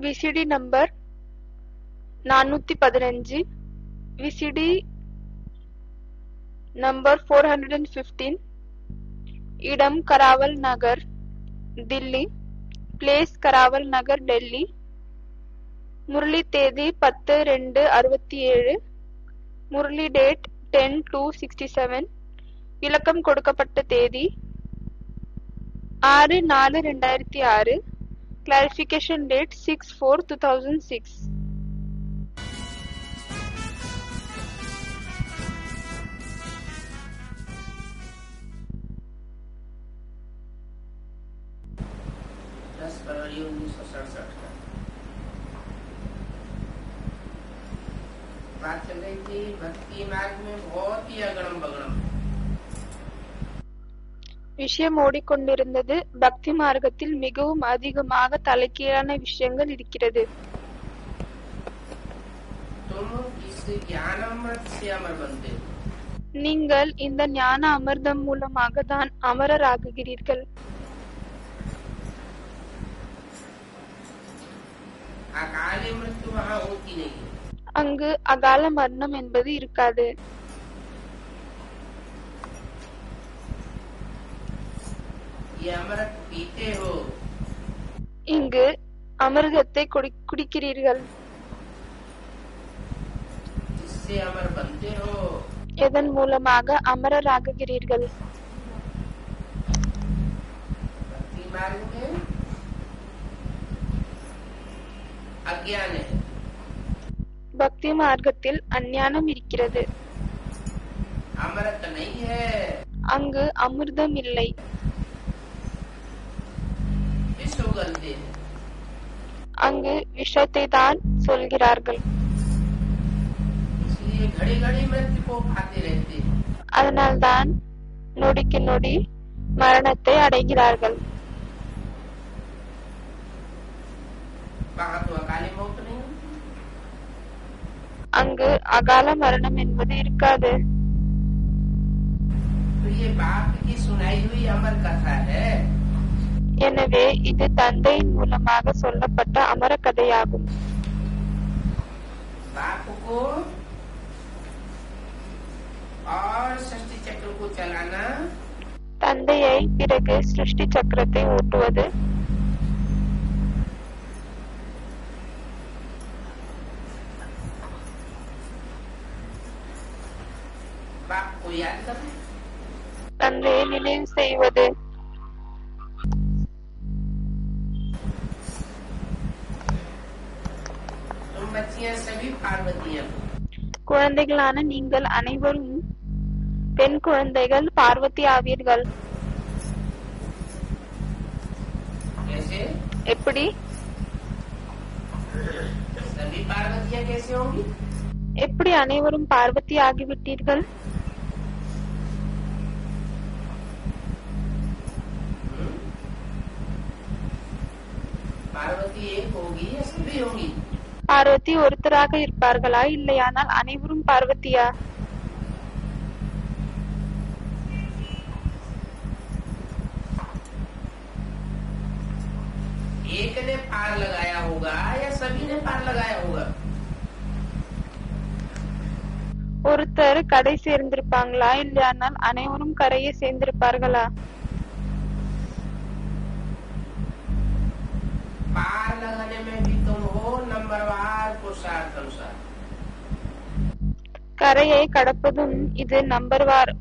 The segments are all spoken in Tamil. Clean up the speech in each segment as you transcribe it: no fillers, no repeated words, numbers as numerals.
விசிடி நம்பர் 415, விசிடி நம்பர் 415, இடம் கராவல் நகர், தில்லி, பிளேஸ் கராவல் நகர், டெல்லி, முரளி தேதி 10/2/67, முரளி டேட் 10/2/67, விளக்கம் கொடுக்கப்பட்ட தேதி 6/4/2006, கிளாரிஃபிகேஷன் டேட் 6/4/2006. फरवरी 1967 का बात चल रही थी भक्ति मार्ग में बहुत ही अगड़म बगड़म. விஷயம் ஓடிக்கொண்டிருந்தது. பக்தி மார்க்கத்தில் மிகவும் அதிகமாக தலைகீழான விஷயங்கள் இருக்கிறது. நீங்கள் இந்த ஞான அமிர்தம் மூலமாக தான் அமரராகுகிறீர்கள். அங்கு அகால மரணம் என்பது இருக்காது. இங்கு அமிர்தத்தை குடிக்கிறீர்கள். எதன் மூலமாக அமரராகுகிறீர்கள்? பக்தி மார்க்கத்தில் அஞ்ஞானம் இருக்கிறது. அங்கு அமிர்தம் இல்லை. அங்கு விஷத்தை தான் சொல்கிறார்கள். அதனால்தான் நொடிக்கு நொடி மரணத்தை அடைகிறார்கள். அங்கு அகால மரணம் என்பது இருக்காது. எனவே இது தந்தையின் மூலமாக சொல்லப்பட்ட அமர கதையாகும். தந்தையை பிறகு சிருஷ்டி சக்கரத்தை ஓட்டுவது, தந்தையை நினைவு செய்வது, குழந்தைகளான நீங்கள் அனைவரும் பெண் குழந்தைகள் பார்வதி ஆவீர்கள். எப்படி? எப்படி அனைவரும் பார்வதி ஆகிவிட்டீர்கள்? பார்வதி ஒருத்தராக இருப்பார்களா, இல்லையானால் அனைவரும் பார்வதியா? एक ने पार लगाया होगा या सभी ने पार लगाया होगा? ஒருத்தர் கரை சேர்ந்திருப்பாங்களா, இல்லையானால் அனைவரும் கரையை சேர்ந்திருப்பார்களா? पार लगाने में भी तुम हो नंबरवार पुरुषार्थ अनुसार. கரையை கடப்பதும் இது நம்பர்வார்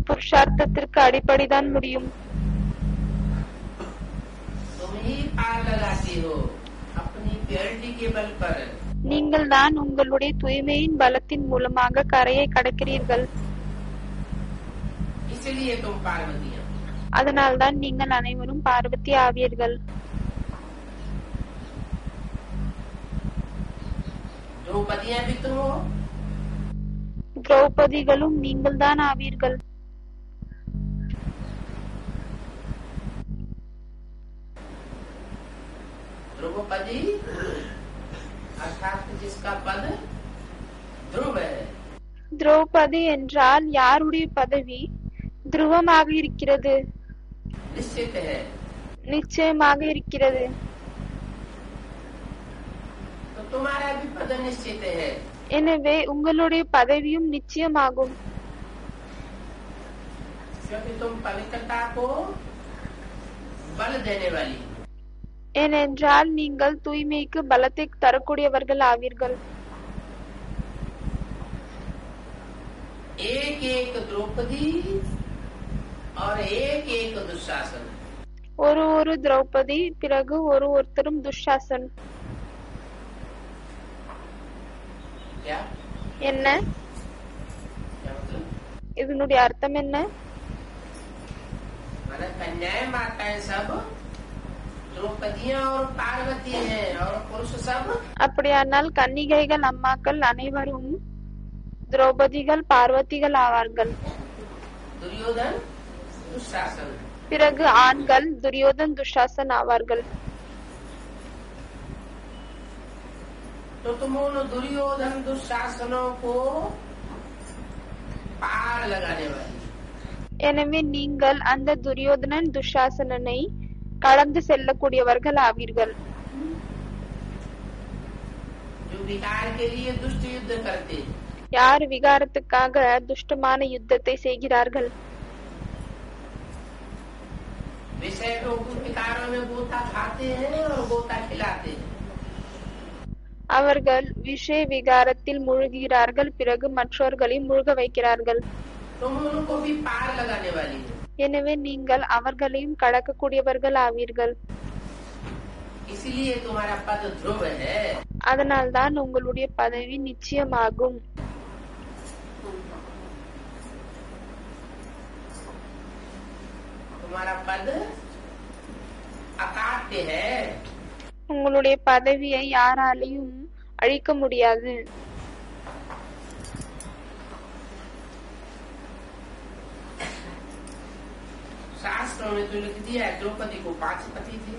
புருஷார்த்தத்திற்கு அடிப்படைதான் முடியும். நீங்கள் தான் உங்களுடைய தூய்மையின் பலத்தின் மூலமாக கரையை கடக்கிறீர்கள். அதனால்தான் நீங்கள் அனைவரும் பார்வதி ஆவீர்கள். திரௌபதிகளும் நீங்கள் தான் ஆவீர்கள். द्रौपदी अर्थात जिसका पद ध्रुव है. திரௌபதி என்றால் யாருடைய பதவி துருவமாக இருக்கிறது? निश्चित है. நிச்சயமாக இருக்கிறது. तुम्हारा भी पद निश्चित है। எனவே உங்களுடைய பதவியும் நிச்சயமாகும். क्योंकि तुम पवित्रता को बल देने वाली हो। ஏனென்றால் நீங்கள் தூய்மைக்கு பலத்தை தரக்கூடியவர்கள் ஆவீர்கள். एक एक द्रौपदी और एक एक दुशासन। ஒரு திரௌபதி, பிறகு ஒருத்தரும் துஷாசன். क्या என்ன क्या मतलब? இதனுடைய அர்த்தம் என்ன? माना कन्याएं माताएं सब द्रौपदियां और पार्वती हैं और पुरुष सब அப்படியானால் கன்னிகைகள் அம்மாக்கள் அனைவரும் திரௌபதிகள் பார்வதிகள் ஆவார்கள். दुर्योधन दुशासन। பிறகு ஆண்கள் துரியோதன் துஷாசன் ஆவார்கள். तो तुम उन दुर्योधन दुशासनों को पार लगाने वाली। எனவே நீங்கள் அந்த துரியோதனன் துஷாசனனை கடந்து செல்லக்கூடியவர்கள் ஆவீர்கள். जो विकार के लिए दुष्ट युद्ध करते, யார் விகாரத்துக்காக துஷ்டமான யுத்தத்தை செய்கிறார்கள், विषय लोग विकारों में गोता खाते हैं और गोता खिलाते हैं। அவர்கள் விஷய விகாரத்தில் மூழ்கிறார்கள், பிறகு மற்றவர்களை மூழ்க வைக்கிறார்கள். तुम उनको भी पार लगाने वाली हो। எனவே நீங்கள் அவர்களையும் கடக்கக்கூடியவர்கள் ஆவீர்கள். इसलिए तुम्हारा पद ध्रुव है। அதனால்தான் உங்களுடைய பதவி நிச்சயமாகும். तुम्हारा पद अकाट्य है। உங்களுடைய பதவியை யாராலையும் அழிக்க முடியாது. शास्त्रों में तो लिख दिया है द्रौपदी को 5 पति थे।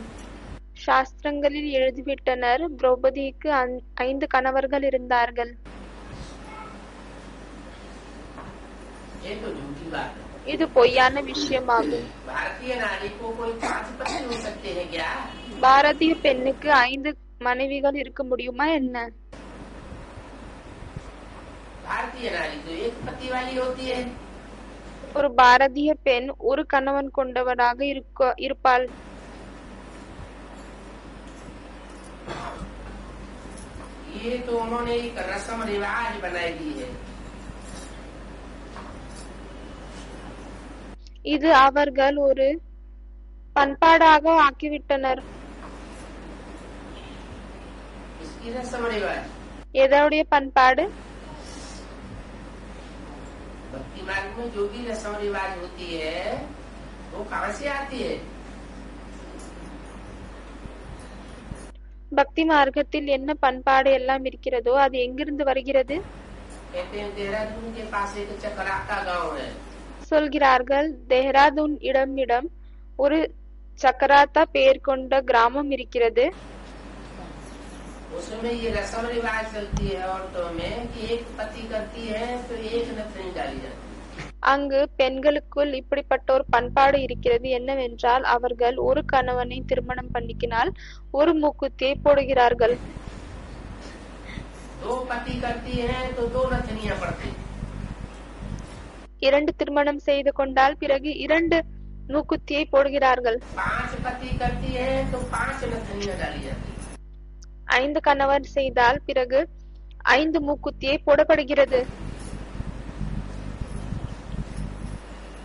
சாஸ்திரங்களில் எழுதிவிட்டனர், திரௌபதிக்கு 5 கணவர்கள் இருந்தார்கள். ये तो झूठी बात है। இது பொய்யான விஷயமாகும். भारतीय नारी को कोई 5 पति हो सकते हैं क्या? பாரதிய பெண்ணுக்கு 5 மனைவிகள் இருக்க முடியுமா என்ன? भारतीय नारी तो एक पति वाली होती है। ஒரு பாரதிய பெண் ஒரு கணவன் கொண்டவராக இருப்பாள். ये तो उन्होंने एक रस्म रिवाज बनाई दी है। இது அவர்கள் ஒரு பண்பாடாக ஆக்கிவிட்டனர். इसकी रस्म रिवाज எதோடைய பண்பாடு? भक्ति मार्ग में जो भी रस्म रिवाज होती है वो कहाँ से आती है? பக்தி மார்க்கத்தில் என்ன பண்பாடு எல்லாம் இருக்கிறதோ அது எங்கிருந்து வருகிறது? कहते हैं देहरादून के पास एक चकराता गांव है। சொல்கிறார்கள், தேஹ்ராதூன் இடமிடம் ஒரு சக்கராத்தா பெயர் கொண்ட கிராமம் இருக்கிறது. उसमें ये रस्म रिवाज चलती है औरतों में कि एक पति करती है तो एक नथनी डाली जाती है। அங்கு பெண்களுக்குள் இப்படிப்பட்ட ஒரு பண்பாடு இருக்கிறது. என்னவென்றால் அவர்கள் ஒரு கணவனை திருமணம் பண்ணிக்கினால் ஒரு மூக்குத்தியை போடுகிறார்கள். दो पति करती है तो 2 नथनियां पड़ती। 2 திருமணம் செய்து கொண்டால் பிறகு 2 மூக்குத்தியை போடுகிறார்கள். 5 पति करती है तो 5 नथनियां डाली जाती। 5 கணவன் செய்தால் பிறகு 5 மூக்குத்தியை போடப்படுகிறது.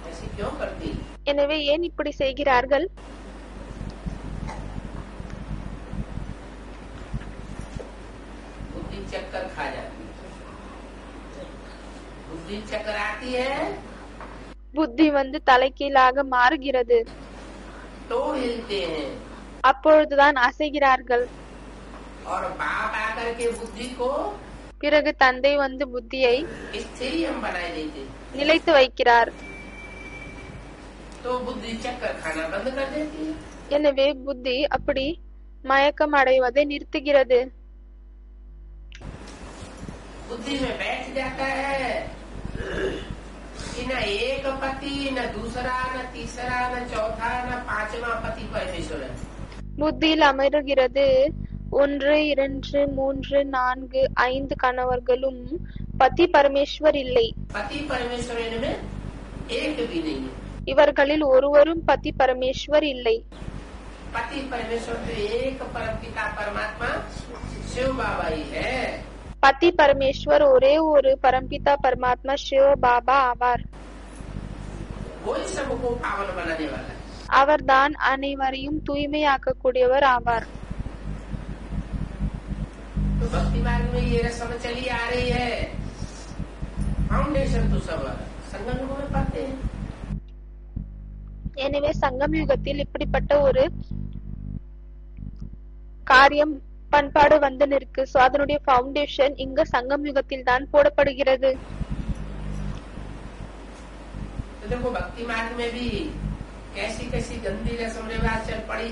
ऐसी क्यों करती? எனவே ஏன் இப்படி செய்கிறார்கள்? बुद्धि चक्कर खा जाती है। बुद्धि चक्कर आती है புத்தி வந்து தலைகீழாக மாறுகிறது. तो हिलते हैं அப்பொழுதுதான் அசைகிறார்கள். और बाप आकर के बुद्धि को பிறகு தந்தை வந்து புத்தியை स्थिर हम बनाए देते, நிலைத்து வைக்கிறார். तो बुद्धि चक्कर खाना बंद कर देती है। எனவே புத்தி அப்படி மயக்கம் அடைவதை நிறுத்துகிறது. बुद्धि में बैठ जाता है कि न एक पति न दूसरा न तीसरा न चौथा न 5वां पति परमेश्वर है। புத்தியில் அமருகிறது, 1 2 3 4 5 கணவர்களும் பதி பரமேஸ்வர் இல்லை. पति परमेश्वर इनमें एक भी नहीं है. இவர்களில் ஒருவரும் பதி பரமேஸ்வர் இல்லை. पति परमेश्वर तो एक परम पिता परमात्मा शिव बाबा ही है. பதி பரமேஸ்வர் ஒரே ஒரு பரம்பிதா பரமாத்மா சிவ பாபா ஆவார். वही सबको पावन बनाने वाला है. அவர்தான் அனைவரையும் தூய்மையாக்கக்கூடியவர் ஆவார். तो भक्ति मार्ग में ये रस्म चली आ रही है. फाउंडेशन तो सब संगम युग में पढ़ते हैं. எனவே சங்கம் யுகத்தில் இப்படிப்பட்ட ஒரு காரியம் பண்பாடு வந்து நிற்கு. சோ அதனுடைய பவுண்டேஷன் இங்க சங்கம் யுகத்தில் தான் போடப்படுகிறது. तो देखो भक्ति मार्ग में भी कैसी कैसी गंदी रस्म रिवाज चल पड़ी.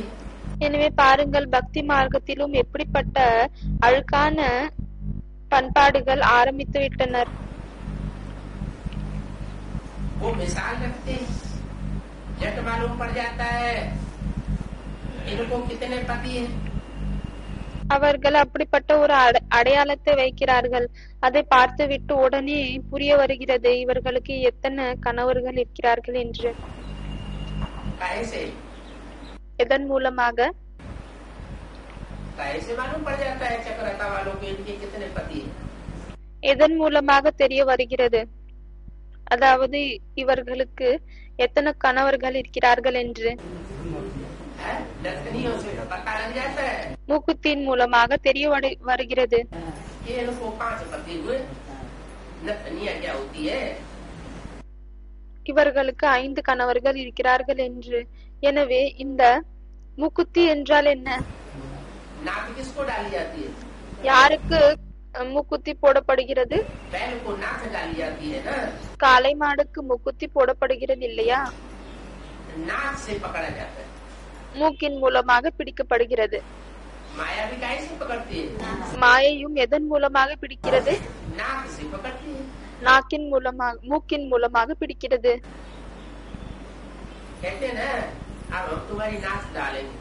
எனவே பாருங்கள், பக்தி மார்க்கத்திலும் எப்படிப்பட்ட அழுக்கான பண்பாடுகள் ஆரம்பித்து விட்டனர். वो मिसाल रखते हैं, झट मालूम पड़ जाता है इनको कितने पति हैं. அவர்கள் அப்படிப்பட்ட ஒரு அடையாளத்தை வைக்கிறார்கள். அதை பார்த்து விட்டு உடனே புரிய வருகிறது இவர்களுக்கு எத்தனை கணவர்கள் இருக்கிறார்கள் என்று. कैसे எதன் மூலமாக? कैसे मालूम पड़ जाता है चक्रता वालों को इनके कितने पति हैं. எதன் மூலமாக தெரிய வருகிறது? அதாவது இவர்களுக்கு எத்தனை கணவர்கள் இருக்கிறார்கள் என்று नतनियों से पता लग जाता है. மூக்குத்தின் மூலமாக தெரிய வருகிறது. ये इनको 5 पति हुए. नतनिया क्या होती है? இவர்களுக்கு 5 கணவர்கள் இருக்கிறார்கள் என்று. எனவே இந்த மூக்குத்தி என்றால் என்ன? नाक किसको डाली जाती है? யாருக்கு மூக்குத்தி போடப்படுகிறது? बैल को नाक डाली जाती है ना. காளை மாடுக்கு மூக்குத்தி போடப்படுகிறது இல்லையா? नाक से पकड़ा जाता है. மூக்கின் மூலமாக பிடிக்கப்படுகிறது. माया भी कैसे पकड़ती है? மாயையும் எதன் மூலமாக பிடிக்கிறது? नाक से पकड़ती है. நாக்கின் மூலமாக, மூக்கின் மூலமாக பிடிக்கிறது. कहते हैं ना, अब हम तुम्हारी नाक डालेंगे.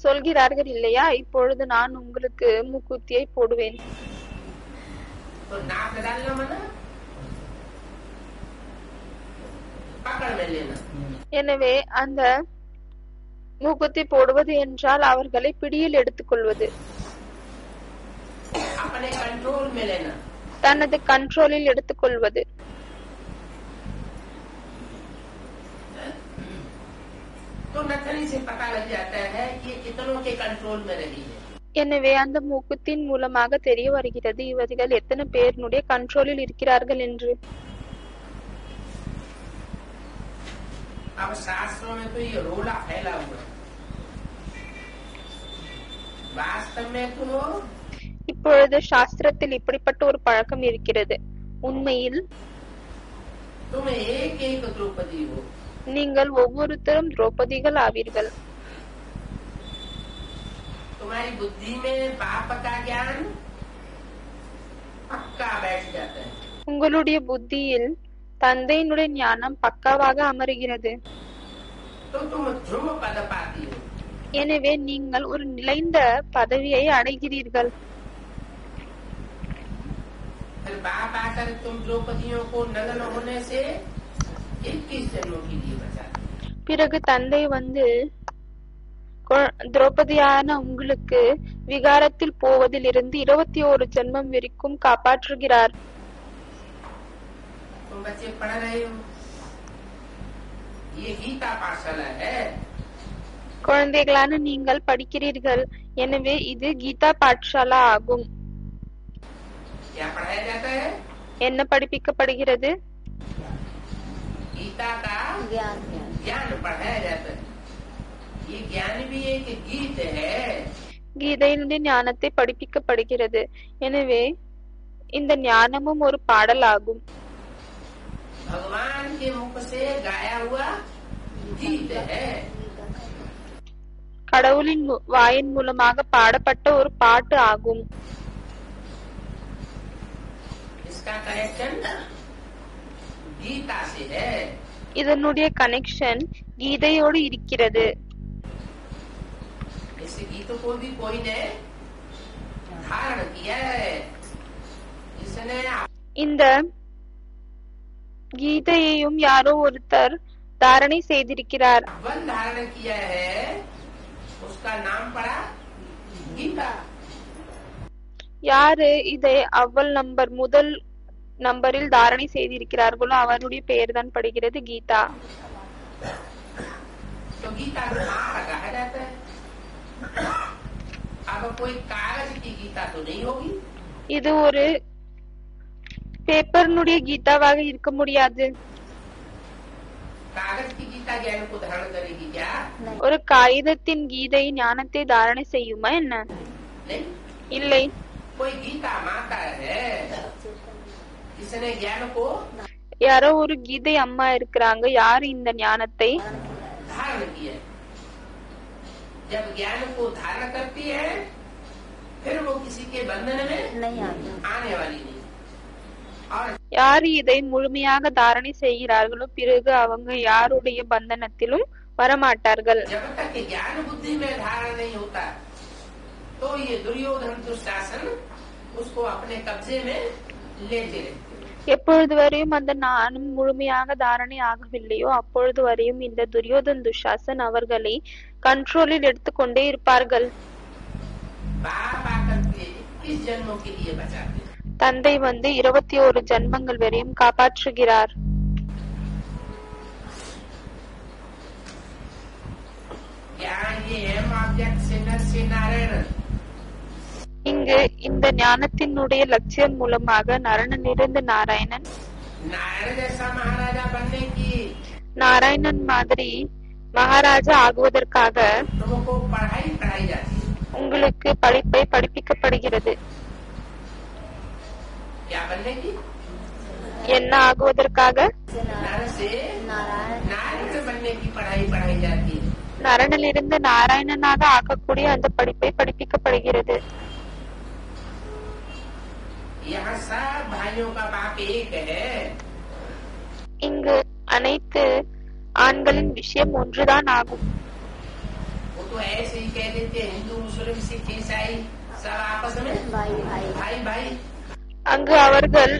சொல்கிறார்கள் இல்லையா, இப்பொழுது நான் உங்களுக்கு மூக்குத்தியை போடுவேன். तो नाक डालना मना, पकड़ में लेना. எனவே அந்த மூக்குத்தி போடுவது என்றால் அவர்களை பிடியில் எடுத்துக்கொள்வது, अपने कंट्रोल में लेना. தனது கண்ட்ரோலில் எடுத்துக்கொள்வது. तो नथनी से पता लग जाता है कि इतनों के कंट्रोल में रही है. எனவே அந்த மூக்குத்தின் மூலமாக தெரிய வருகிறது இவர்கள் எத்தனை பேருடைய கண்ட்ரோலில் இருக்கிறார்கள் என்று. अब शास्त्रों में तो ये रोला फैला हुआ है. वास्तव में तो இப்பொழுது சாஸ்திரத்தில் இப்படிப்பட்ட ஒரு பழக்கம் இருக்கிறது. உண்மையில் तुम एक एक द्रौपदी हो. நீங்கள் ஒவ்வொருத்தரும் திரௌபதிகள் ஆவீர்கள். तुम्हारी बुद्धि में बाप का ज्ञान पक्का बैठ जाता है. உங்களுடைய புத்தியில் தந்தையினுடைய ஞானம் பக்காவாக அமருகிறது. तो तुम ध्रुव पद पाती हो. எனவே நீங்கள் ஒரு நிலைந்த பதவியை அடைகிறீர்கள். फिर बाप आकर तुम द्रौपदियों को नग्न होने से 21 जन्मों के लिए बचा. பிறகு தந்தை வந்து திரௌபதியான உங்களுக்கு விகாரத்தில் போவதிலிருந்து 21 ஜென்மம் வரைக்கும் காப்பாற்றுகிறார். तुम बच्चे पढ़ रहे हो, ये गीता पाठशाला है. குழந்தைகளான நீங்கள் படிக்கிறீர்கள். எனவே இது கீதா பாட்சாலா ஆகும். क्या पढ़ाया जाता है? என்ன படிப்பிக்கப்படுகிறது? गीता का ज्ञान पढ़ाया जाता है. ये ज्ञान भी एक गीत है. கீதையினுடைய ஞானத்தை படிப்பிக்கப்படுகிறது. எனவே இந்த ஞானமும் ஒரு பாடல் ஆகும். भगवान के मुख से गाया हुआ गीत है. கடவுளின் வாயின் மூலமாக பாடப்பட்ட ஒரு பாட்டு ஆகும். इसका कनेक्शन गीता से है. இதனுடைய கனெக்ஷன் கீதையோடு இருக்கிறது. इस गीत को भी कोई ने धारण किया है, इसने இந்த கீதையையும் யாரோ ஒருத்தர் தாரணை செய்திருக்கிறார். वन धारण किया है, उसका नाम पड़ा गीता। யாரு இதை அவ்வள் முதல் நம்பரில் தாரணை செய்திருக்கிறார்களோ அவருடைய பெயர் தான் படுகிறது கீதா. तो गीता को कहाँ कहा जाता है? अब कोई कागज की गीता तो नहीं होगी। இது ஒரு பேப்பர்னுடைய கீதாவாக இருக்க முடியாது. कागज की गीता ज्ञान को धारण करेगी क्या? ஒரு காகிதத்தின் கீதை ஞானத்தை தாரணை செய்யுமா என்ன? नहीं। இல்லை. कोई गीता माता है, इसने ज्ञान को யாரோ ஒரு கீதை அம்மா இருக்கிறாங்க, யாரு இந்த ஞானத்தை धारण किया। जब ज्ञान को धारण करती है, फिर वो किसी के बंधन में नहीं आने वाली नहीं। और யார் இதை முழுமையாக தாரணை செய்கிறார்களோ பிறகு அவங்க யாருடைய பந்தனத்திலும் வரமாட்டார்கள். जब तक ज्ञान बुद्धि में धारण नहीं होता, तो ये दुर्योधन दुशासन उसको अपने कब्जे में लेते रहते। எப்பொழுது வரையும் அந்த ஞானம் முழுமையாக தாரணை ஆகவில்லையோ அப்பொழுது வரையும் இந்த துரியோதன் துஷாசன் அவர்களை கண்ட்ரோலில் எடுத்துக்கொண்டே இருப்பார்கள். बाप आकर के इस जन्मों के लिए बचाते। தந்தை 21 ஜன்மங்கள் வரையும் காப்பாற்றுகிறார். இங்கு இந்த ஞானத்தினுடைய லட்சியம் மூலமாக நரனிலிருந்து நாராயணன், நாராயணன் மாதிரி மகாராஜா ஆகுவதற்காக உங்களுக்கு படிப்பை படிப்பிக்கப்படுகிறது. என்ன ஆகுவதற்காக? நரனிலிருந்து நாராயணனாக ஆக்கக்கூடிய அந்த படிப்பை படிப்பிக்கப்படுகிறது. இங்கு அனைத்து ஆண்களின் விஷயம் ஒன்றுதான் ஆகும். அங்கு அவர்கள்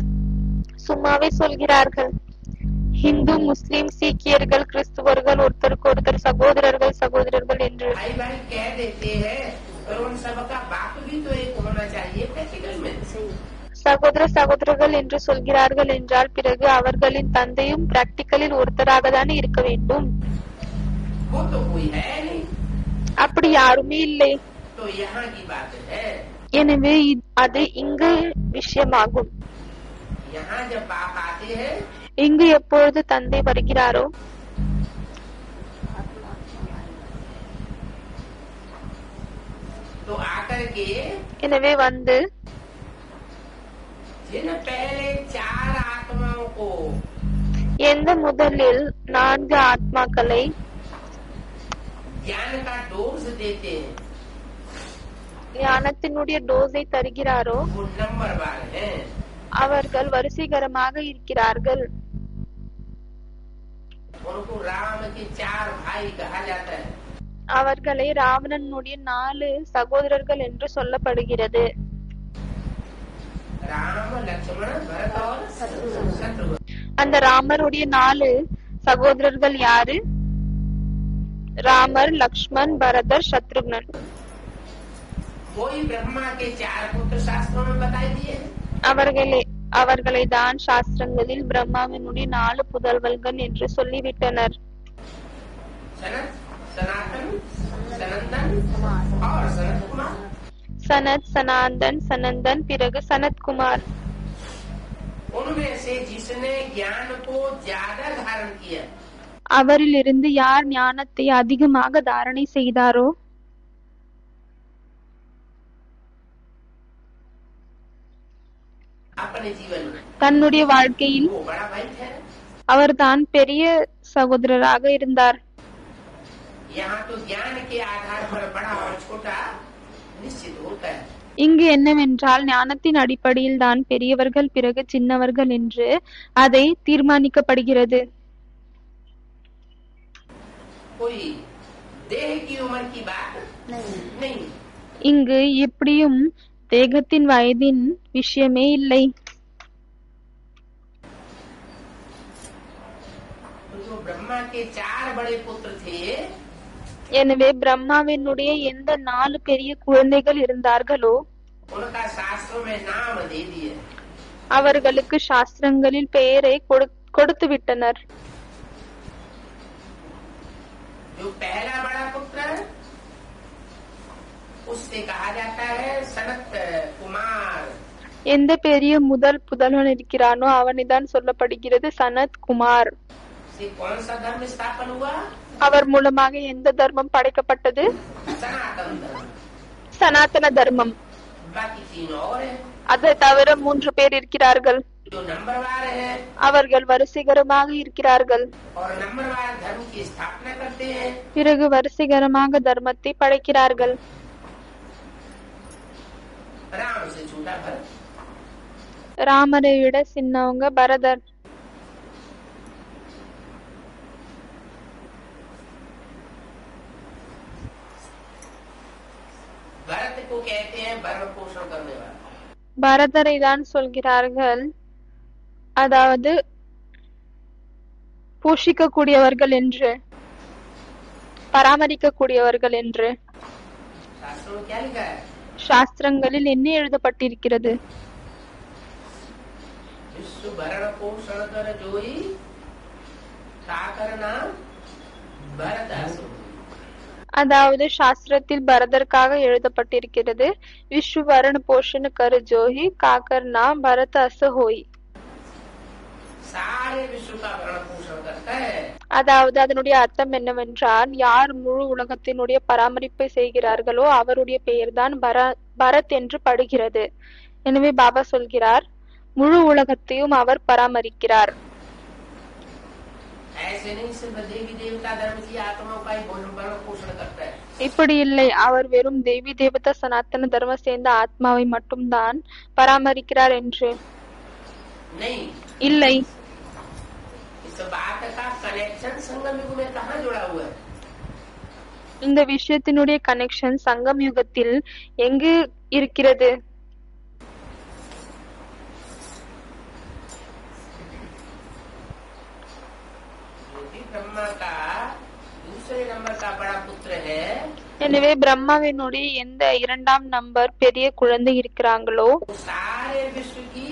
சும்மாவே சொல்கிறார்கள், இந்து முஸ்லிம் சீக்கியர்கள் கிறிஸ்துவர்கள் ஒருத்தருக்கு ஒருத்தர் சகோதரர்கள் சகோதரர்கள் என்று. சகோதர சகோதரர்கள் என்று சொல்கிறார்கள் என்றால் பிறகு அவர்களின் தந்தையும் பிராக்டிக்கலில் ஒருத்தராக தானே இருக்க வேண்டும். அப்படி யாருமே இல்லை. எனவே அது இங்கு விஷயமாகும். இங்கு எப்பொழுது தந்தை வருகிறாரோ எனவே வந்து எந்த முதலில் 4 ஆத்மாக்களை ஞானத்தினுடைய டோஸை தருகிறாரோ அவர்கள் வரிசைகரமாக இருக்கிறார்கள். அவர்களை ராவணனுடைய 4 சகோதரர்கள் என்று சொல்லப்படுகிறது. அந்த ராமருடைய 4 சகோதரர்கள் யாரு? ராமர், லக்ஷ்மண், பரதர், சத்ருக்னன். அவர்களை தான் சாஸ்திரங்களில் பிரம்மாவினுடைய 4 புதல்வர்கள் என்று சொல்லிவிட்டனர். சனத், சனாந்தன், சனந்தன், பிறகு சனத்குமார். அவரிலிருந்து யார் ஞானத்தை அதிகமாக தாரணை செய்தாரோ தன்னுடைய வாழ்க்கையில் அவர்தான் பெரிய சகோதரராக இருந்தார். இங்கு என்னவென்றால் ஞானத்தின் அடிப்படையில் தான் பெரியவர்கள் பிறகு சின்னவர்கள் என்று அதை தீர்மானிக்கப்படுகிறது. இங்கு எப்படியும் தேகத்தின் வயதின் விஷயமே இல்லை. तो जो ब्रह्मा के 4 बड़े पुत्र थे, எனவே பிரம்மாவினுடைய எந்த 4 பெரிய குழந்தைகள் இருந்தார்களோ उनका शास्त्रों में नाम दे दिए। அவர்களுக்கு சாஸ்திரங்களில் பெயரை கொடுத்து விட்டனர். जो पहला बड़ा पुत्र उससे कहा जाता है सनत कुमार। எந்த பெரிய முதல் புதல்வன் இருக்கிறானோ அவனிதான் சொல்லப்படுகிறது சனத் குமார். से कौन सा धर्म स्थापन हुआ? அவர் மூலமாக எந்த தர்மம் படைக்கப்பட்டது? सनातन धर्म। சனாதன தர்மம். बाकी 3 और है। அதை தவிர 3 பேர் இருக்கிறார்கள். जो नंबरवार है அவர்கள் வரிசைகரமாக இருக்கிறார்கள். और नंबरवार धर्म की स्थापना करते हैं। பிறகு வரிசைகரமாக தர்மத்தை படைக்கிறார்கள். राम से छोटा भरत, ராமரை விட சின்னவங்க பரதர். भरत को कहते हैं भरण पोषण करने वाला। பரதரை தான் சொல்கிறார்கள், அதாவது போஷிக்க கூடியவர்கள் என்று, பராமரிக்க கூடியவர்கள் என்று. शास्त्रों में क्या लिखा है? சாஸ்திரங்களில் என்ன எழுதப்பட்டிருக்கிறது? विश्व भरण पोषण कर जोई ताकर नाम भरत असुर। அதாவது சாஸ்திரத்தில் பரதற்காக எழுதப்பட்டிருக்கிறது, விஸ்வவரண போஷண கரு ஜோஹி காக்கர் நாம் பரத அசஹோய். सारे विश्व का भरण पोषण करता है। அதாவது அதனுடைய அர்த்தம் என்னவென்றால், யார் முழு உலகத்தினுடைய பராமரிப்பை செய்கிறார்களோ அவருடைய பெயர்தான் பரத் என்று படுகிறது. எனவே பாபா சொல்கிறார், முழு உலகத்தையும் அவர் பராமரிக்கிறார். ऐसे नहीं सिर्फ देवी देवता धर्म की आत्माओं का ही भरण पोषण करता है। இப்படி இல்லை, அவர் வெறும் தேவி தேவதா சனாத்தன தர்ம சேர்ந்த ஆத்மாவை மட்டும்தான் பராமரிக்கிறார் என்று नहीं। இல்லை. इस बात का कनेक्शन संगम युग में कहाँ जुड़ा हुआ है? இந்த விஷயத்தினுடைய கனெக்ஷன் சங்கம் யுகத்தில் எங்கு இருக்கிறது? ब्रह्मा का दूसरे नंबर का बड़ा पुत्र है। எனவே பிரம்மாவினுடைய எந்த 2ஆம் நம்பர் பெரிய குழந்தை இருக்கிறாங்களோ सारे विश्व की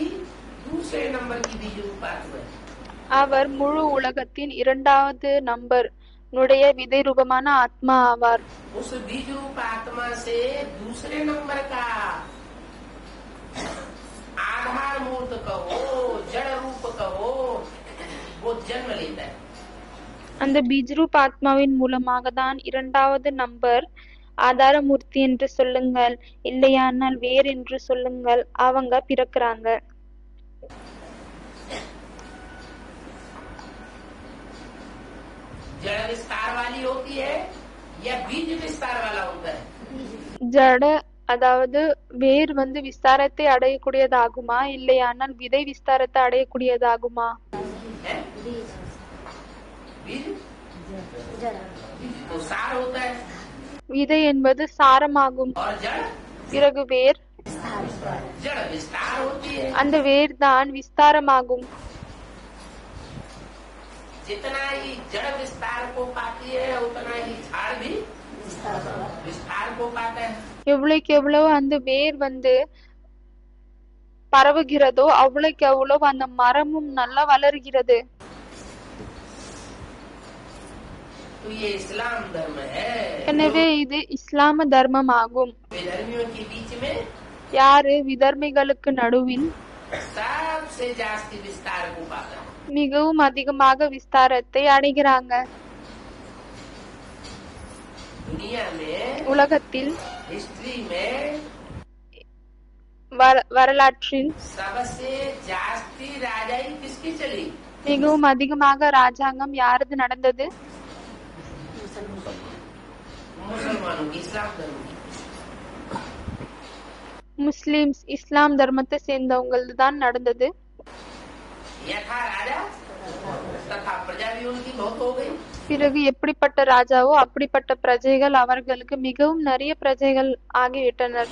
दूसरे नंबर की बीज रूप आत्मा है। அவர் முழு உலகத்தின் 2வது நம்பர் னுடைய விதை ரூபமான ஆத்மா ஆவார். उस बीज रूप आत्मा से दूसरे नंबर का आधार मूर्त कहो, जड़ रूप कहो, वो जन्म लेता है। அந்த பீஜ்ரூப் ஆத்மாவின் மூலமாக தான் 2வது நம்பர் ஆதாரமூர்த்தி என்று சொல்லுங்கள், இல்லையானால் வேர் என்று சொல்லுங்கள், அவங்க பிறக்கிறாங்க. जड़ विस्तार वाली होती है या बीज विस्तार वाला होता है? ஜட அதாவது வேர் விஸ்தாரத்தை அடையக்கூடியதாகுமா, இல்லையானால் விதை விஸ்தாரத்தை அடையக்கூடியதாகுமா? है? बीज तो सार होता है விதை என்பது சாரமாகும். और जड़ பிறகு வேர், जड़ विस्तार होती है। அந்த வேர் தான் விஸ்தாரமாகும். जितना ही जड़ विस्तार को पाती है उतना ही झाड़ भी विस्तार को पाता है। எவ்வளவுக்கு எவ்வளவு அந்த வேர் பரவுகிறதோ அவ்வளவுக்கு எவ்வளவு அந்த மரமும் நல்லா வளர்கிறது. तो ये इस्लाम धर्म है। எனவே இது இஸ்லாம தர்மம் ஆகும். विधर्मियों के बीच में யாரு விதர்மிகளுக்கு நடுவில் सबसे जास्ती विस्तार को पाता है। மிகவும் அதிகமாக விஸ்தாரத்தை அடைகிறாங்க. दुनिया में உலகத்தில் हिस्ट्री में வரலாற்றில் सबसे जास्ती राजाई किसकी चली? மிகவும் அதிகமாக ராஜாங்கம் யாரது நடந்தது? मुसलमानों की, इस्लाम धर्म की। முஸ்லிம்ஸ் இஸ்லாம் தர்மத்தை சேர்ந்தவங்களது தான் நடந்தது. यथा राजा तथा प्रजा भी उनकी बहुत हो गई। பிறகு எப்படிப்பட்ட ராஜாவோ அப்படிப்பட்ட பிரஜைகள், அவர்களுக்கு மிகவும் நிறைய பிரஜைகள் ஆகிவிட்டனர்.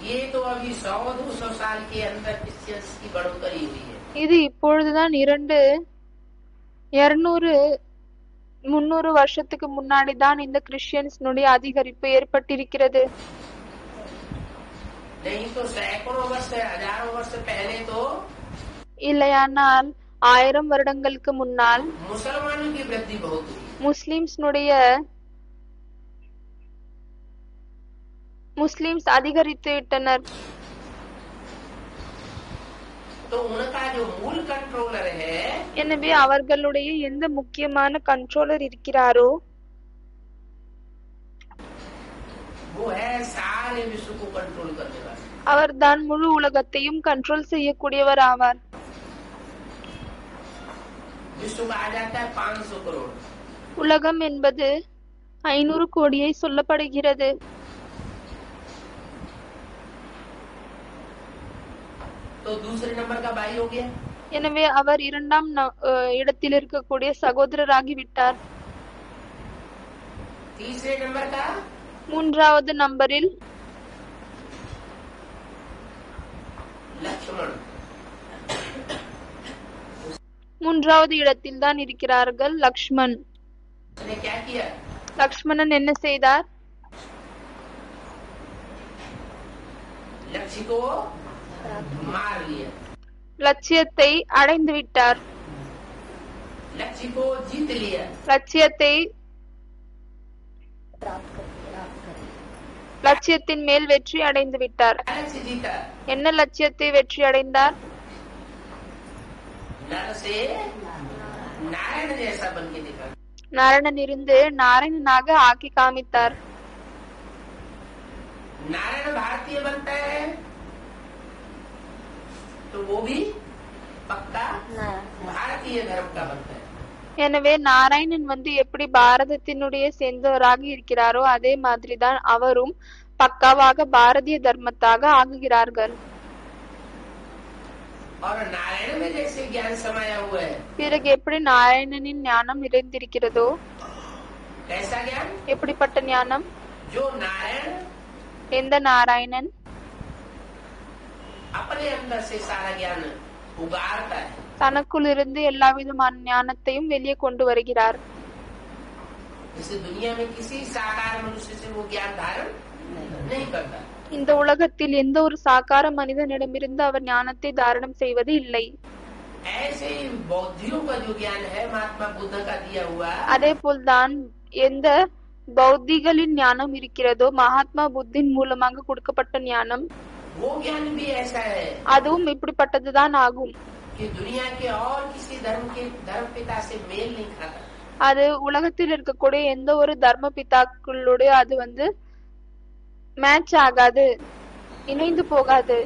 ये तो अभी 100-200 साल के अंदर क्रिश्चियंस की बढ़ोतरी हुई है। இது இப்பொழுதுதான் 200-300 வருஷத்துக்கு முன்னாடி தான் இந்த கிறிஸ்டியன்ஸ்னுடைய அதிகரிப்பு ஏற்பட்டிருக்கிறது. नहीं तो सैकड़ों वर्ष, हजारों वर्ष पहले तो இல்லையானால் 1000 வருடங்களுக்கு முன்னால் मुसलमानों की वृद्धि बहुत हुई। முஸ்லிம்ஸ் அதிகரித்து விட்டனர். तो उनका जो मूल कंट्रोलर है, எனவே அவர்களுடைய எந்த முக்கியமான கண்ட்ரோலர் இருக்கிறாரோ वो है सारे विश्व को कंट्रोल करने वाला। அவர்தான் முழு உலகத்தையும் கண்ட்ரோல் செய்யக்கூடியவர் ஆவார். विश्व का आ जाता है 500 करोड़। உலகம் என்பது 500 கோடியை சொல்லப்படுகிறது. तो दूसरे नंबर का भाई हो गया। எனவே அவர் 2ஆம் இடத்தில் இருக்கக்கூடிய சகோதரராகி விட்டார். तीसरे नंबर का 3வது நம்பரில் लक्ष्मण। 3வது இடத்தில் தான் இருக்கிறார்கள் லக்ஷ்மண். उसने क्या किया? லக்ஷ்மணன் என்ன செய்தார்? लक्ष्य को मार लिया, லட்சியத்தை அடைந்து விட்டார். लक्ष्य को जीत लिया, லட்சியத்தின் மேல் வெற்றி அடைந்து விட்டார். लक्ष्य जीता। என்ன லட்சியத்தை வெற்றி அடைந்தார்? नर से नारायण जैसा बन के दिखा। நாரணன் இருந்து நாராயணனாக ஆக்கி காமித்தார். नारायण भारतीय बनता है तो वो भी पक्का भारतीय धर्म का बनता है। எனவே நாராயணன் எப்படி பாரதத்தினுடைய சேர்ந்தவராக இருக்கிறாரோ அதே மாதிரிதான் அவரும் பக்காவாக பாரதிய தர்மத்தாக ஆகுகிறார்கள். और नारायण में जैसे ज्ञान समाया हुआ है, பிறகு எப்படி நாராயணனின் ஞானம் நிறைந்திருக்கிறதோ कैसा ज्ञान? எப்படிப்பட்ட ஞானம்? जो नारायण எந்த நாராயணன் अपने अंदर से सारा ज्ञान उगारता है, தனக்குள் இருந்து எல்லா விதமான ஞானத்தையும் வெளியே கொண்டு வருகிறார். इस दुनिया में किसी साकार मनुष्य से वो ज्ञान धारण नहीं करता। இந்த உலகத்தில் எந்த ஒரு சாக்கார மனிதனிடமிருந்து அவர் ஞானத்தை தாரணம் செய்வது இல்லை. ऐसे ही बौद्धियों का जो ज्ञान है महात्मा बुद्ध का दिया हुआ, அதே போல்தான் எந்த பௌத்திகளின் ஞானம் இருக்கிறதோ மகாத்மா புத்தின் மூலமாக கொடுக்கப்பட்ட ஞானம் वो ज्ञान भी ऐसा है அதுவும் இப்படிப்பட்டதுதான் ஆகும். कि दुनिया के और किसी धर्म पिता से मेल नहीं खाता। அது உலகத்தில் இருக்கக்கூடிய எந்த ஒரு தர்ம பிதாக்களோட அது மேட்ச் ஆகாது, இணைந்து போகாது.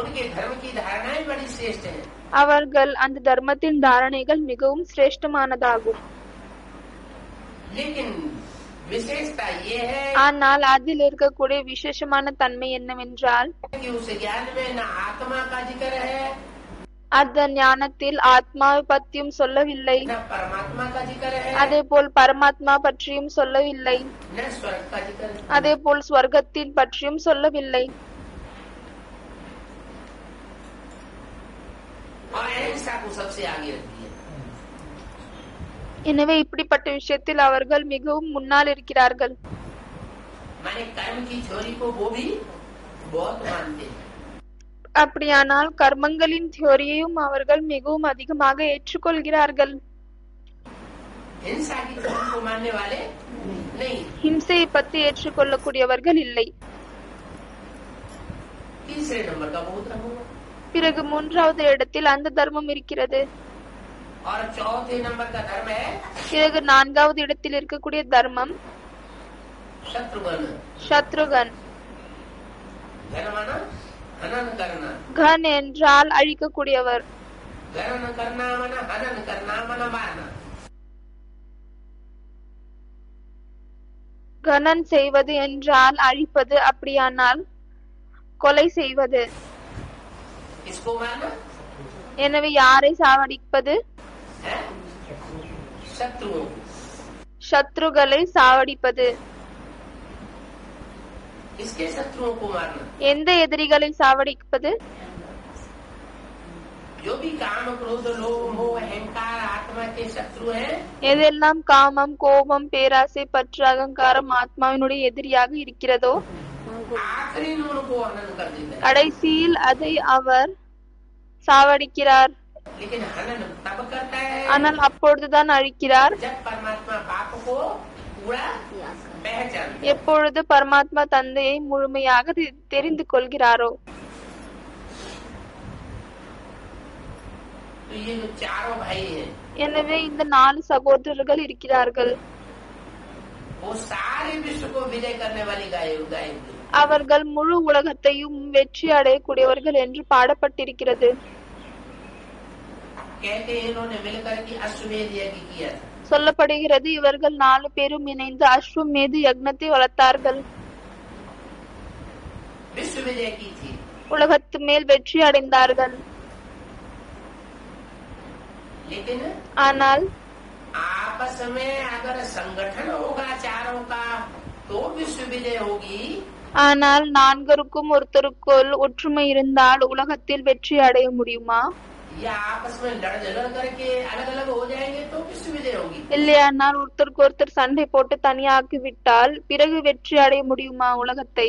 उनके धर्म की धारणाएं बड़ी श्रेष्ठ हैं, அவர்கள் அந்த தர்மத்தின் தாரணைகள் மிகவும் சிரேஷ்டமானதாகும். लेकिन विशेषता ये है ஆனால் அதில் இருக்கக்கூடிய விசேஷமான தன்மை என்னவென்றால் कि उस ज्ञान में न आत्मा का जिक्र है, அந்த ஞானத்தில் ஆத்மாவை பற்றியும் சொல்லவில்லை, न परमात्मा का जिक्र है, அதே போல் பரமாத்மா பற்றியும் சொல்லவில்லை, न स्वर्ग का जिक्र है। அதே போல் ஸ்வர்க்கத்தின் பற்றியும் சொல்லவில்லை. और अहिंसा को सबसे आगे रखती है। எனவே இப்படிப்பட்ட விஷயத்தில் அவர்கள் மிகவும் முன்னால் இருக்கிறார்கள். माने कर्म की थ्योरी को वो भी बहुत मानते हैं। அப்படியானால் கர்மங்களின் தியோரியையும் அவர்கள் மிகவும் அதிகமாக ஏற்றுக்கொள்கிறார்கள். हिंसा की थ्योरी को मानने वाले नहीं। ஹிம்சையை பற்றி ஏற்றுக்கொள்ளக்கூடியவர்கள் இல்லை. तीसरे नंबर का बौद्ध धर्म हुआ, பிறகு 3வது இடத்தில் அந்த தர்மம் இருக்கிறது. और चौथे नंबर का धर्म है பிறகு 4வது இடத்தில் இருக்கக்கூடிய தர்மம் शत्रुघ्न। சத்ருகன். घन माना हनन करना, கன் என்றால் அழிக்கக்கூடியவர், घन करना माना हनन करना माना मारना। கனன் செய்வது என்றால் அழிப்பது, அப்படியானால் கொலை செய்வது. इसको मारना எனவே யாரை சாவடிப்பது? है शत्रुओं। சத்ருகளை சாவடிப்பது. इसके शत्रुओं को मारना। எந்த எதிரிகளை சாவடிப்பது? जो भी काम क्रोध लोभ मोह अहंकार आत्मा के शत्रु हैं, எதெல்லாம் காமம் கோபம் பேராசை பற்று அகங்காரம் ஆத்மாவினுடைய எதிரியாக இருக்கிறதோ आखिरी में उनको हनन कर देता है। கடைசியில் அதை அவர் சாவடிக்கிறார். लेकिन हनन तब करता है ஆனால் அப்பொழுதுதான் அழிக்கிறார் जब परमात्मा बाप को पूरा पहचान। எப்பொழுது பரமாத்மா தந்தையை முழுமையாக தெரிந்து கொள்கிறாரோ. तो ये जो चारों भाई हैं, எனவே இந்த 4 சகோதரர்கள் இருக்கிறார்கள். वो सारे विश्व को विजय करने वाली गाय அவர்கள் முழு உலகத்தையும் வெற்றி அடையக்கூடியவர்கள் என்று பாடப்பட்டிருக்கிறது. कहते हैं इन्होंने मिलकर के अश्वमेध यज्ञ किया था। சொல்லப்படுகிறது இவர்கள் 4 பேரும் இணைந்து அஸ்வமேது யக்னத்தை வளர்த்தார்கள். विश्व विजय की थी। உலகத்து மேல் வெற்றி அடைந்தார்கள். लेकिन ஆனால் आपस में अगर संगठन होगा चारों का तो विश्व विजय होगी। ஆனால் 4ருக்கும் ஒருத்தருக்குள் ஒற்றுமை இருந்தால் உலகத்தில் வெற்றி அடைய முடியுமா? या आपस में लड़ झगड़ करके अलग अलग हो जाएंगे तो विश्व विजय होगी। இல்லையானால் ஒருத்தருக்கு ஒருத்தர் சண்டை போட்டு தனியாக்கி விட்டால் பிறகு வெற்றி அடைய முடியுமா உலகத்தை?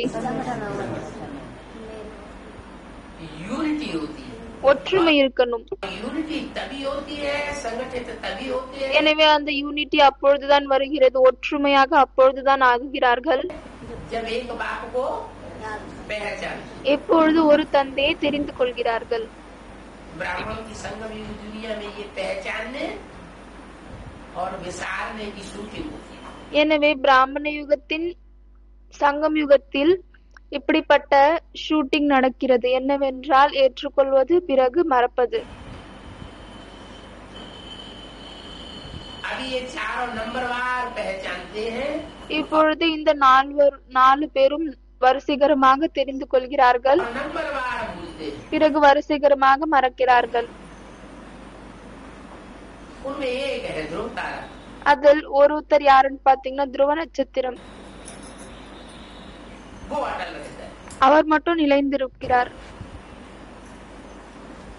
यूनिटी होती है। ஒற்றுமை இருக்கணும். यूनिटी तभी होती है, संगठित तभी होते हैं எனவே அந்த யூனிட்டி அப்பொழுதுதான் வருகிறது, ஒற்றுமையாக அப்பொழுதுதான் ஆகுகிறார்கள். जब एक बाप को पहचान। எப்பொழுது ஒரு தந்தையை தெரிந்து கொள்கிறார்கள். ब्राह्मण की संगम युग दुनिया में ये पहचानने और विसारने की शूटिंग होती है। எனவே பிராமண யுகத்தின் சங்கம் யுகத்தில் இப்படிப்பட்ட ஷூட்டிங் நடக்கிறது. என்னவென்றால் ஏற்றுக்கொள்வது பிறகு மறப்பது. अभी ये चारों नंबरवार पहचानते हैं। இப்பொழுது இந்த 4 பேரும் வரிசைகரமாக தெரிந்து கொள்கிறார்கள். और नंबरवार भूलते हैं। பிறகு வரிசைகரமாக மறக்கிறார்கள். उनमें एक है ध्रुव तारा। அதில் ஒருத்தர் யாருன்னு பாத்தீங்கன்னா துருவ நட்சத்திரம். वो अटल रहता है। அவர் மட்டும் நிலைந்திருக்கிறார்.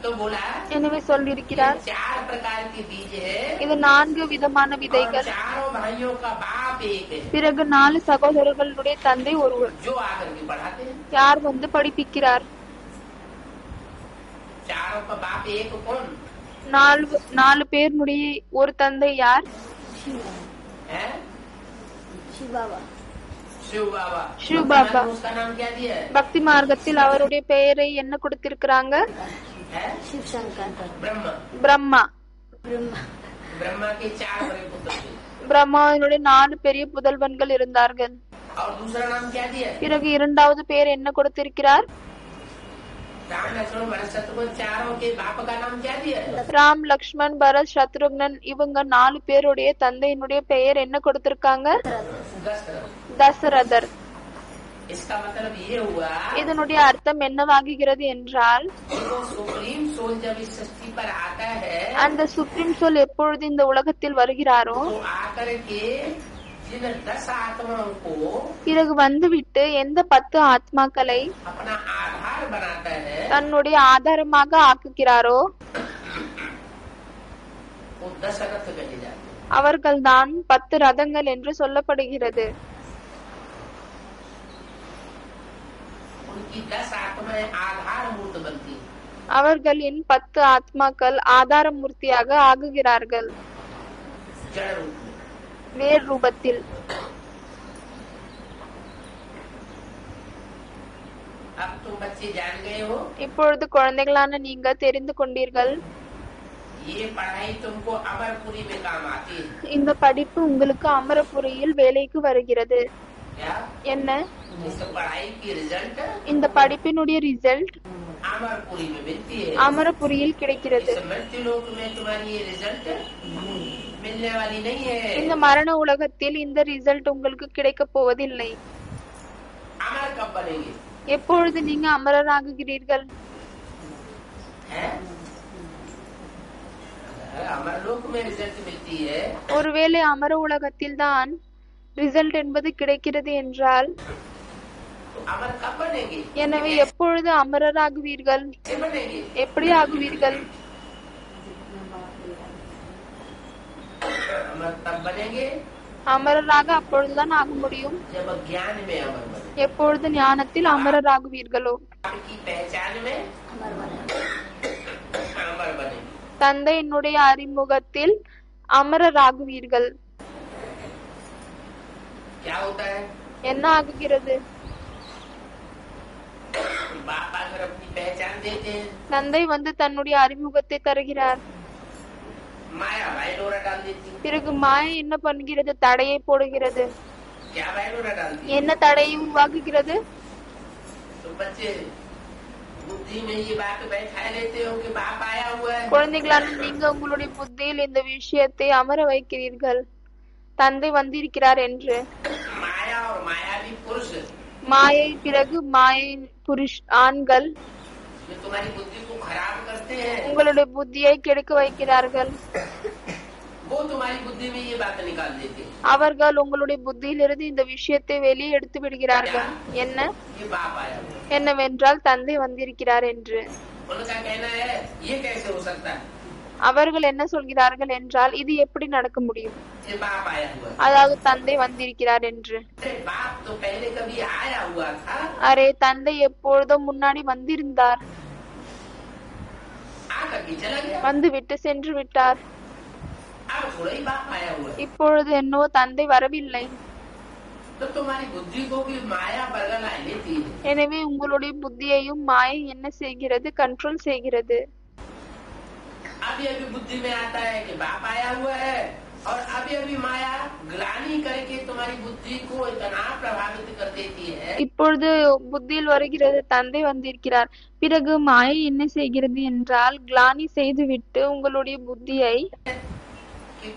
तो बोला எனவே சொல்லியிருக்கிறார், 4 प्रकार के बीज है। இது 4 விதமான और விதைகள். चारों भाइयों का बाप एक है பிறகு 4 சகோதரர்களுடைய தந்தை ஒருவர். जो आकर के पढ़ाते हैं। யார் வந்து படிப்பிக்கிறார்? चारों का बाप एक कौन 4 பேருடைய ஒரு தந்தை யார்? है? शिव बाबा। शिव बाबा। उसका नाम क्या दिया है? பக்தி மார்க்கத்தில் அவருடைய பெயரை என்ன கொடுத்திருக்கிறாங்க? है? शिव शंकर। ब्रह्मा। பிரம்மா. ब्रह्मा के 4 बड़े पुत्र थे। பிரம்மாவினுடைய 4 பெரிய புதல்வன்கள் இருந்தார்கள். और दूसरा नाम क्या दिया? பிறகு இரண்டாவது பெயர் என்ன கொடுத்திருக்கிறார்? राम लक्ष्मण भरत शत्रुघ्न चारों के बाप का नाम क्या दिया? ராம் லக்ஷ்மண் பரத் சத்ருக்னன் இவங்க 4 பேருடைய தந்தையினுடைய பெயர் என்ன கொடுத்திருக்காங்க? தசரதர். इसका मतलब ये हुआ இதனுடைய அர்த்தம் என்னவாகிறது என்றால் सुप्रीम सोल जब इस सृष्टि पर आता है அந்த சுப்ரீம் சோல் எப்பொழுது இந்த உலகத்தில் வருகிறாரோ तो आकर के जिन 10 आत्माओं को பிறகு வந்துவிட்டு எந்த 10 ஆத்மாக்களை अपना आधार बनाता है தன்னுடைய ஆதாரமாக ஆக்குகிறாரோ वो 10 रथ कहे जाते हैं। அவர்கள்தான் 10 ரதங்கள் என்று சொல்லப்படுகிறது. उनकी 10 आत्माएं आधार मूर्त बनती हैं। அவர்களின் 10 ஆத்மாக்கள் ஆதார மூர்த்தியாக ஆகுகிறார்கள் जड़ रूप में। வேர் ரூபத்தில். अब तुम बच्चे जान गए हो இப்பொழுது குழந்தைகளான நீங்க தெரிந்து கொண்டீர்கள், ये पढ़ाई तुमको अमरपुरी में काम आती है। இந்த படிப்பு உங்களுக்கு அமரபுரியில் வேலைக்கு வருகிறது. क्या? என்ன? इस पढ़ाई की रिजल्ट இந்த படிப்பினுடைய ரிசல்ட் अमरपुरी में मिलती है। அமரபுரியில் கிடைக்கிறது. इस मृत्यु लोक में तुम्हारी ये रिजल्ट मिलने वाली नहीं है। இந்த மரண உலகத்தில் இந்த ரிசல்ட் உங்களுக்கு கிடைக்க போவதில்லை. अमर कब बनेंगे? எப்பொழுது நீங்க அமரராகுகிறீர்கள்? अमर लोक में रिजल्ट मिलती है ஒருவேளை அமர உலகத்தில் தான் ரிசல்ட் என்பது கிடைக்கிறது என்றால் तो अमर कब बनेंगे? எனவே எப்பொழுது அமரராகுவீர்கள்? कैसे बनेंगे? எப்படி ஆகுவீர்கள்? अमर तब बनेंगे அமரராக அப்பொழுதுதான் ஆக முடியும் जब ज्ञान में अमर बने, எப்பொழுது ஞானத்தில் அமரராகுவீர்களோ. आपकी पहचान में अमर बने। தந்தையினுடைய அறிமுகத்தில் அமரராகுவீர்கள். क्या होता है? என்ன ஆகுகிறது? बाप आकर अपनी पहचान देते हैं, தந்தை வந்து தன்னுடைய அறிமுகத்தை தருகிறார். माया वायडोरा डाल देती है। பிறகு மாயை என்ன பண்ணுகிறது? தடையை போடுகிறது. क्या वायडोरा डालती है? என்ன தடையை உருவாக்குகிறது? तो बच्चे बुद्धि में ये बात बैठाए लेते हो कि बाप आया हुआ है। குழந்தைகளான நீங்க உங்களுடைய புத்தியில் இந்த விஷயத்தை அமர வைக்கிறீர்கள், தந்தை வந்திருக்கிறார் என்று. माया और मायावी पुरुष மாயை, பிறகு மாயை ஆண்கள் जो तुम्हारी बुद्धि को खराब करते हैं, உங்களுடைய புத்தியை கெடுக்க வைக்கிறார்கள். वो तुम्हारी बुद्धि में ये बात निकाल देते हैं, அவர்கள் உங்களுடைய புத்தியிலிருந்து இந்த விஷயத்தை வெளியே எடுத்து விடுகிறார்கள். என்ன? ये बाप आया हुआ है। என்னவென்றால் தந்தை வந்திருக்கிறார் என்று. उनका कहना है ये कैसे हो सकता है, அவர்கள் என்ன சொல்கிறார்கள் என்றால், இது எப்படி நடக்க முடியும்? ये बाप आया हुआ है। அதாவது தந்தை வந்திருக்கிறார் என்று. अरे बाप तो पहले कभी आया हुआ था, அரே, தந்தை எப்பொழுதோ முன்னாடி வந்திருந்தார், आकर के चला गया। வந்து விட்டு சென்று விட்டார். अब थोड़ा ही बाप आया हुआ है। இப்பொழுது என்னவோ தந்தை வரவில்லை. तो तुम्हारी बुद्धि को भी माया बरगला लेती है। எனவே உங்களுடைய புத்தியையும் மாயை என்ன செய்கிறது? கண்ட்ரோல் செய்கிறது. अभी अभी बुद्धि में आता है कि बाप आया हुआ है, और अभी अभी माया ग्लानी करके तुम्हारी बुद्धि को इतना प्रभावित कर देती है। இப்பொழுது புத்தியில் வருகிறது தந்தை வந்திருக்கிறார். பிறகு மாயை என்ன செய்கிறது என்றால், கிளானி செய்துவிட்டு உங்களுடைய புத்தியை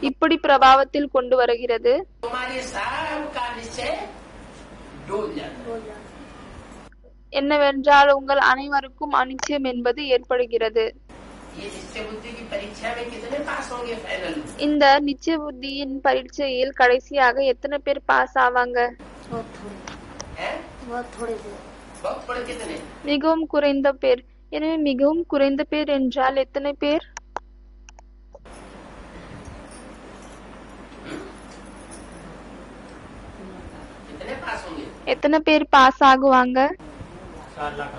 இப்படி பிரபாவத்தில் கொண்டு வருகிறது. तुम्हारे सब का निश्चय डोल जाता है। என்னவென்றால் உங்கள் அனைவருக்கும் அனிச்சயம் என்பது ஏற்படுகிறது. ये निश्चय बुद्धि की परीक्षा में कितने पास होंगे फाइनल? இந்த நிச்சய புத்தியின் பரீட்சையில் கடைசியாக எத்தனை பேர் பாஸ் ஆவாங்க? हैं? बहुत थोड़े कितने? மிகவும் குறைந்த பேர். எனவே மிகவும் குறைந்த பேர் என்றால் எத்தனை பேர்? कितने पास होंगे? எத்தனை பேர் பாஸ் ஆகுவாங்க? 4 लाख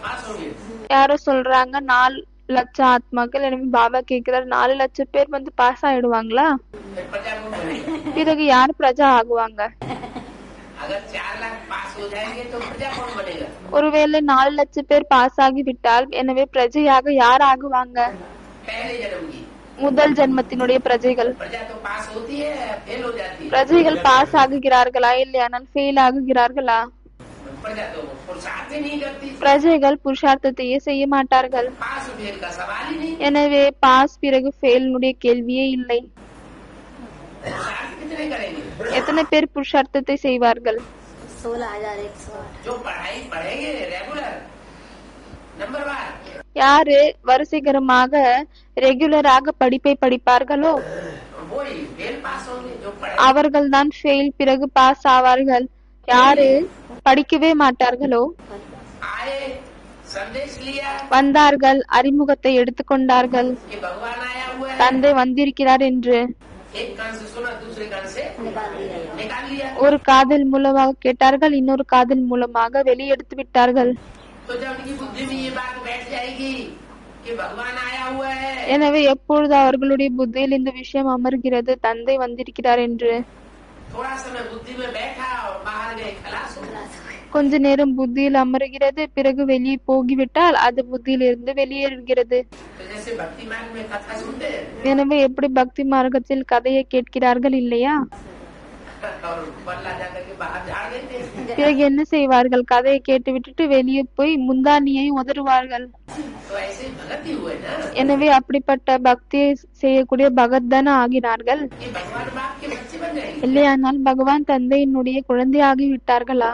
पास होंगे। யாரோ சொல்றாங்க 4 லட்சம் ஆத்மாக்கள். எனவே பாபா கேக்குறாரு, 4 லட்சம் பேர் வந்து பாஸ் ஆயிடுவாங்களா? फिर प्रजा कौन बनेगा? பிறகு யார் பிரஜா ஆகுவாங்க? अगर 4 लाख पास हो जाएंगे तो प्रजा कौन बनेगा? ஒருவேளை 4 லட்சம் பேர் பாஸ் ஆகிவிட்டால் எனவே பிரஜையாக யார் ஆகுவாங்க? पहले जन्म की முதல் ஜென்மத்தினுடைய பிரஜைகள். प्रजा तो पास होती है, फेल हो जाती है। பிரஜைகள் பாஸ் ஆகுகிறார்களா இல்லையானால் ஃபெயில் ஆகுகிறார்களா? प्रजा तो पुरुषार्थ ही नहीं करती, பிரஜைகள் புருஷார்த்தத்தையே செய்ய மாட்டார்கள். पास फेल का सवाल ही नहीं। எனவே பாஸ் பிறகு ஃபெயிலுடைய கேள்வியே இல்லை. पुरुषार्थ कितने करेंगे? எத்தனை பேர் புருஷார்த்தத்தை செய்வார்கள்? 16,108 जो पढ़ाई पढ़ेंगे रेगुलर नंबरवार, யாரு வரிசைகரமாக ரெகுலராக படிப்பை படிப்பார்களோ वो ही फेल पास होंगे। जो पढ़े அவர்கள் தான் ஃபெயில் பிறகு பாஸ் ஆவார்கள். யாரு படிக்கவே மாட்டார்களோ, आए, संदेश लिया வந்தார்கள், அறிமுகத்தை எடுத்துக்கொண்டார்கள், कि भगवान आया हुआ है, தந்தை வந்திருக்கிறார் என்று एक कान से सुना दूसरे कान से निकाल लिया। ஒரு காதில் மூலமாக கேட்டார்கள், இன்னொரு காதில் மூலமாக வெளியெடுத்து விட்டார்கள். तो जब उनकी बुद्धि में ये बात बैठ जाएगी कि भगवान आया हुआ है, எனவே எப்பொழுது அவர்களுடைய புத்தியில் இந்த விஷயம் அமர்கிறது, தந்தை வந்திருக்கிறார் என்று, थोड़ा समय बुद्धि में बैठा और बाहर गए, खलास हो गए। கொஞ்ச நேரம் புத்தியில் அமர்கிறது, பிறகு வெளியே போகிவிட்டால் அது புத்தியிலிருந்து வெளியேறுகிறது. तो जैसे भक्ति मार्ग में कथा सुनते हैं எனவே எப்படி பக்தி மார்க்கத்தில் கதையை கேட்கிறார்கள் இல்லையா? और बल्ला जाकर के बाहर झाड़ देते हैं, பிறகு என்ன செய்வார்கள்? கதையை கேட்டு விட்டுட்டு வெளியே போய் முந்தானியை உதறுவார்கள். तो ऐसे भगत ही हुए ना எனவே அப்படிப்பட்ட பக்தியை செய்யக்கூடிய பகத் தானே ஆகினார்கள். कि भगवान बाप के बच्चे बन जाएंगे। இல்லையானால் பகவான் தந்தையினுடைய குழந்தையாகி விட்டார்களா?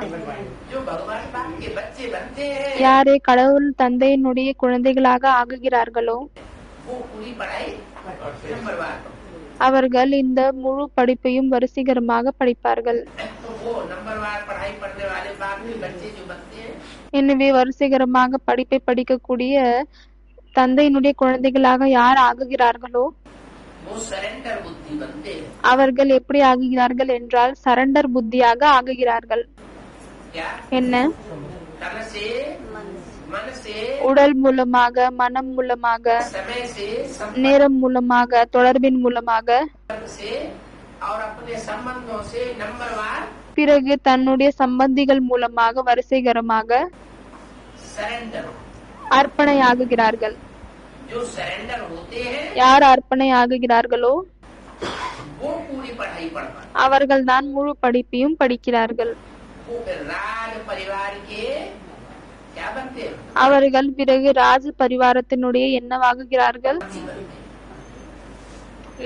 जो भगवान बाप के बच्चे बनते हैं யாரே கடவுள் தந்தையினுடைய குழந்தைகளாக ஆகுகிறார்களோ वो पूरी पढ़ाई नंबरवार, அவர்கள் இந்த முழு படிப்பையும் வரிசைகரமாக படிப்பார்கள். तो वो नंबरवार पढ़ाई पढ़ने वाले बाप में बच्चे जो बनते हैं எனவே வரிசைகரமாக படிப்பை படிக்கக்கூடிய தந்தையினுடைய குழந்தைகளாக யார் ஆகுகிறார்களோ वो सरेंडर बुद्धि बनते हैं। அவர்கள் எப்படி ஆகுகிறார்கள் என்றால் சரண்டர் புத்தியாக ஆகுகிறார்கள். क्या என்ன? तन से मन से உடல் மூலமாக, மனம் மூலமாக, समय से நேரம் மூலமாக, தொடர்பின் மூலமாக, संपर्क से और अपने संबंधों से नंबरवार பிறகு தன்னுடைய சம்பந்திகள் மூலமாக வரிசைகரமாக सरेंडर அர்ப்பணை ஆகுகிறார்கள். जो सरेंडर होते हैं யார் அர்ப்பணை ஆகுகிறார்களோ वो पूरी पढ़ाई पढ़ पाते। அவர்கள் தான் முழு படிப்பையும் படிக்கிறார்கள். वो फिर राज परिवार के क्या बनते हैं? அவர்கள் பிறகு ராஜ பரிவாரத்தினுடைய என்னவாகுகிறார்கள்?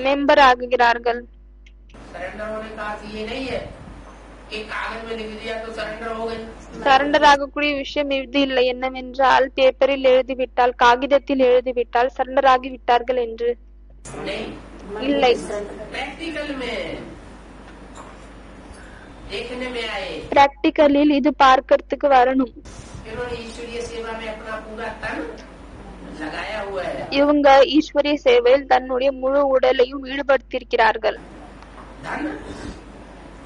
மெம்பர் ஆகுகிறார்கள். सरेंडर होने का अर्थ ये नहीं है कि कागज में लिख दिया तो सरेंडर हो गई। சரண்டர் ஆகக்கூடிய விஷயம் இது இல்லை. என்னவென்றால் பேப்பரில் எழுதிவிட்டால், காகிதத்தில் எழுதிவிட்டால் சரண்டர் ஆகிவிட்டார்கள் என்று नहीं, இல்லை. प्रैक्टिकल में देखने में आए பிராக்டிகலில் இது பார்க்கறதுக்கு வரணும். इन्होंने ईश्वरीय सेवा में अपना पूरा तन लगाया हुआ है। இவங்க ஈஸ்வரிய சேவையில் தன்னுடைய முழு உடலையும் ஈடுபடுத்தியிருக்கிறார்கள். धन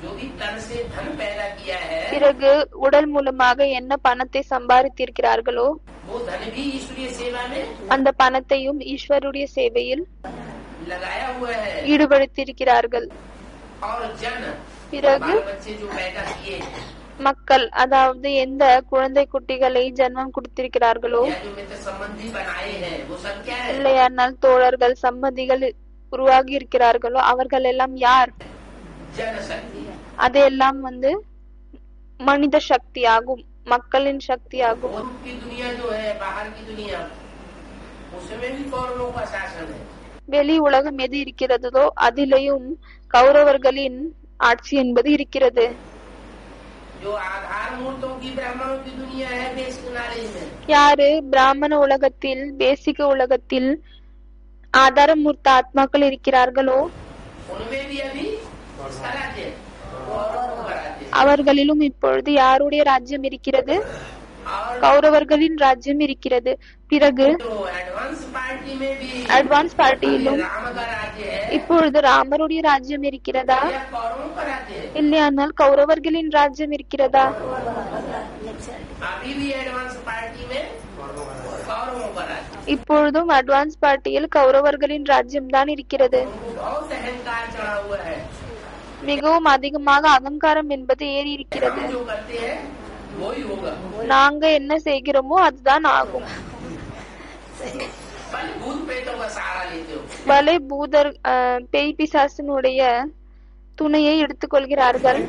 जो भी तन से धन पैदा किया है பிறகு உடல் மூலமாக என்ன பணத்தை சம்பாதித்திருக்கிறார்களோ वो धन भी ईश्वरीय सेवा में அந்த பணத்தையும் ஈஸ்வருடைய சேவையில் लगाया हुआ है। ஈடுபடுத்தியிருக்கிறார்கள். और जन பிறகு बाल बच्चे जो पैदा किए மக்கள், அதாவது எந்த குழந்தை குட்டிகளை ஜன்மம் கொடுத்திருக்கிறார்களோ, या जो मित्र संबंधी बनाए हैं वो सब क्या है? இல்லையானால் தோழர்கள் சம்மதிகள் உருவாகி இருக்கிறார்களோ அவர்கள் எல்லாம் யார்? जन शक्ति। அதெல்லாம் மனித சக்தி ஆகும், மக்களின் சக்தி ஆகும். और की दुनिया जो है बाहर की दुनिया उसमें भी कौरवों का शासन है। வெளி உலகம் எது இருக்கிறதோ அதிலேயும் கௌரவர்களின் ஆட்சி என்பது இருக்கிறது. जो आधार मूर्तों की ब्राह्मणों की दुनिया है बेसिक नॉलेज में யாரு பிராமண உலகத்தில், பேசிக உலகத்தில் ஆதாரமூர்த்த ஆத்மாக்கள் இருக்கிறார்களோ उनमें भी अभी इसका राज्य है, कौरवों का राज्य है। அவர்களிலும் இப்பொழுது யாருடைய ராஜ்யம் இருக்கிறது? और கௌரவர்களின் ராஜ்யம் இருக்கிறது. பிறகு जो एडवांस पार्टी में भी அட்வான்ஸ் பார்ட்டியிலும் राम का राज्य है இப்பொழுது ராமருடைய ராஜ்யம் இருக்கிறதா? या कौरवों का राज्य है? இல்லையானால் கௌரவர்களின் ராஜ்யம் இருக்கிறதா? अभी भी एडवांस पार्टी में कौरवों का राज्य। இப்பொழுதும் அட்வான்ஸ் பார்ட்டியில் கௌரவர்களின் ராஜ்யம் தான் இருக்கிறது. उनको बहुत अहंकार चढ़ा हुआ है। மிகவும் அதிகமாக அகங்காரம் என்பது ஏறி இருக்கிறது. हम जो करते हैं वो ही होगा। நாங்க என்ன செய்கிறோமோ அதுதான் ஆகும். बल भूत प्रेतों का सहारा लेते हो। பலே பூதர் பேய் பிசாசினுடைய துணையை எடுத்துக்கொள்கிறார்கள்.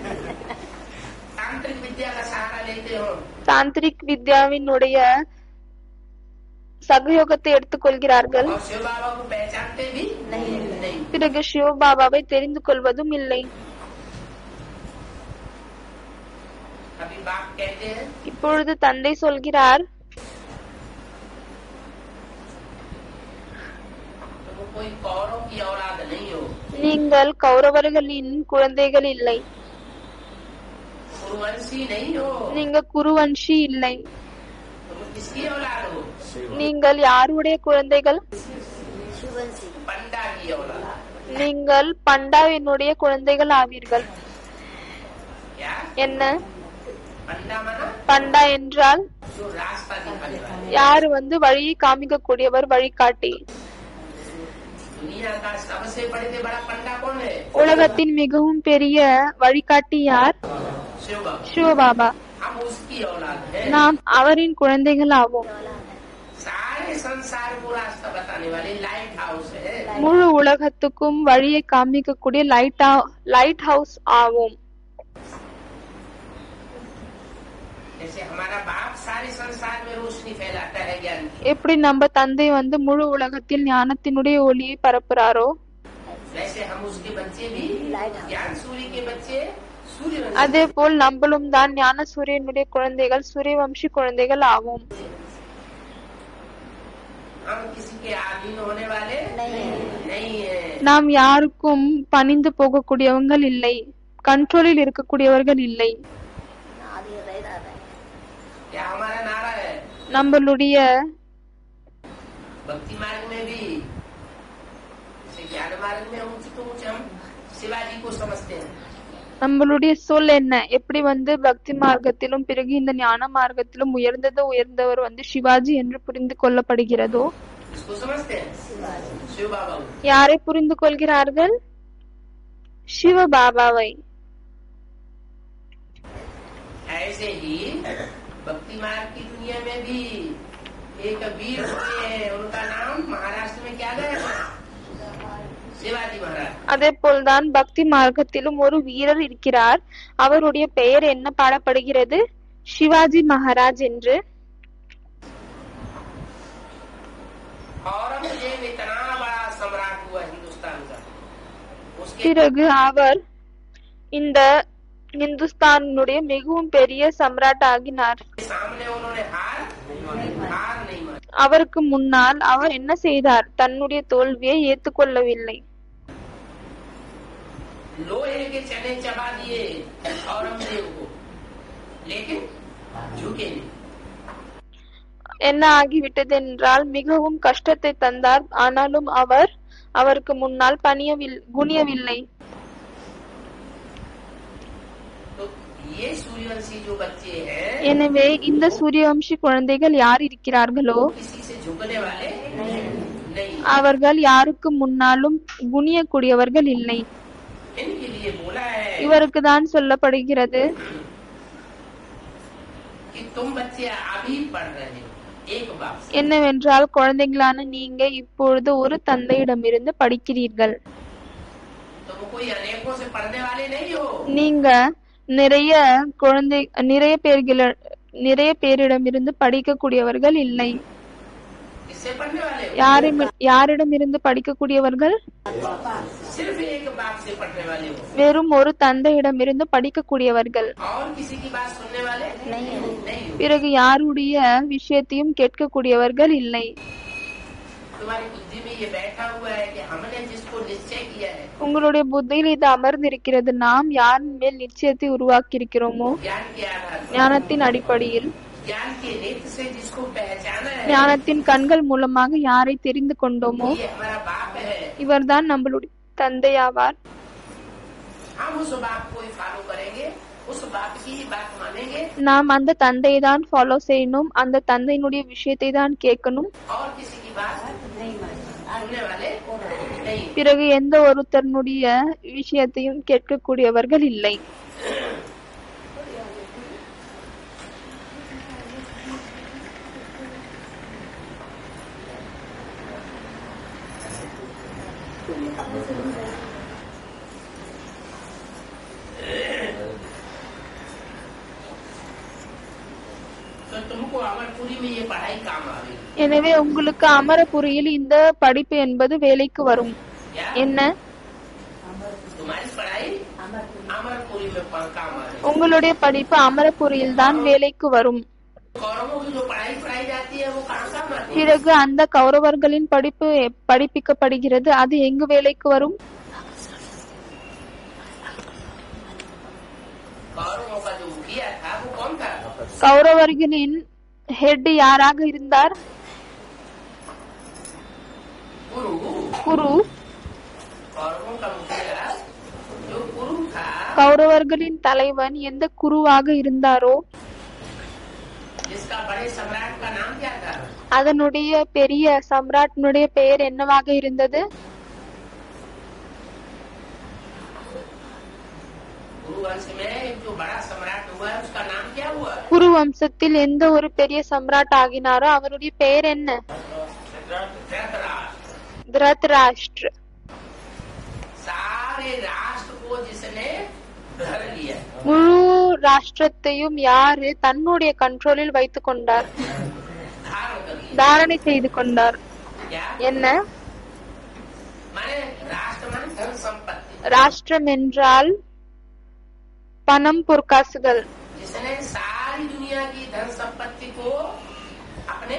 तांत्रिक विद्या का सहारा लेते हो। தாந்திரிக் வித்யாவினுடைய சகயோகத்தை எடுத்துக்கொள்கிறார்கள். और शिव बाबा को पहचानते भी नहीं। பிறகு சிவபாபாவை தெரிந்து கொள்வதும் இல்லை. अभी बाप कहते हैं இப்பொழுது தந்தை சொல்கிறார், तुम कोई कौरव की औलाद नहीं हो, நீங்கள் கௌரவர்களின் குழந்தைகள் இல்லை, कुरुवंशी नहीं हो। நீங்க குருவன்ஷி இல்லை. तुम किसकी औलाद हो? நீங்கள் யாருடைய குழந்தைகள்? पंडा की औलाद। நீங்கள் பண்டாவினுடைய குழந்தைகள் ஆவீர்கள். क्या என்ன पंडा माना? பண்டா என்றால் जो रास्ता दिखाने वाला। யாரு வழியை காமிக்கக்கூடியவர், வழிகாட்டி. दुनिया का सबसे बड़े से बड़ा पंडा कौन है? உலகத்தின் மிகவும் பெரிய வழிகாட்டி யார்? शिव बाबा। சிவபாபா. हम उसकी औलाद है। நாம் அவரின் குழந்தைகள் ஆவோம். सारे संसार को रास्ता बताने वाले लाइट हाउस है। முழு உலகத்துக்கும் வழியை காமிக்கக்கூடிய லைட் ஹவுஸ் ஆவோம். जैसे हमारा बाप सारे संसार में रोशनी फैलाता है ज्ञान की, எப்படி நம்ம தந்தை முழு உலகத்தில் ஞானத்தினுடைய ஒளியை பரப்புறாரோ वैसे हम उसके बच्चे भी ज्ञान सूर्य के बच्चे सूर्य அதே போல் நம்மளும் தான் ஞான சூரியனுடைய குழந்தைகள், சூரியவம்சி குழந்தைகள் ஆவோம். हम किसी के अधीन होने वाले नहीं है। நாம் யாருக்கும் பணிந்து போகக்கூடியவங்கள் இல்லை, கண்ட்ரோலில் இருக்கக்கூடியவர்கள் இல்லை. நம்மளுடைய भक्ति मार्ग में भी ज्ञान मार्ग में ऊंच तो ऊंच हम शिवाजी को समझते हैं। நம்மளுடைய சொல் என்ன, எப்படி பக்தி மார்க்கத்திலும் பிறகு இந்த ஞான மார்க்கத்திலும் உயர்ந்தவர் சிவாஜி என்று புரிந்து கொள்ளப்படுகிறதோ, इसको समझते हैं शिव बाबा। யாரை புரிந்து கொள்கிறார்கள்? சிவ பாபாவை। ऐसे ही भक्ति मार्ग की दुनिया में भी एक वीर हुए हैं, उनका नाम महाराष्ट्र में क्या गया? சிவாஜி மகாராஜ்। அதே போல்தான் பக்தி மார்க்கத்திலும் ஒரு வீரர் இருக்கிறார், அவருடைய பெயர் என்ன பாடப்படுகிறது? சிவாஜி மகாராஜ் என்று। औरंगजेब इतना बड़ा सम्राट हुआ हिंदुस्तान का, பிறகு அவர் இந்த இந்துஸ்தானுடைய மிகவும் பெரிய சம்ராட் ஆகினார்। सामने उन्होंने हार नहीं मानी। அவருக்கு முன்னால் அவர் என்ன செய்தார்? தன்னுடைய தோல்வியை ஏற்றுக்கொள்ளவில்லை। लोहे के चने चबा दिए औरंगजेब को, लेकिन झुके नहीं। என்ன ஆகிவிட்டது என்றால் மிகவும் கஷ்டத்தை தந்தார், ஆனாலும் அவருக்கு முன்னால் குனியவில்லை। तो ये सूर्यवंशी जो बच्चे हैं, எனவே இந்த சூரியவம்சி குழந்தைகள் யார் இருக்கிறார்களோ किसी से झुकने वाले नहीं, அவர்கள் யாருக்கு முன்னாலும் குனியக்கூடியவர்கள் இல்லை। इनके लिए बोला है இவருக்கு தான் சொல்லப்படுகிறது, कि तुम बच्चे अभी पढ़ रहे हो एक बाप से। என்னவென்றால் குழந்தைகளான நீங்க இப்பொழுது ஒரு தந்தையிடமிருந்து படிக்கிறீர்கள்। तुम कोई अनेकों से पढ़ने वाले नहीं हो। நீங்க நிறைய பேரிடமிருந்து படிக்கக்கூடியவர்கள் இல்லை। किससे पढ़ने वाले हो? யாரிடமிருந்து படிக்கக்கூடியவர்கள்? सिर्फ एक बाप से पढ़ने वाले हो, வெறும் ஒரு தந்தையிடமிருந்து படிக்கக்கூடியவர்கள்। और किसी की बात सुनने वाले नहीं हो। பிறகு யாருடைய விஷயத்தையும் கேட்கக்கூடியவர்கள் இல்லை। तुम्हारी बुद्धि में ये बैठा हुआ है कि हमने जिसको निश्चय किया है, உங்களுடைய புத்தியில் இது அமர்ந்திருக்கிறது, நாம் யாரின் மேல் நிச்சயத்தை உருவாக்கி இருக்கிறோமோ ज्ञान के आधार पर, ஞானத்தின் அடிப்படையில், ज्ञान के नेत्र से जिसको पहचाना है, ஞானத்தின் கண்கள் மூலமாக யாரை தெரிந்து கொண்டோமோ ये हमारा बाप है। இவர்தான் நம்மளுடைய தந்தையாவார்। हम उस बाप को ही फॉलो करेंगे, उस बाप की ही बात मानेंगे, நாம் அந்த தந்தையை தான் ஃபாலோ செய்யணும், அந்த தந்தையினுடைய விஷயத்தை தான் கேட்கணும், और किसी की बात सुनने वाले नहीं। பிறகு எந்த ஒருத்தருடைய விஷயத்தையும் கேட்கக்கூடியவர்கள் இல்லை। तो तुमको अमरपुरी में ये पढ़ाई काम आएगी। எனவே உங்களுக்கு அமரபுரியில் இந்த படிப்பு என்பது வேலைக்கு வரும்। क्या? என்ன? तुम्हारी पढ़ाई अमरपुरी में काम आएगी। உங்களுடைய படிப்பு அமரபுரியில் தான் வேலைக்கு வரும்। कौरवों की जो पढ़ाई जाती है वो कहाँ काम आती है? பிறகு அந்த கௌரவர்களின் படிப்பு படிப்பிக்கப்படுகிறது, அது எங்கு வேலைக்கு வரும்? कौरवों का जो मुखिया था वो कौन था? கௌரவர்களின் ஹெட் யாராக இருந்தார்? गुरु। குரு। कौरवों का मुखिया जो गुरु था, கௌரவர்களின் தலைவன் எந்த குருவாக இருந்தாரோ जिसका बड़े सम्राट का नाम क्या था? அதனுடைய பெரிய சம்ராட்டினுடைய பெயர் என்னவாக இருந்தது? गुरु वंश में एक जो बड़ा सम्राट हुआ है उसका नाम क्या हुआ? குரு வம்சத்தில் எந்த ஒரு பெரிய சம்ராட் ஆகினாரோ அவருடைய பெயர் என்ன? திருதராஷ்டிர। सारे राष्ट्र को जिसने धर लिया, முழு ராஷ்டிரத்தையும் யாரு தன்னுடைய கண்ட்ரோலில் வைத்துக் கொண்டார், धारण कर लिया। தாரணை செய்து கொண்டார்? क्या என்ன? माने? राष्ट्र माने धन संपत्ति। ராஷ்டிரம் என்றால் பணம் பொற்காசுகள்। जिसने सारी दुनिया की धन संपत्ति को अपने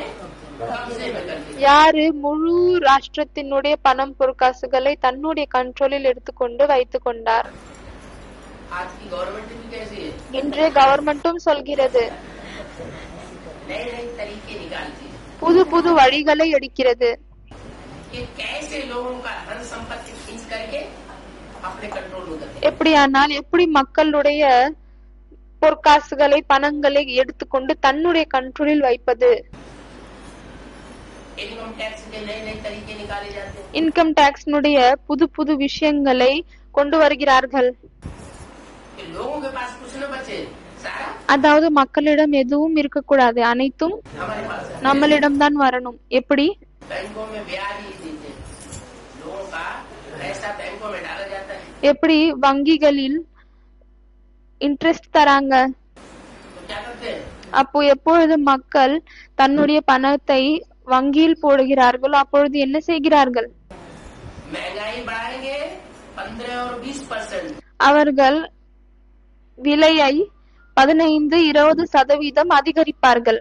कब्जे में कर लिया। யாரு முழு ராஷ்டிரத்தினுடைய பணம் பொற்காசுகளை தன்னுடைய கண்ட்ரோலில் எடுத்துக்கொண்டு வைத்துக் கொண்டார்? आज की गवर्नमेंट भी कैसी है? இன்று கவர்மெண்ட்டும் சொல்கிறது, नए नए तरीके निकालती है புது புது வழிகளை எடுக்கிறது. कि कैसे लोगों का धन संपत्ति खींच करके अपने कंट्रोल में करते हैं। எப்படியானால் எப்படி மக்களுடைய பொற்காசுகளை பணங்களை எடுத்துக்கொண்டு தன்னுடைய கண்ட்ரோலில் வைப்பது. इनकम टैक्स के नए नए तरीके निकाले जाते हैं இன்கம் டாக்ஸ்னுடைய புது புது விஷயங்களை கொண்டு வருகிறார்கள். कि लोगों के पास कुछ न बचे, सारा அதாவது மக்களிடம் எதுவும் இருக்கக்கூடாது, அனைத்தும் हमारे पास है। நம்மளிடம்தான் வரணும். எப்படி? बैंकों में ब्याज ही देते हैं, लोगों का पैसा बैंकों में डाला जाता है। எப்படி வங்கிகளில் இன்ட்ரெஸ்ட் தராங்க. तो क्या करते हैं, அப்போ எப்பொழுது மக்கள் தன்னுடைய பணத்தை வங்கியில் போடுகிறார்களோ அப்பொழுது என்ன செய்கிறார்கள்? महंगाई बढ़ाएंगे 15 और 20%, அவர்கள் விலையை 15-20% அதிகரிப்பார்கள்.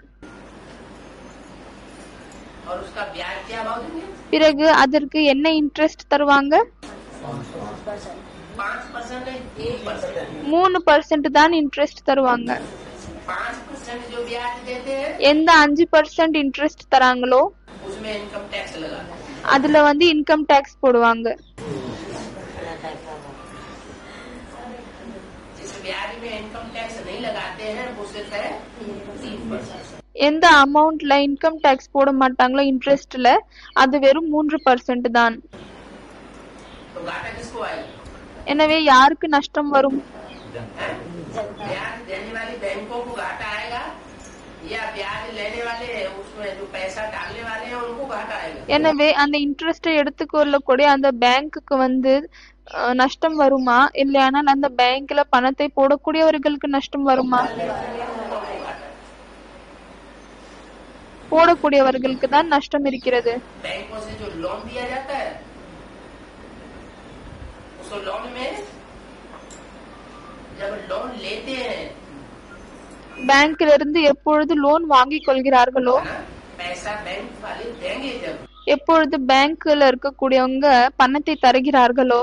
और उसका ब्याज क्या भाव देंगे, பிறகு அதற்கு என்ன இன்ட்ரெஸ்ட் தருவாங்க? 5% नहीं 1%। 3% தான் இன்ட்ரெஸ்ட் தருவாங்க. 5% जो ब्याज देते हैं எந்த 5% இன்ட்ரெஸ்ட் தராங்களோ उसमें इनकम टैक्स लगाते हैं। அதுல இன்கம் டாக்ஸ் போடுவாங்க. जिस ब्याज में इनकम टैक्स नहीं लगाते हैं वो सिर्फ है 3%। எந்த அமௌண்ட்ல இன்கம் டாக்ஸ் போட மாட்டாங்களோ இன்ட்ரெஸ்ட்ல அது வெறும் 3% தான். तो घाटा किसको आएगा, எனவே யாருக்கு நஷ்டம் வரும்? हैं? ब्याज देने वाली बैंकों को घाटा आएगा या ब्याज लेने वाले उसमें जो पैसा डालने वाले हैं उनको घाटा आएगा। எனவே அந்த இன்ட்ரெஸ்டை எடுத்துக்கொள்ளக்கூடிய அந்த பேங்க்குக்கு நஷ்டம் வருமா, இல்லையானால் அந்த பேங்க்ல பணத்தை போடக்கூடியவர்களுக்கு நஷ்டம் வருமா? போடக்கூடியவர்களுக்கு தான் நஷ்டம் இருக்கிறது. बैंकों से जो लोन दिया जाता है उसको लोन में जब लोन लेते हैं பேங்க்ல இருந்து எப்பொழுது லோன் வாங்கிக் கொள்கிறார்களோ है ना, पैसा बैंक वाले देंगे जब எப்பொழுது பேங்க்ல இருக்கக்கூடியவங்க பணத்தை தருகிறார்களோ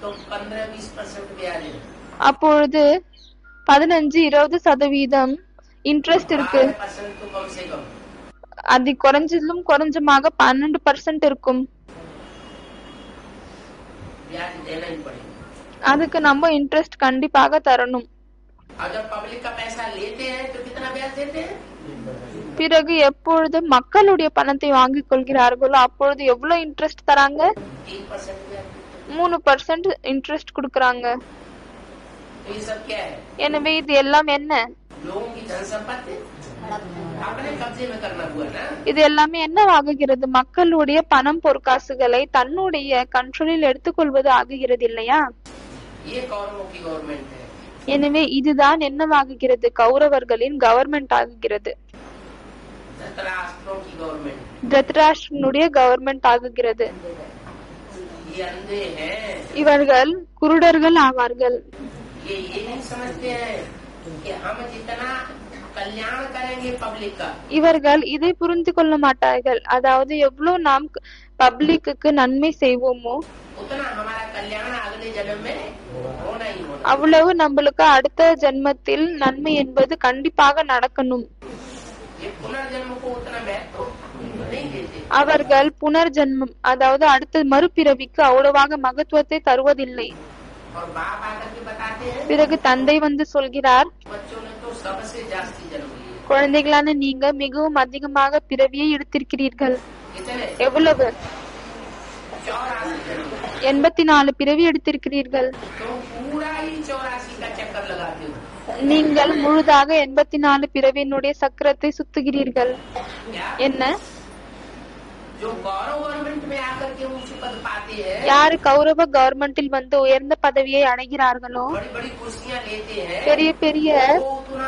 तो 15-20% ब्याज है, அப்பொழுது 15-20% இன்ட்ரெஸ்ட் இருக்கு. 12% तो कम से कम। அது குறைஞ்சதிலும் குறைஞ்சமாக 12% இருக்கும். ब्याज देना ही पड़ेगा। அதுக்கு நம்ம இன்ட்ரெஸ்ட் கண்டிப்பாக தரணும். और जब पब्लिक का पैसा लेते हैं तो कितना ब्याज देते हैं, பிறகு எப்பொழுது மக்களுடைய பணத்தை வாங்கிக் கொள்கிறார்களோ அப்பொழுது எவ்வளவு இன்ட்ரெஸ்ட் தராங்க? 3% ब्याज देते 3% இன்ட்ரெஸ்ட் கொடுக்கறாங்க. हैं। तो ये सब क्या है, எனவே இது எல்லாம் என்ன? लोगों की धन संपत्ति अपने कब्जे में करना हुआ ना। இது எல்லாமே என்னவாகுகிறது? மக்களுடைய பணம் பொற்காசுகளை தன்னுடைய கண்ட்ரோலில் எடுத்துக்கொள்வது ஆகுகிறது இல்லையா? ये कौरवों की गवर्नमेंट है, எனவே இதுதான் என்னவாகுகிறது? கௌரவர்களின் கவர்மெண்ட் ஆகுகிறது, धृतराष्ट्रों की गवर्नमेंट। திருதராஷ்டிரனுடைய கவர்மெண்ட் ஆகுகிறது. ये अंधे हैं, இவர்கள் குருடர்கள் ஆவார்கள். ये नहीं समझते हैं कि हम जितना कल्याण करेंगे पब्लिक का இவர்கள் இதை புரிந்து கொள்ள மாட்டார்கள். அதாவது எவ்வளவு நாம் பப்ளிக்கு நன்மை செய்வோமோ उतना हमारा कल्याण अगले जन्म में होना ही होना। அவ்வளவு நம்மளுக்கு அடுத்த ஜென்மத்தில் நன்மை என்பது கண்டிப்பாக நடக்கணும். ये पुनर्जन्म को उतना महत्व नहीं देते। அவர்கள் புனர்ஜென்மம் அதாவது அடுத்த மறுபிறவிக்கு அவ்வளவாக மகத்துவத்தை தருவதில்லை. और बाप आकर के बताते हैं பிறகு தந்தை சொல்கிறார், बच्चों ने तो सबसे जास्ती जन्म लिए। குழந்தைகளான நீங்க மிகவும் அதிகமாக பிறவியை எடுத்திருக்கிறீர்கள். कितने, எவ்வளவு? 84 जन्म। 84 பிறவி எடுத்திருக்கிறீர்கள். तो पूरा ही 84 का चक्कर लगाते हो। நீங்கள் முழுதாக 84 பிறவியினுடைய சக்கரத்தை சுத்துகிறீர்கள். क्या என்ன? जो गौरव गवर्नमेंट में आकर के ऊंच पद पाते हैं, யாரு கௌரவ கவர்மெண்டில் உயர்ந்த பதவியை அடைகிறார்களோ, बड़ी बड़ी कुर्सियां लेते हैं, பெரிய பெரிய वो उतना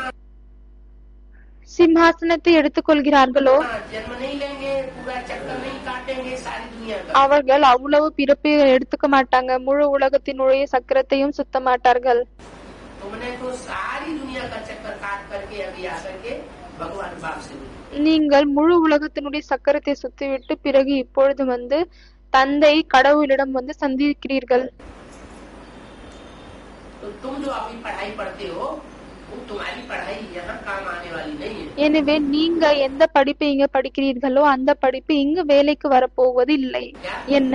சிம்ஹாசனத்தை எடுத்துக்கொள்கிறார்களோ जन्म नहीं लेंगे, पूरा चक्कर नहीं काटेंगे सारी दुनिया का। அவர்கள் அவ்வளவு பிறப்பை எடுத்துக்க மாட்டாங்க, முழு உலகத்தினுடைய சக்கரத்தையும் சுத்த மாட்டார்கள். तुमने तो सारी दुनिया का चक्कर काट करके अभी आकर के भगवान बाप से मिले। நீங்கள் முழு உலகத்தினுடைய சக்கரத்தை சுத்திவிட்டு பிறகு இப்பொழுது தந்தை கடவுளிடம் சந்திக்கிறீர்கள். तो तुम जो अभी पढ़ाई पढ़ते हो वो तुम्हारी पढ़ाई यहाँ काम आने वाली नहीं है। எனவே நீங்க எந்த படிப்பை இங்க படிக்கிறீர்களோ அந்த படிப்பு இங்கு வேலைக்கு வரப்போவது இல்லை. என்ன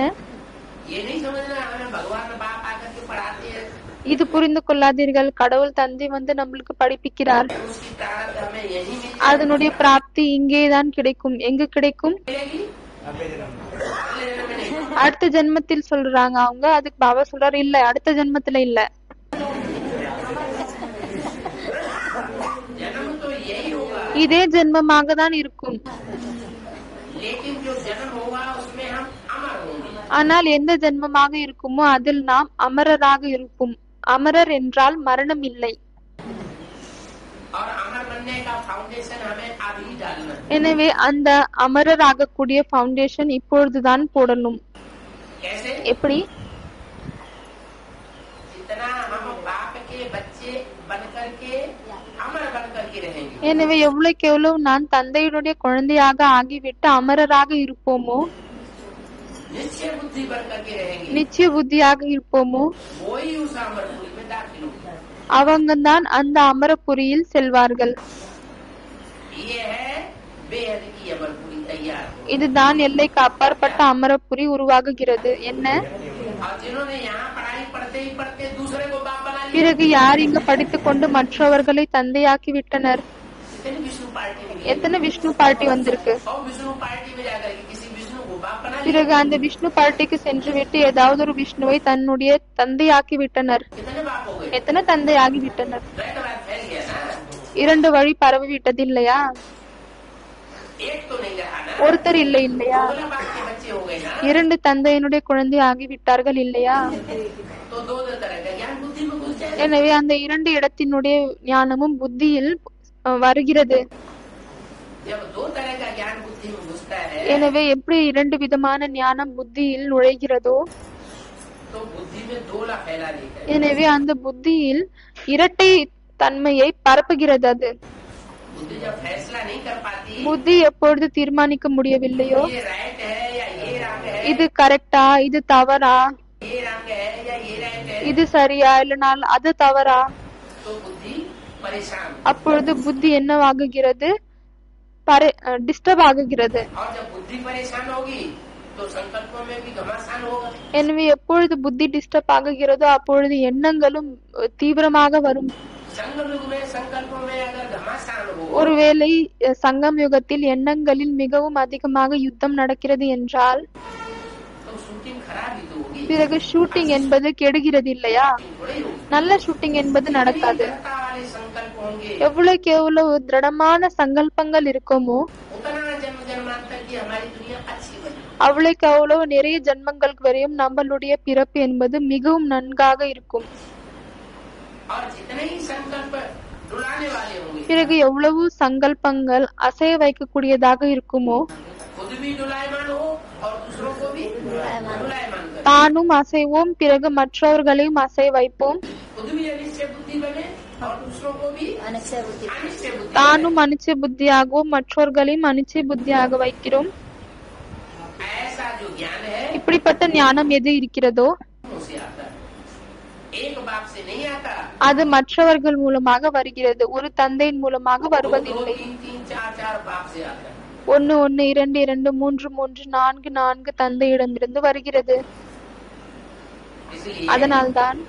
ये नहीं समझना हमें भगवान बाप आकर के पढ़ाते हैं, இது புரிந்து கொள்ளாதீர்கள். கடவுள் தந்தை வந்து நம்மளுக்கு படிப்பிக்கிறார், उसकी प्रारब्ध हमें यही मिल அதனுடைய பிராப்தி இங்கேதான் கிடைக்கும். எங்கு கிடைக்கும்? जाएगी, अगले जन्म में नहीं। அடுத்த ஜென்மத்தில் சொல்றாங்க அவங்க. அதுக்கு பாபா சொல்றாரு இல்ல, அடுத்த ஜென்மத்துல இல்ல, जन्म तो यही होगा, இதே ஜென்மமாக தான் இருக்கும். लेकिन जो जन्म होगा उसमें हम अमर होंगे। ஆனால் எந்த ஜென்மமாக இருக்குமோ அதில் நாம் அமரராக இருப்போம். அமரர் என்றால் மரணம் இல்லை. और अमर बनने का फाउंडेशन हमें अभी डालना है। எனவே அந்த அமரர் ஆகக்கூடிய ஃபவுண்டேஷன் இப்பொழுதுதான் போடணும். कैसे? எப்படி? जितना हम बाप के बच्चे बनकर के अमर बनकर के रहेंगे, எனவே எவ்வளவுக்கு எவ்வளவு நான் தந்தையினுடைய குழந்தையாக ஆகிவிட்டு அமரராக இருப்போமோ, निश्चय बुद्धि बनकर के रहेंगे, நிச்சய புத்தியாக இருப்போமோ, वो ही उस अमरपुरी में दाखिल होंगे। அவங்க தான் அந்த அமரபுரியில் செல்வார்கள். ये है बेहद की अमरपुरी तैयार हो। இதுதான் எல்லைக்கு அப்பாற்பட்ட அமரபுரி உருவாகுகிறது. என்ன? और जिन्होंने यहाँ पढ़ाई पढ़ते ही पढ़ते दूसरे को बाप बना लिया, பிறகு யார் இங்கு படித்துக் கொண்டு மற்றவர்களை தந்தையாக்கி விட்டனர்? इतनी विष्णु पार्टी में गए, எத்தனை விஷ்ணு பார்ட்டி வந்திருக்கு. और विष्णु पार्टी में जाकर के किसी विष्णु को बाप बना लिया, பிறகு அந்த விஷ்ணு பார்ட்டிக்கு சென்று விட்டு ஏதாவது ஒரு விஷ்ணுவை தன்னுடைய தந்தையாக்கி விட்டனர். कितने बाप हो गए? எத்தனை தந்தையாகி விட்டனர்? बैठ बात फैल गया ना, இரண்டு வழி பரவி விட்டது இல்லையா? एक तो नहीं रहा ना, ஒருத்தர் இல்லை இல்லையா? दोनों बाप के बच्चे हो गए ना, இரண்டு தந்தையினுடைய குழந்தை ஆகிவிட்டார்கள் இல்லையா? तो दो दो तरह का ज्ञान बुद्धि में घुस जाए। எனவே அந்த இரண்டு இடத்தினுடைய ஞானமும் புத்தியில் வருகிறது. जब दो तरह का ज्ञान बुद्धि में घुसता है, எனவே எப்படி இரண்டு விதமான ஞானம் புத்தியில் நுழைகிறதோ, तो बुद्धि में दोला फैला देता है। எனவே அந்த புத்தியில் இரட்டை தன்மையை பரப்புகிறது. அது बुद्धि जब फैसला नहीं कर पाती, புத்தி எப்பொழுது தீர்மானிக்க முடியவில்லையோ, ये राइट है या ये रंग है, இது கரெக்டா இது தவறா, ये रंग है या ये राइट है, இது சரியா இல்லைனால் அது தவறா, तो बुद्धि परेशान। அப்பொழுது புத்தி என்னவாகுகிறது? டிஸ்டர்ப் ஆகுகிறது. और जब बुद्धि परेशान होगी तो संकल्पों में भी घमासान होगा। எனவே எப்பொழுது புத்தி டிஸ்டர்ப் ஆகுகிறதோ அப்பொழுது எண்ணங்களும் தீவிரமாக வரும். संगम युग में संकल्पों में अगर घमासान हो, ஒருவேளை சங்கம் யுகத்தில் எண்ணங்களில் மிகவும் அதிகமாக யுத்தம் நடக்கிறது என்றால் तो शूटिंग खराब ही तो होगी, பிறகு ஷூட்டிங் என்பது கெடுகிறது இல்லையா? थोड़ी होगी। நல்ல ஷூட்டிங் என்பது நடக்காது. दृढ़ता वाले संकल्प होंगे, எவ்வளவுக்கு எவ்வளவு திடமான சங்கல்பங்கள் இருக்குமோ उतना जन्म जन्मांतर की हमारी दुनिया अच्छी बने। அவ்வளவுக்கு அவ்வளவு நிறைய ஜென்மங்களுக்கு வரையும் நம்மளுடைய பிறப்பு என்பது மிகவும் நன்காக இருக்கும். और जितने ही संकल्प डुलाने वाले होंगे, பிறகு எவ்வளவு சங்கல்பங்கள் அசைய வைக்கக்கூடியதாக இருக்குமோ, खुद भी डुलायमान हो और दूसरों को भी डुलायमान करे, தானும் அசைவோம், பிறகு மற்றவர்களையும் அசைய வைப்போம். खुद भी अनिश्चय बुद्धि बने और दूसरों को भी अनिश्चय बुद्धि अनिश्चय बुद्धि बने। தானும் அனிச்சய புத்தியாகவும் மற்றவர்களையும் அனிச்சய புத்தியாக வைக்கிறோம். ऐसा जो ज्ञान है இப்படிப்பட்ட ஞானம் எது இருக்கிறதோ उनसे आता है, एक बाप से नहीं आता, அது மற்றவர்கள் மூலமாக வருகிறது, ஒரு தந்தையின் மூலமாக दो दो வருவதில்லை. तीन तीन चार चार बाप से आता है। ஒன்னு ஒன்னு, இரண்டு இரண்டு, மூன்று மூன்று, நான்கு நான்கு தந்தையிடமிருந்து வருகிறது. इसलिए அதனால்தான்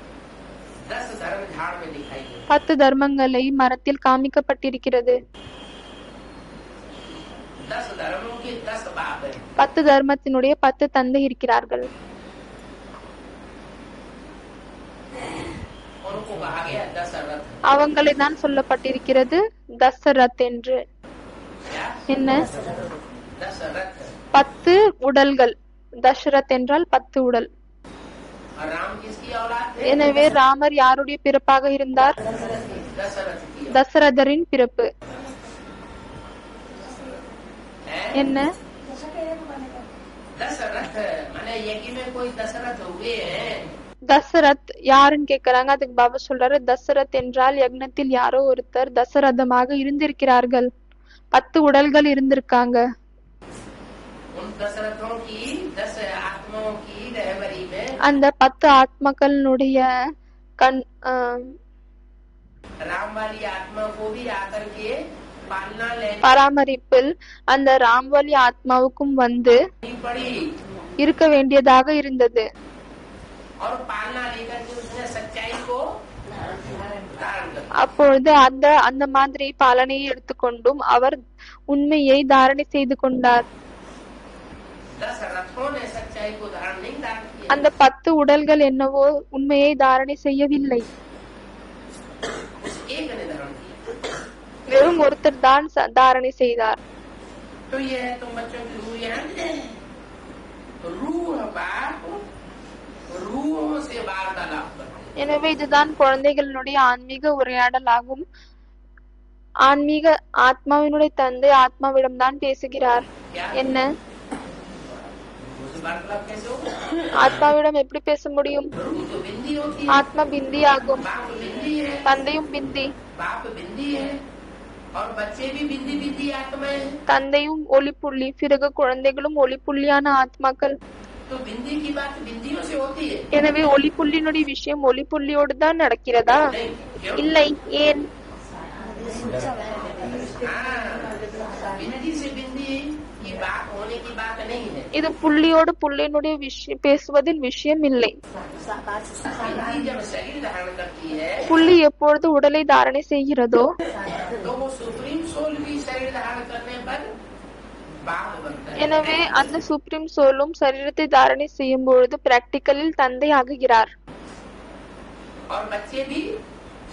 10 धर्म झाड़ में दिखाई दे, 10 தர்மங்களை மரத்தில் காமிக்கப்பட்டிருக்கிறது. 10 धर्मों के 10 बाप है। 10 தர்மத்தினுடைய 10 தந்தை இருக்கிறார்கள். उनको कहा गया 10 रथ। அவங்களை தான் சொல்லப்பட்டிருக்கிறது தசரத் என்று. क्या? என்ன? 10 रथ। 10 உடல்கள். தசரத் என்றால் 10 உடல். और राम किसकी औलाद थे? எனவே ராமர் யாருடைய பிறப்பாக இருந்தார்? दशरथ की। தசரதரின் பிறப்பு. है? என்ன? दशरथ माने यज्ञ में कोई दशरथ हुए हैं। தசரத் யாருன்னு கேக்குறாங்க. அதுக்கு பாபா சொல்றாரு தசரத் என்றால் யக்னத்தில் யாரோ ஒருத்தர் தசரதமாக இருந்திருக்கிறார்கள். 10 உடல்கள் இருந்திருக்காங்க. उन दशरथों की 10 आत्माओं की रहबरी में அந்த 10 ஆத்மாக்களுடைய राम वाली आत्मा को भी आकर के पालना लेनी பராமரிப்பில் அந்த ராம்வலி ஆத்மாவுக்கும் வந்து पड़ी இருக்க வேண்டியதாக இருந்தது. और पालना लेकर के उसने सच्चाई को धारण कर அப்பொழுது அந்த அந்த மாதிரி பாலனையை எடுத்துக்கொண்டும் அவர் உண்மையை தாரணை செய்து கொண்டார். 10 रथों ने सच्चाई को धारण नहीं धारण किया, அந்த 10 உடல்கள் என்னவோ உண்மையை தாரணை செய்யவில்லை. उस एक ने धारण किया। வெறும் ஒருத்தர் தான் தாரணை செய்தார். तो ये है तुम बच्चों की रूह यहाँ रूह बाप रूहों से वार्तालाप करते हैं। எனவே இதுதான் குழந்தைகளுடைய ஆன்மீக உரையாடலாகும். ஆன்மீக ஆத்மாவினுடைய தந்தை ஆத்மாவிடம் தான் பேசுகிறார். क्या என்ன उस वार्तालाप कैसे होगा? ஆத்மாவிடம் எப்படி பேச முடியும்? रूह तो बिंदी होती है, ஆத்மா பிந்தி ஆகும், बाप बिंदी है, தந்தையும் பிந்தி, बाप बिंदी है और बच्चे भी बिंदी बिंदी आत्माएं हैं। தந்தையும் ஒளிப்புள்ளி, பிறகு குழந்தைகளும் ஒளிப்புள்ளியான ஆத்மாக்கள். तो बिंदी की बात बिंदियों से होती है। எனவே ஒளிப்புள்ளினுடைய விஷயம் ஒளிப்புள்ளியோடு தான் நடக்கிறதா? नहीं, क्यों? இல்லை. ஏன்? हाँ, बिंदी से बिंदी की बात होने की बात नहीं है। இது புள்ளியோடு புள்ளியினுடைய விஷயம் பேசுவதின் விஷயம் இல்லை. बिंदी जब शरीर धारण करती है புள்ளி எப்பொழுது உடலை தாரணை செய்கிறதோ तो वो सुप्रीम सोल भी शरीर धारण करने पर बाप बनता है। எனவே அந்த சுப்ரீம் சோலும் சரீரத்தை தாரணை செய்யும் பொழுது பிராக்டிக்கலில் தந்தை ஆகுகிறார். और बच्चे भी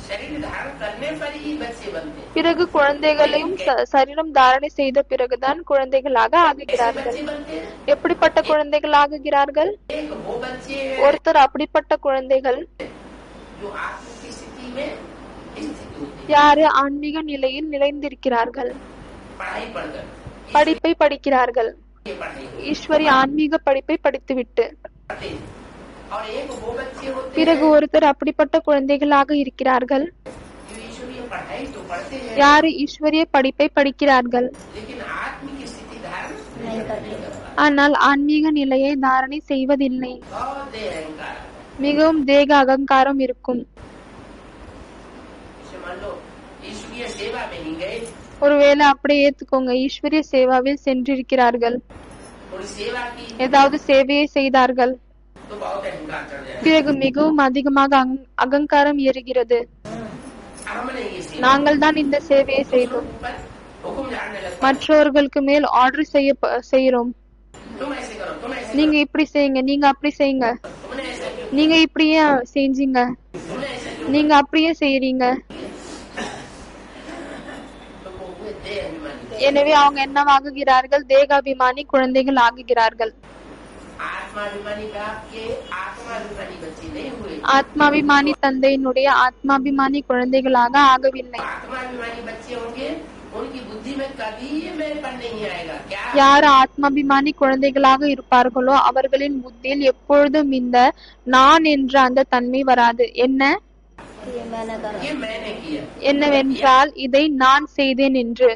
शरीर धारण करने पर ही बच्चे बनते हैं। பிறகு குழந்தைகளையும் சரீரம் தாரணை செய்த பிறகுதான் குழந்தைகளாக ऐसे ஆகுகிறார்கள். बच्चे बनते हैं। எப்படிப்பட்ட குழந்தைகள் ஆகுகிறார்கள்? एक वो बच्चे हैं ஒருத்தர் அப்படிப்பட்ட குழந்தைகள் जो आत्म की स्थिति में स्थित होते हैं, யாரு ஆன்மீக நிலையில் நிலைந்திருக்கிறார்கள், पढ़ाई पढ़कर படிப்பை படிக்கிறார்கள், ये पढ़ाई ஈஸ்வரி ஆன்மீக படிப்பை படித்துவிட்டு. पढ़ते हैं। और एक वो बच्चे होते பிறகு हैं ஒருத்தர் அப்படிப்பட்ட குழந்தைகளாக இருக்கிறார்கள் जो ईश्वरीय पढ़ाई तो पढ़ते हैं யாரு ஈஸ்வரிய படிப்பை படிக்கிறார்கள், लेकिन आत्म की स्थिति धारण नहीं करते। ஆனால் ஆன்மீக நிலையை தாரணை செய்வதில்லை. बहुत देह अहंकार। மிகவும் தேக அகங்காரம் இருக்கும். जैसे मान लो ईश्वरीय सेवा में नहीं गए, ஒருவேளை அப்படியே ஏத்துக்கோங்க, ஈஸ்வரிய சேவாவில் சென்றிருக்கிறார்கள், थोड़ी सेवा की ஏதாவது சேவையை செய்தார்கள், तो बहुत अहंकार चढ़ जाए। பிறகு மிகவும் அதிகமாக அகங்காரம் ஏறுகிறது. हमने ये सेवा நாங்கள் தான் இந்த சேவையை செய்தோம், पर हुक्म झाड़ने लगता, மற்றவர்களுக்கு மேல் ஆர்டர் செய்யறோம். तुम ऐसे करो, तुम ऐसे நீங்க இப்படி செய்யுங்க, நீங்க அப்படி செய்யுங்க, करो, तुमने ऐसे क्यों, நீங்க இப்படியே செஞ்சீங்க, तुमने ऐसे क्यों, நீங்க அப்படியே செய்யறீங்க. तो वो हुए देह अभिमानी। எனவே அவங்க என்னவாகுகிறார்கள்? தேகாபிமானி குழந்தைகள் ஆகுகிறார்கள். आत्माभिमानी बाप के आत्माभिमानी बच्चे नहीं हुए। ஆத்மாபிமானி தந்தையினுடைய ஆத்மாபிமானி குழந்தைகளாக ஆகவில்லை. आत्माभिमानी बच्चे होंगे, उनकी बुद्धि में कभी ये मैंपन नहीं आएगा। क्या யார் ஆத்மாபிமானி குழந்தைகளாக இருப்பார்களோ அவர்களின் புத்தியில் எப்பொழுதும் இந்த நான் என்ற அந்த தன்மை வராது. என்ன? ये मैंने करा। ये मैंने किया, என்னவென்றால் இதை நான் செய்தேன் என்று,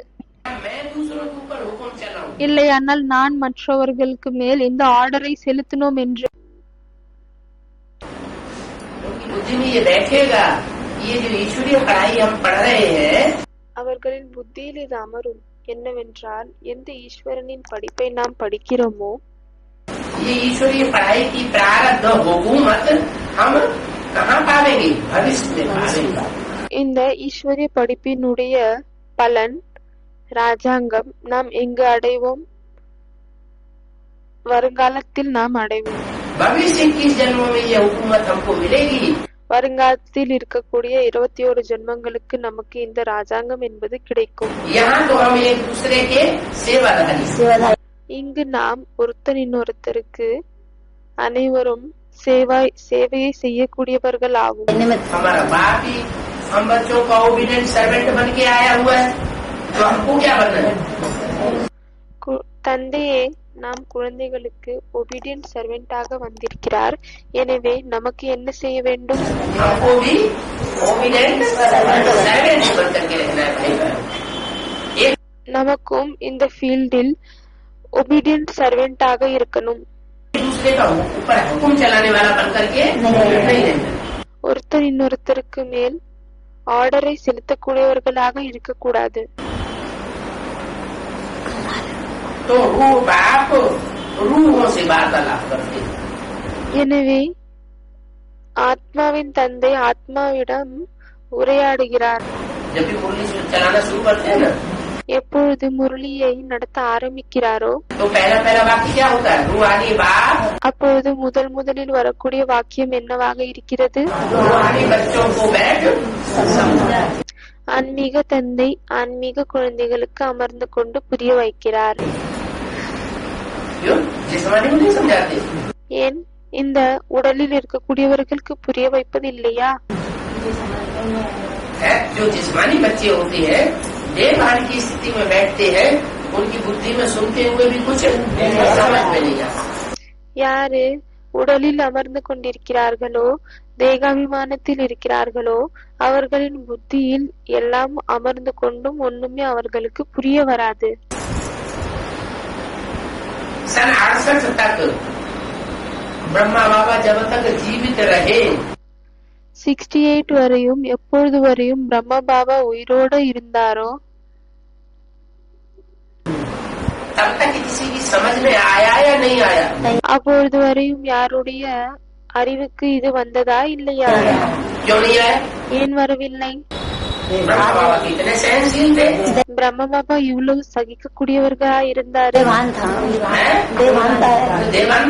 मैं दूसरों के ऊपर हुक्म चलाऊं। இல்லையானால் நான் மற்றவர்களுக்கு மேல் இந்த ஆர்டரை செலுத்தினோம் என்று. उनकी बुद्धि में ये बैठेगा, ये जो ईश्वरीय पढ़ाई हम पढ़ रहे हैं, அவர்களின் புத்தியில் இது அமரும். என்னவென்றால் எந்த ஈஸ்வரனின் படிப்பை நாம் படிக்கிறோமோ ये ईश्वरीय पढ़ाई की प्रारब्ध हुकूमत हम कहाँ पावेंगे? भविष्य में पावेंगे। இந்த ஈஸ்வரிய படிப்பினுடைய பலன் ராஜாங்கம் நாம் எங்கு அடைவோம்? வருங்காலத்தில் நாம் அடைவோம். भविष्य 21 जन्मों में ये हुकूमत हमको मिलेगी। வருங்காலத்தில் இருக்கக்கூடிய 21 ஜென்மங்களுக்கு நமக்கு இந்த ராஜாங்கம் என்பது கிடைக்கும். यहाँ तो हम एक दूसरे के सेवाधारी, सेवाधारी இங்கு நாம் ஒருத்தர் இன்னொருத்தருக்கு அனைவரும் சேவையை செய்யக்கூடியவர்கள் ஆகும். निमित्त हमारा बाप ही हम बच्चों का ओबीडिएंट सर्वेंट बन के आया हुआ है, तो हमको क्या बनना है? தந்தையே நாம் குழந்தைகளுக்கு ஒபீடியன்ட் சர்வெண்டாக வந்திருக்கிறார். எனவே நமக்கு என்ன செய்ய வேண்டும்? हमको भी ओबीडिएंट सर्वेंट बन करके रहना है भाई बहन। एक நமக்கும் இந்த ஃபீல்டில் ஒபீடியன்ட் சர்வெண்டாக இருக்கணும். दूसरे का ऊपर हुक्म चलाने वाला बन करके नहीं रहना। ஒருத்தர் இன்னொருத்தருக்கு மேல் ஆர்டரை செலுத்தக்கூடியவர்களாக இருக்கக்கூடாது. तो वो बाप रूहों से वार्तालाप करते हैं. எனவே ஆத்மாவின் தந்தை ஆத்மாவிடம் உரையாடுகிறார். जब भी मुरली चलाना शुरू करते हैं ना, எப்பொழுது முரளியை நடத்த ஆரம்பிக்கிறாரோ तो पहला वाक्य क्या होता है? रूहानी बाप அப்பொழுது முதலில் வரக்கூடிய வாக்கியம் என்னவாக இருக்கிறது? रूहानी बच्चों को बैठ समझा. ஆன்மீக தந்தை ஆன்மீக குழந்தைகளுக்கு அமர்ந்து கொண்டு புரிய வைக்கிறார். क्यों? जिस्मानी को नहीं समझाते. ஏன் இந்த உடலில் இருக்கக்கூடியவர்களுக்கு புரிய வைப்பது இல்லையா? जो जिस्मानी बच्चे होते हैं, देहभान की स्थिति में बैठते हैं, उनकी बुद्धि में सुनते हुए भी कुछ समझ में नहीं आता. யாரு உடலில் அமர்ந்து கொண்டிருக்கிறார்களோ, தேகாபிமானத்தில் இருக்கிறார்களோ, அவர்களின் புத்தியில் எல்லாம் அமர்ந்து கொண்டும் ஒண்ணுமே அவர்களுக்கு புரிய வராது. सन 68 तक ब्रह्मा बाबा जब तक जीवित रहे, 68 வரையும் எப்பொழுது வரையும் பிரம்ம பாபா உயிரோடு இருந்தாரோ तब तक किसी की समझ में आया या नहीं आया? அப்பொழுது வரையும் யாருடைய அறிவுக்கு இது வந்ததா இல்லையா? क्यों नहीं आया? ஏன் வரவில்லை? ब्रह्मा बाबा कितने सहनशील थे. பிரம்ம பாபா இவ்வளவு சகிக்கக்கூடியவர்களா இருந்தாரு. देवान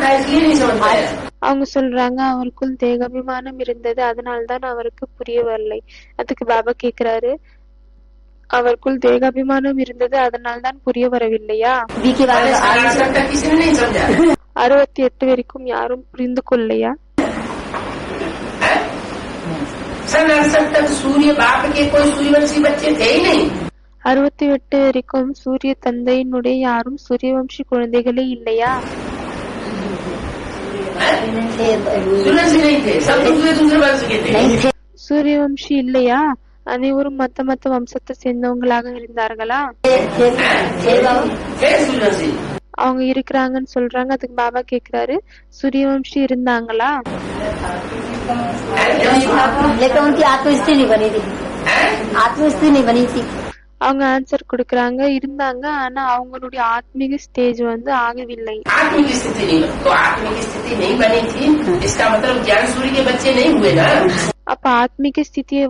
था इसलिए नहीं समझ पाया. அவங்க சொல்றாங்க அவருக்குள் தேகாபிமானம் இருந்தது, அதனால்தான் அவருக்கு புரிய வரலை. அதுக்கு பாபா கேக்குறாரு, அவருக்குள் தேகாபிமானம் இருந்தது அதனால்தான் புரிய வரவில்லையா? 68 வரைக்கும் யாரும் புரிந்து கொள்ளையா? सन 68 तक सूर्य बाप के कोई सूर्यवंशी बच्चे थे ही नहीं. 68 வரைக்கும் சூரிய தந்தையினுடைய யாரும் சூரியவம்சி குழந்தைகளே இல்லையா? सूर्यवंशी नहीं थे, सब दूसरे वंश के थे. சூரியவம்சி இல்லையா? அனைவரும் மத்த வம்சத்தை சேர்ந்தவங்களாக இருந்தார்களா? सूर्यवंशी அவங்க இருக்கிறாங்கன்னு சொல்றாங்க. அதுக்கு பாபா கேக்குறாரு, சூரியவம்சி இருந்தாங்களா? लेकिन उनकी आत्मस्थिति नहीं बनी थी. आत्मस्थिति नहीं बनी थी. அவங்க ஆன்சர் கொடுக்கறாங்க, இருந்தாங்க, ஆனா அவங்களுடைய ஆத்மீக ஸ்டேஜ் ஆகவில்லை. आत्मिक स्थिति नहीं, तो आत्मिक स्थिति नहीं बनी थी, इसका मतलब ज्ञान सूर्य के बच्चे नहीं हुए ना. அப்ப ஆத்மீக ஸ்திதியை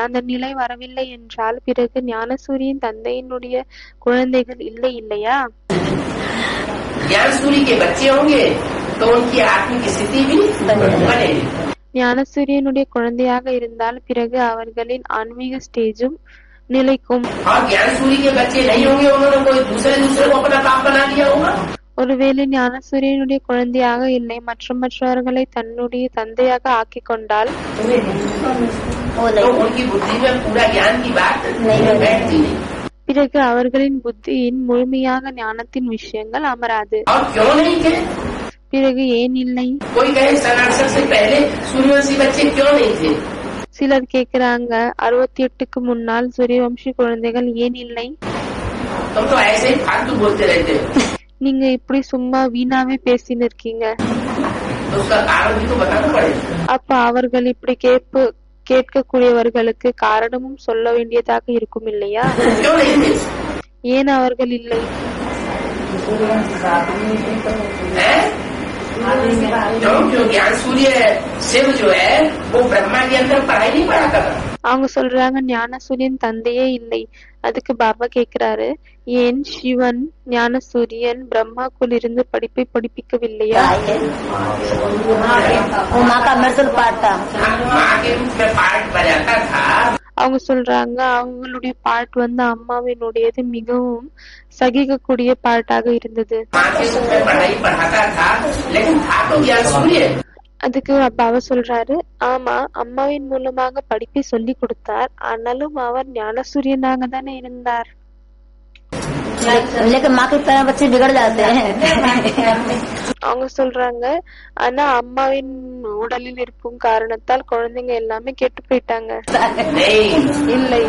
அந்த நிலை வரவில்லை என்றால் பிறகு ஞானசூரியன் தந்தையினுடைய குழந்தைகள் இல்லை இல்லையா? ज्ञान सूर्य के बच्चे होंगे तो उनकी आत्मिक स्थिति भी बनेगी. ஞானசூரியனுடைய குழந்தையாக இருந்தால் பிறகு அவர்களின் ஆன்மீக ஸ்டேஜும் நிலைக்கும். और ज्ञान सूर्य के बच्चे नहीं होंगे, उन्होंने कोई दूसरे को अपना काम बना लिया होगा. ஒருவேளை ஞானசூரியனுடைய குழந்தையாக இல்லை மற்றவர்களை தன்னுடைய தந்தையாக ஆக்கிக் கொண்டால் तो उनकी बुद्धि में पूरा ज्ञान की बात बैठती नहीं. பிறகு அவர்களின் புத்தியின் முழுமையாக ஞானத்தின் விஷயங்கள் அமராது. और क्यों नहीं थे? பிறகு ஏன் இல்லை? कोई कहे सन 68 से पहले सूर्यवंशी बच्चे क्यों नहीं थे? சிலர் கேக்குறாங்க, 68க்கு முன்னால் சூரியவம்சி குழந்தைகள் ஏன் இல்லை? तुम तो ऐसे ही फालतू बोलते रहते हो. நீங்க இப்படி சும்மா வீணாவே பேசின்னு இருக்கீங்க. तो उसका कारण भी तो बताना पड़ेगा. அப்ப அவர்கள் இப்படி கேட்கக்கூடியவர்களுக்கு காரணமும் சொல்ல வேண்டியதாக இருக்கும் இல்லையா? क्यों नहीं थे? ஏன் அவர்கள் இல்லை? क्यों? ज्ञान सूर्य शिव जो है वो ब्रह्मा के अंदर पढ़ाई नहीं पढ़ाता था. அவங்க சொல்றாங்க ஞானசூரியன் தந்தையே இல்லை. அதுக்கு பாபா கேக்குறாரு, ஏன் சிவன் ஞானசூரியன் பிரம்மாக்குள் இருந்து படிப்பை படிப்பிக்கவில்லையா? அவங்க சொல்றாங்க அவங்களுடைய பாட் அம்மாவினுடையது மிகவும் சகிக்கக்கூடிய பாட்டாக இருந்தது. அதுக்கு பாபா சொல்றாரு, ஆமா அம்மாவின் மூலமாக படிப்பை சொல்லி கொடுத்தார், ஆனாலும் அவர் ஞானசூரியனாக தானே இருந்தார். அவங்க சொல்றாங்க, ஆனா அம்மாவின் உடலில் இருக்கும் காரணத்தால் குழந்தைங்க எல்லாமே கெட்டு போயிட்டாங்க. இல்லை,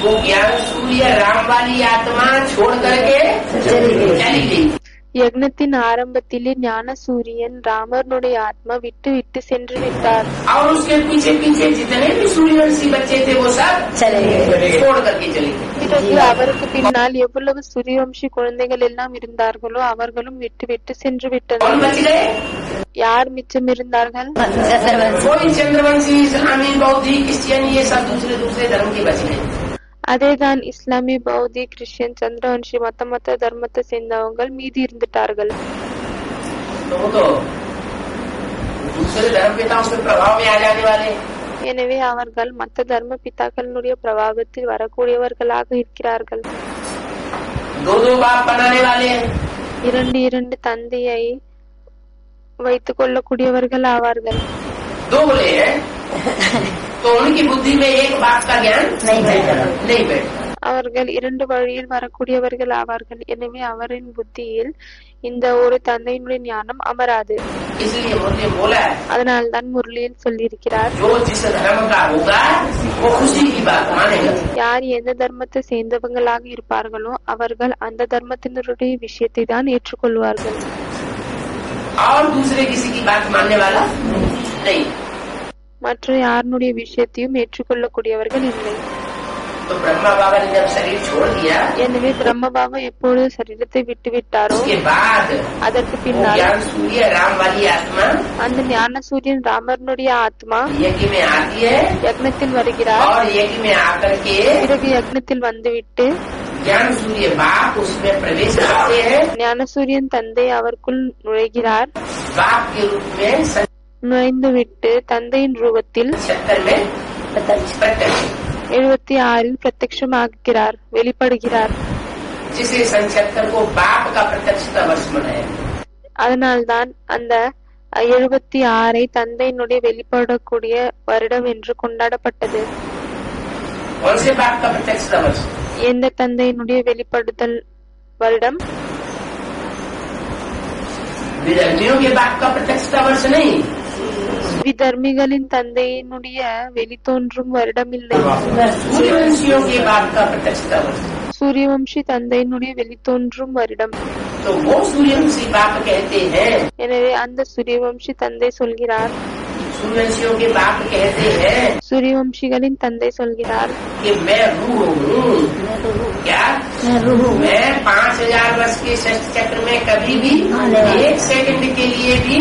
वो ज्ञान सूर्य राम वाली आत्मा छोड़ करके चली गई. யக்னத்தின் ஆரம்பத்திலே ஞான சூரியன் ராமனுடைய ஆத்மா விட்டு விட்டு சென்று விட்டார். और उसके पीछे पीछे जितने भी सूर्यवंशी बच्चे थे वो सब चले गए, छोड़ करके चले गए. பிறகு அவருக்கு பின்னால் எவ்வளவு சூரியவம்சி குழந்தைகள் எல்லாம் இருந்தார்களோ அவர்களும் விட்டு விட்டு சென்று விட்டனர். कौन बच गए? யார் மிச்சம் இருந்தார்கள்? कोई चंद्रवंशी, इस्लामी, बौद्धी, क्रिश्चियन, ये सब दूसरे दूसरे धर्म के बच गए. அதேதான் இஸ்லாமி, பௌத்தி, கிறிஸ்டியன், சந்திரவன்சி மத்த தர்மத்தை சேர்ந்தவங்க மீதி இருந்துட்டார்கள். तो वो तो दूसरे धर्म पिताओं से प्रभाव में आ जाने वाले. எனவே அவர்கள் மத்த தர்ம பிதாக்களுடைய பிரபாவத்தில் வரக்கூடியவர்களாக இருக்கிறார்கள். दो दो बाप बनाने वाले हैं. இரண்டு இரண்டு தந்தையை வைத்துக் கொள்ளக்கூடியவர்கள் ஆவார்கள். दो बोले हैं तो उनकी बुद्धि में एक बात का ज्ञान नहीं बैठता. அவர்கள் இரண்டு வழியில் வரக்கூடியவர்கள் ஆவார்கள். எனவே அவரின் புத்தியில் இந்த ஒரு தந்தையினுடைய ஞானம் அமராது. इसलिए मुरली बोला है, அதனால்தான் முரளியில் சொல்லியிருக்கிறார், जो जिस धर्म का होगा वो खुशी की बात मानेगा. யார் எந்த தர்மத்தை சேர்ந்தவங்களாக இருப்பார்களோ அவர்கள் அந்த தர்மத்தினருடைய விஷயத்தை தான் ஏற்றுக்கொள்வார்கள். और दूसरे किसी की बात मानने वाला नहीं. மற்ற யாருடைய விஷயத்தையும் ஏற்றுக்கொள்ளக்கூடியவர்கள் இல்லை. तो ब्रह्मा बाबा ने जब शरीर छोड़ दिया, எனவே பிரம்ம பாபா எப்பொழுது சரீரத்தை விட்டு விட்டாரோ उसके बाद அதற்கு वो பின்னால் ज्ञान सूर्य राम वाली आत्मा அந்த ஞான சூரியன் ராமனுடைய ஆத்மா यज्ञ में आती है யக்னத்தில் வருகிறார். और यज्ञ में आकर के பிறகு யக்னத்தில் வந்துவிட்டு ज्ञान सूर्य बाप उसमें प्रवेश करते हैं. ஞான சூரியன் தந்தை அவருக்குள் நுழைகிறார். बाप के रूप में நுழைந்துவிட்டு தந்தையின் ரூபத்தில் 76 में प्रत्यक्ष, 76 பிரத்யட்சமாகிறார், வெளிப்படுகிறார். जिसे 76 को बाप का प्रत्यक्षता वर्ष मनाया. அதனால்தான் அந்த 76 தந்தையினுடைய வெளிப்படக்கூடிய வருடம் என்று கொண்டாடப்பட்டது. कौन से बाप का प्रत्यक्षता वर्ष? எந்த தந்தையினுடைய வெளிப்படுதல் வருடம்? विधर्मियों के बाप का प्रत्यक्षता वर्ष नहीं, விதர்மிகளின் தந்தையினுடைய வெளித்தோன்றும் வருடம் இல்லை, सूर्यवंशियों के बाप का प्रत्यक्षता वर्ष. சூரியவம்சி தந்தையினுடைய வெளித்தோன்றும் வருடம். तो वो सूर्यवंशी बाप कहते हैं, எனவே அந்த சூரியவம்சி தந்தை சொல்கிறார், सूर्यवंशियों के बाप कहते हैं சூரியவம்சிகளின் தந்தை சொல்கிறார், कि मैं रूह हूँ. क्या मैं 5000 वर्ष के षष्ठ चक्र में कभी भी एक सेकंड के लिए भी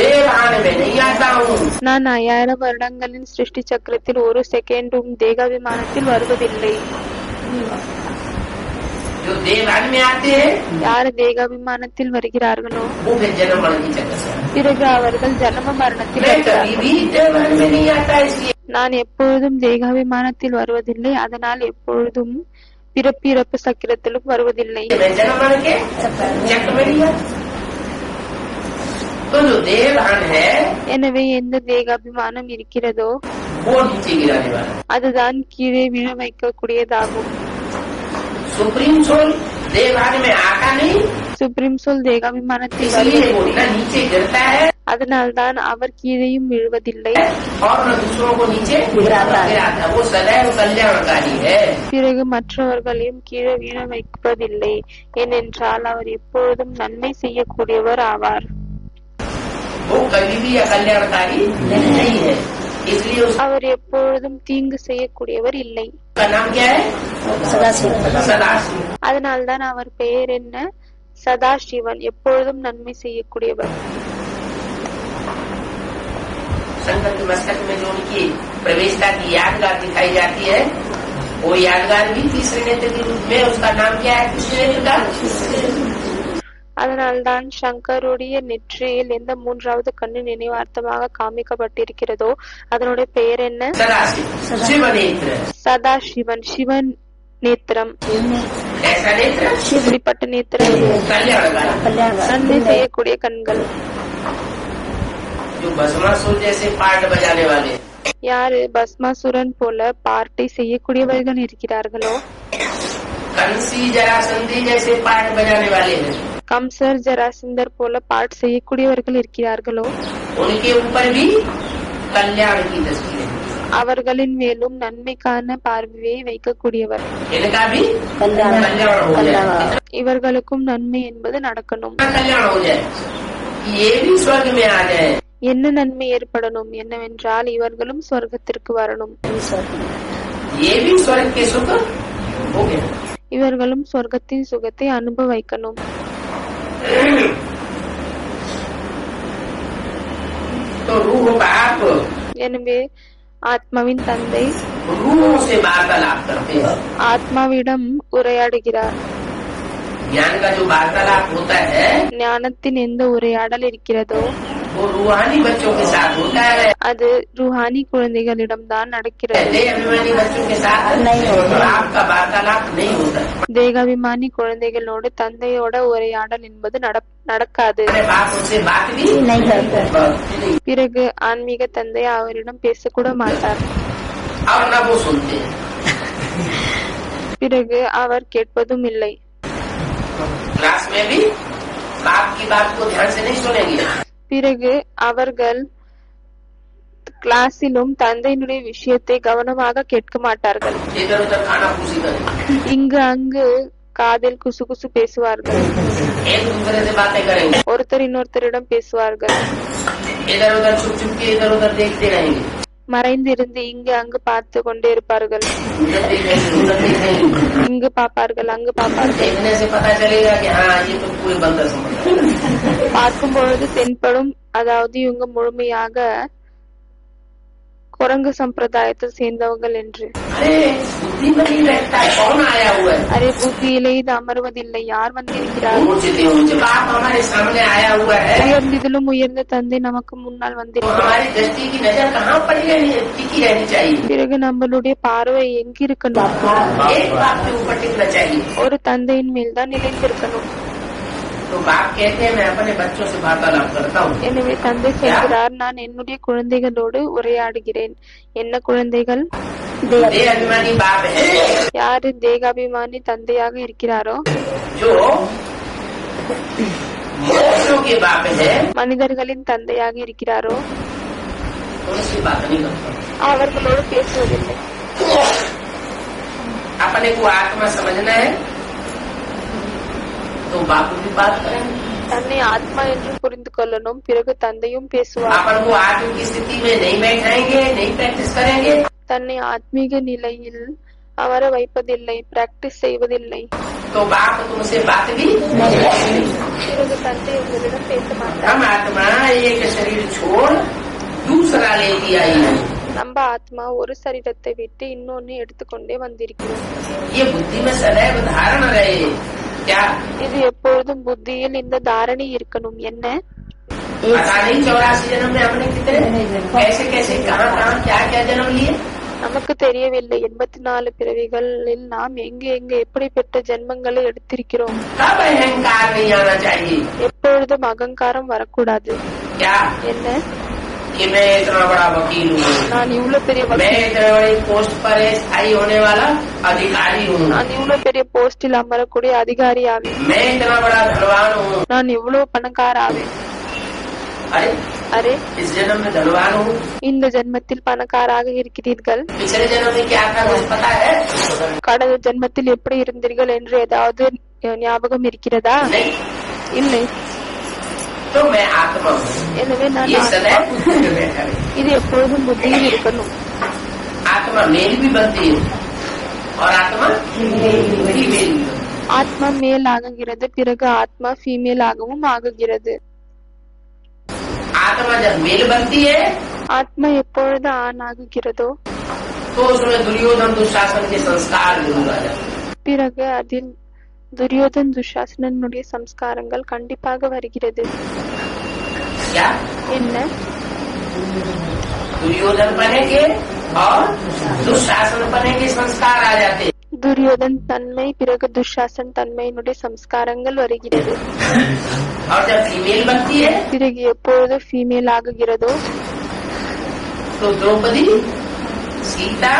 देवान में नहीं आता हूँ. நான் 5000 வருடங்களின் சிருஷ்டி சக்கரத்தில் ஒரு செகண்டும் தேகாபிமானத்தில் வருவதில்லை. जो देवान में आते हैं யார் தேகாபிமானத்தில் வருகிறார்களோ वो फिर जन्म मरण की चक्कर से. பிறகு அவர்கள் ஜன்ம மரணத்தில் मैं कभी வருகிறார்கள். भी देवान में नहीं आता, इसलिए நான் எப்பொழுதும் தேகாபிமானத்தில் வருவதில்லை, அதனால் எப்பொழுதும் பிறப்பு சக்கரத்திலும் வருவதில்லை. मैं जन्म मरण के चक्र में नहीं आता. तो जो देवान है எனவே எந்த தேகாபிமானம் இருக்கிறதோ वो नीचे गिराने वाला. அதுதான் கீழே விழ வைக்கக்கூடியதாகும். सुप्रीम सोल देवान में आता नहीं, சுப்ரீம் சோல் தேகாபிமானத்தில் इसलिए वो வருவதில்லை, न नीचे गिरता है அதனால்தான் அவர் கீழேயும் விழுவதில்லை, और न दूसरों को नीचे गिराता है. वो सदैव कल्याणकारी है. பிறகு மற்றவர்களையும் கீழே வீழ வைப்பதில்லை. ஏனென்றால் அவர் எப்பொழுதும் நன்மை செய்யக்கூடியவர் ஆவார். वो कभी भी अकल्याणकारी नहीं है, इसलिए அவர் எப்பொழுதும் தீங்கு செய்யக்கூடியவர் இல்லை. उसका नाम क्या है? सदाशिव. அதனால்தான் அவர் பெயர் என்ன? சதாசிவன், எப்பொழுதும் நன்மை செய்யக்கூடியவர். शंकर के मस्तक में जो उनकी प्रवेशता की यादगार दिखाई जाती है, वो यादगार भी तीसरे नेत्र के रूप में, उसका नाम क्या है? तीसरे नेत्र का அதனால்தான் சங்கருடைய நெற்றியில் எந்த மூன்றாவது கண்ணு நினைவார்த்தமாக காமிக்கப்பட்டிருக்கிறதோ அதனுடைய பெயர் என்ன? सदाशिव, शिव नेत्र. சதாசிவன், சிவன் நேத்திரம். ऐसा नेत्र இப்படிப்பட்ட நேத்திரம் कल्याणकारी, நன்மை செய்யக்கூடிய கண்கள். जो भस्मासुर जैसे पार्ट बजाने वाले, யாரு பஸ்மாசுரன் போல பார்ட்டை செய்யக்கூடியவர்கள் இருக்கிறார்களோ, कंसी जरासंधी जैसे पार्ट बजाने वाले हैं, கம்சர் ஜராசிந்தர் போல பாட் செய்யக்கூடியவர்கள் இருக்கிறார்களோ, उनके ऊपर भी कल्याण की दृष्टि है. அவர்களின் மேலும் நன்மைக்கான பார்வையை வைக்கக்கூடியவர். इनका भी कल्याण कल्याण हो जाए, இவர்களுக்கும் நன்மை என்பது நடக்கணும். कल्याण हो जाए, ये भी स्वर्ग में आ जाए. என்ன நன்மை ஏற்படணும்? என்னவென்றால் இவர்களும் சொர்க்கத்திற்கு வரணும். ये भी स्वर्ग के सुख हो गए. இவர்களும் சொர்க்கத்தின் சுகத்தை அனுபவிக்கணும். तो रूह बाप எனவே ஆத்மாவின் தந்தை रूहों से वार्तालाप करते हैं. ஆத்மாவிடம் உரையாடுகிறார். ज्ञान का जो वार्तालाप होता है ஞானத்தின் எந்த உரையாடல் இருக்கிறதோ वो रूहानी बच्चों के साथ होता है, அது ருஹானி குழந்தைகளிடம் தான் நடக்கிறது. देह अभिमानी बच्चों के साथ नहीं होता. आपका वार्तालाप नहीं होता. தேகாபிமானி குழந்தைகளோடு தந்தையோட உரையாடல் என்பது நடக்காது. अपने बाप उनसे बात भी नहीं करते. नहीं, பிறகு ஆன்மீக தந்தை அவரிடம் பேசக்கூட மாட்டார். और न वो सुनते हैं. பிறகு அவர் கேட்பதும் இல்லை. क्लास में भी बाप की बात को ध्यान से नहीं सुनेंगे. பிறகு அவர்கள் கிளாஸிலும் தந்தையினுடைய விஷயத்தை கவனமாக கேட்க மாட்டார்கள். इधर उधर खाना खुशी करेंगे, இங்கு அங்கு காதில் குசு குசு பேசுவார்கள். एक दूसरे से बातें करेंगे, ஒருத்தர் இன்னொருத்தரிடம் பேசுவார்கள். इधर उधर छुप छुप के इधर उधर देखते रहेंगे, மறைந்திருந்து இங்கு அங்கு பார்த்து கொண்டே இருப்பார்கள். उधर देखेंगे उधर देखेंगे. இங்கு பார்ப்பார்கள், அங்கு பார்ப்பார்கள். देखने से पता चलेगा कि हाँ ये तो पूरे बंदर समझ रहे हैं. பார்க்கும் பொழுது தென்படும், அதாவது இவங்க முழுமையாக குரங்கு சம்பிரதாயத்தில் சேர்ந்தவர்கள் என்று. अरे बुद्धि में नहीं रहता है, कौन आया हुआ है? அரே புத்தியிலே இது அமர்வதில்லை, யார் வந்திருக்கிறார்? ऊंचे ऊंचे बाप हमारे सामने आया हुआ है, உயர்ந்ததிலும் உயர்ந்த தந்தை நமக்கு முன்னால் तो வந்திருக்கிறார். हमारी दृष्टि की नजर कहाँ पर टिकी रहनी चाहिए? பிறகு நம்மளுடைய பார்வை எங்கிருக்கணும்? एक बाप के ऊपर टिकना चाहिए. ஒரு தந்தையின் மேல் தான் நிலைத்திருக்கணும். तो बाप कहते हैं मैं अपने बच्चों से वार्तालाप करता हूँ. எனவே தந்தை சொல்கிறார், நான் என்னுடைய குழந்தைகளோடு உரையாடுகிறேன். என்ன குழந்தைகள்? देह अभिमानी बाप है யாரு தேகாபிமானி தந்தையாக இருக்கிறாரோ, जो मनुष्यों के बाप है, மனிதர்களின் தந்தையாக இருக்கிறாரோ, उनसे बात नहीं करता. அவர்களோடு பேசுவதில்லை. अपने को आत्मा समझना है तो बाप भी बात करेंगे. தன்னை ஆத்மா என்று புரிந்து கொள்ளணும். பிறகு தந்தையும் பேசுவார். अपन को आत्म की स्थिति में नहीं बैठाएंगे, नहीं प्रैक्टिस करेंगे தன்னை ஆத்மீக நிலையில் அமர வைப்பதில்லை, பிராக்டிஸ் செய்வதில்லை. तो बाप तुमसे बात भी பிறகு தந்தை உங்களிடம் பேச மாட்டார். हम आत्मा एक शरीर छोड़ दूसरा लेके आई है. நம்ம ஆத்மா ஒரு சரீரத்தை விட்டு இன்னொன்னு எடுத்துக்கொண்டே வந்திருக்கிறோம். ये बुद्धि में सदैव धारण रहे. क्या இது எப்பொழுதும் புத்தியில் இந்த தாரணை இருக்கணும். என்ன? पता नहीं 84 जन्म में हमने कितने कैसे कैसे कहाँ कहाँ क्या क्या जन्म लिए. நமக்கு தெரியவில்லை. 84 பிறவிகளில் நாம் எங்கே எங்கே எப்படிப்பட்ட ஜென்மங்களை எடுத்திருக்கிறோம். कब अहंकार नहीं आना चाहिए. எப்பொழுதும் அகங்காரம் வரக்கூடாது. क्या என்ன? कि मैं इतना बड़ा वकील हूँ, நான் இவ்வளவு பெரிய मैं வக்கீல், इतने बड़ी पोस्ट पर स्थायी होने वाला अधिकारी हूँ, நான் இவ்வளவு பெரிய போஸ்டில் அமரக்கூடிய அதிகாரி ஆவேன், मैं इतना बड़ा धनवान हूँ. நான் இவ்வளவு பணக்கார ஆவேன். अरे அரே, इस जन्म में धनवान हूँ, இந்த ஜென்மத்தில் பணக்காராக இருக்கிறீர்கள். पिछले जन्म में क्या था कुछ पता है? கடந்த ஜென்மத்தில் எப்படி இருந்தீர்கள் என்று ஏதாவது ஞாபகம் இருக்கிறதா? नहीं. இல்லை. तो मैं आत्मा हूँ. எனவே நான் ये ஆத்மா. सदैव बुद्धि में बैठा रहे. இது எப்பொழுதும் புத்தியில் இருக்கணும். आत्मा मेल भी बनती है और आत्मा फीमेल भी बनती है. ஆத்மா மேல் ஆகுகிறது, பிறகு ஆத்மா ஃபீமேல் ஆகவும் ஆகுகிறது. आत्मा जब मेल बनती है ஆத்மா எப்பொழுது ஆண் ஆகுகிறதோ तो उसमें दुर्योधन दुशासन के संस्कार जरूर आ जाते हैं. பிறகு அதில் துரியோதன் துஷாசனனுடைய சம்ஸ்காரங்கள் கண்டிப்பாக வருகிறது. क्या என்ன? दुर्योधन पने के और दुशासन पने के संस्कार आ जाते हैं. துரியோதன் தன்மை, பிறகு துஷாசன் தன்மையினுடைய சம்ஸ்காரங்கள் வருகிறது. और जब फीमेल बनती है பிறகு எப்பொழுது ஃபீமேல் ஆகுகிறதோ तो द्रौपदी सीता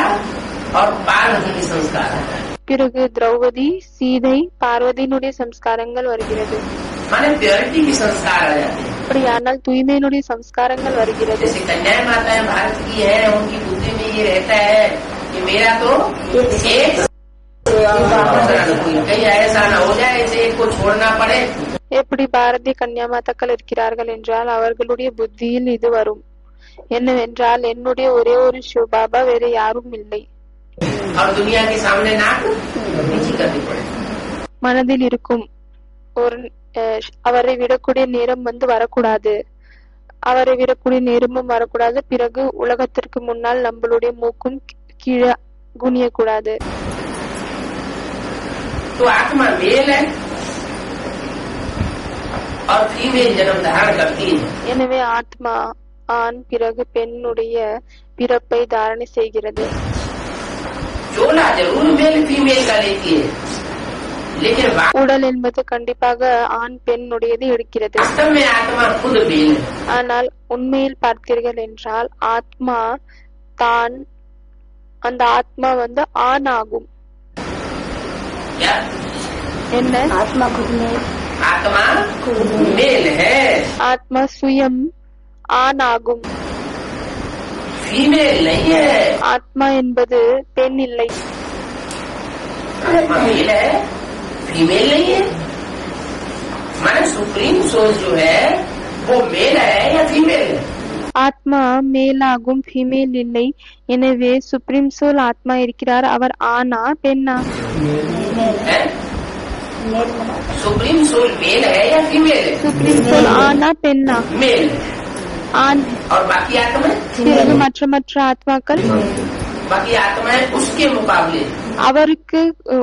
और पार्वती के संस्कार आ जाते हैं. பிறகு திரௌபதி, சீதை, பார்வதியினுடைய சம்ஸ்காரங்கள் வருகிறது. माने प्योरिटी के संस्कार आ जाते हैं. அப்படியானால் தூய்மையினுடைய சம்ஸ்காரங்கள் வருகிறது. जैसे कन्या माताएं भारत की है, उनकी बुद्धि में ये रहता है कि मेरा तो एक कहीं ऐसा न हो जाए इसे एक को छोड़ना पड़े. எப்படி பாரதிய கன்னியாமாதாக்கள் இருக்கிறார்கள் என்றால் அவர்களுடைய புத்தியில் இது வரும், என்னவென்றால் என்னுடைய ஒரே ஒரு சிவபாபா வேற யாரும் இல்லை. और दुनिया के सामने नाक नीची करनी पड़े. மனதில் இருக்கும் ஒரு அவரை விடக்கூடிய நேரம் வரக்கூடாது, அவரை விடக்கூடிய நேரமும் வரக்கூடாது. பிறகு உலகத்திற்கு முன்னால் நம்மளுடைய மூக்கும் கீழே குனியக்கூடாது. तो आत्मा मेल है और फीमेल जन्म धारण करती है. எனவே ஆத்மா ஆண் பிறகு பெண்ணுடைய பிறப்பை தாரணை செய்கிறது. चोला जरूर मेल फीमेल का लेती है, लेकिन உடல் என்பது கண்டிப்பாக ஆண் பெண்ணுடையது எடுக்கிறது. वास्तव में आत्मा खुद मेल है. ஆனால் உண்மையில் பார்த்தீர்கள் என்றால் ஆத்மா தான், அந்த ஆத்மா ஆண் ஆகும். क्या என்ன? आत्मा खुद में आत्मा मेल है, ஆத்மா சுயம் ஆண் ஆகும். फीमेल नहीं है. ஆத்மா என்பது பெண் இல்லை. आत्मा मेल है, फीमेल नहीं है. माने सुप्रीम सोल जो है वो मेल है या फीमेल है. ஆத்மா மேலாகும், ஃபீமேல் இல்லை. எனவே சுப்ரீம் சோல் ஆத்மா இருக்கிறார், அவர் ஆணா பெண்ணா? है? सुप्रीम सोल मेल है या फीमेल है. சுப்ரீம் சோல் ஆணா பெண்ணா? मेल. ஆண். और बाकी आत्मा, பிறகு மற்ற ஆத்மாக்கள், बाकी आत्माएं उसके मुकाबले அவருக்கு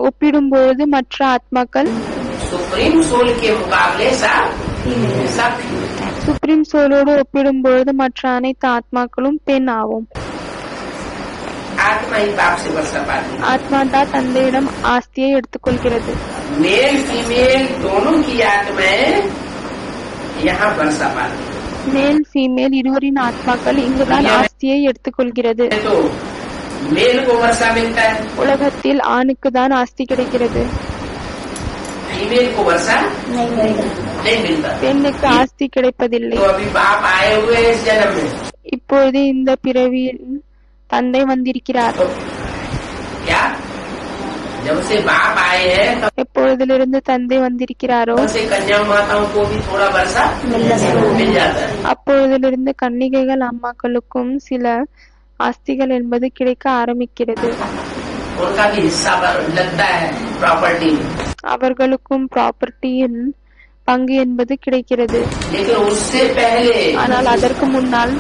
ஒப்பிடும்போது மற்ற ஆத்மாக்கள் सुप्रीम सोल के मुकाबले सब சுப்ரீம் சோலோடு ஒப்பிடும்போது மற்ற அனைத்து ஆத்மாக்களும் பெண் ஆகும். आत्मा ही बाप से वर्षा पाती. ஆத்மா தான் தந்தையிடம் ஆஸ்தியை எடுத்துக்கொள்கிறது. मेल फीमेल दोनों की आत्माएं यहाँ वर्षा पाती. மேல் ஃபீமேல் இருவரின் ஆத்மாக்கள் இங்குதான் ஆஸ்தியை எடுத்துக்கொள்கிறது. तो मेल को वर्षा मिलता है, உலகத்தில் ஆணுக்கு தான் ஆஸ்தி கிடைக்கிறது, फीमेल को वर्षा नहीं मिलता. பெண்ணுக்கு ஆஸ்தி கிடைப்பதில்லை. तो अभी बाप आए हुए हैं इस जन्म में. இப்பொழுது இந்த பிறவியில் தந்தை வந்திருக்கிறார். तो क्या जब से बाप आए हैं तब எப்பொழுதிலிருந்து தந்தை வந்திருக்கிறாரோ से कन्या माताओं को भी थोड़ा वर्षा मिल जाता है. அப்பொழுதிலிருந்து கன்னிகைகள் அம்மாக்களுக்கும் சில ஆஸ்திகள் என்பது கிடைக்க ஆரம்பிக்கிறது. उनका भी हिस्सा लगता है प्रॉपर्टी में. அவர்களுக்கும் ப்ராப்பர்ட்டியில் பங்கு என்பது கிடைக்கிறது. लेकिन उससे पहले ஆனால் அதற்கு முன்னால்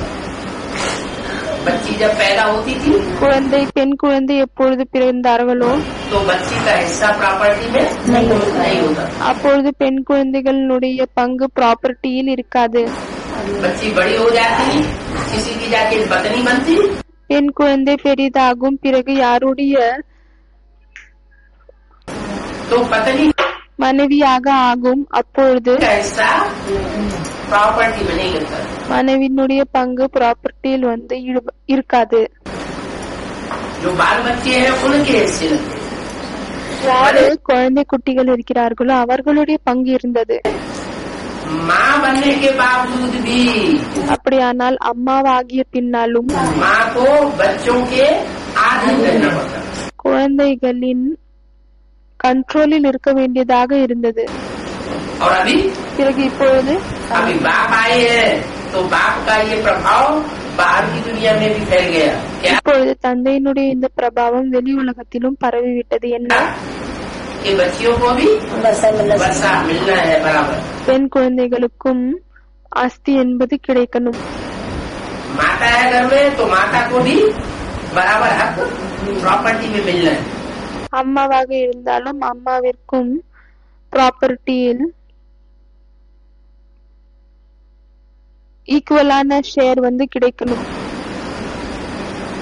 बच्ची जब पैदा होती थी பெண் குழந்தை எப்பொழுது பிறந்தார்களோ तो बच्ची का हिस्सा प्रॉपर्टी में नहीं होता. அப்பொழுது பெண் குழந்தைகளுடைய பங்கு ப்ராப்பர்ட்டியில் இருக்காது. बच्ची बड़ी हो जाती, किसी की जाके पत्नी बनती, பெண் குழந்தை பெரிதாகும், பிறகு யாருடைய तो पत्नी மனைவியாக ஆகும். அப்பொழுது का हिस्सा प्रॉपर्टी में नहीं होता. மனைவியினுடைய பங்கு ப்ராப்பர்ட்டியில் இருக்காது. जो बाल बच्चे हैं उनके हिस्से लगते. யாரு குழந்தை குட்டிகள் இருக்கிறார்களோ அவர்களுடைய பங்கு இருந்தது. माँ बनने के बावजूद भी அப்படியானால் அம்மாவாகிய பின்னாலும் माँ को बच्चों के आधीन रहना पड़ता. குழந்தைகளின் கண்ட்ரோலில் இருக்க வேண்டியதாக இருந்தது. और अभी பிறகு இப்பொழுது अभी बाप आए हैं तो बाप का ये प्रभाव बाहर की दुनिया में भी फैल गया. क्या இப்பொழுது தந்தையினுடைய இந்த பிரபாவம் வெளி உலகத்திலும் பரவிவிட்டது. என்ன? कि बच्चियों को भी वर्षा मिलना है बराबर. பெண் குழந்தைகளுக்கும் ஆஸ்தி என்பது கிடைக்கணும். माता है घर में तो माता को भी बराबर हक प्रॉपर्टी में मिलना है. அம்மாவாக இருந்தாலும் அம்மாவிற்கும் ப்ராப்பர்ட்டியில் ஈக்குவலான ஷேர் கிடைக்கணும்.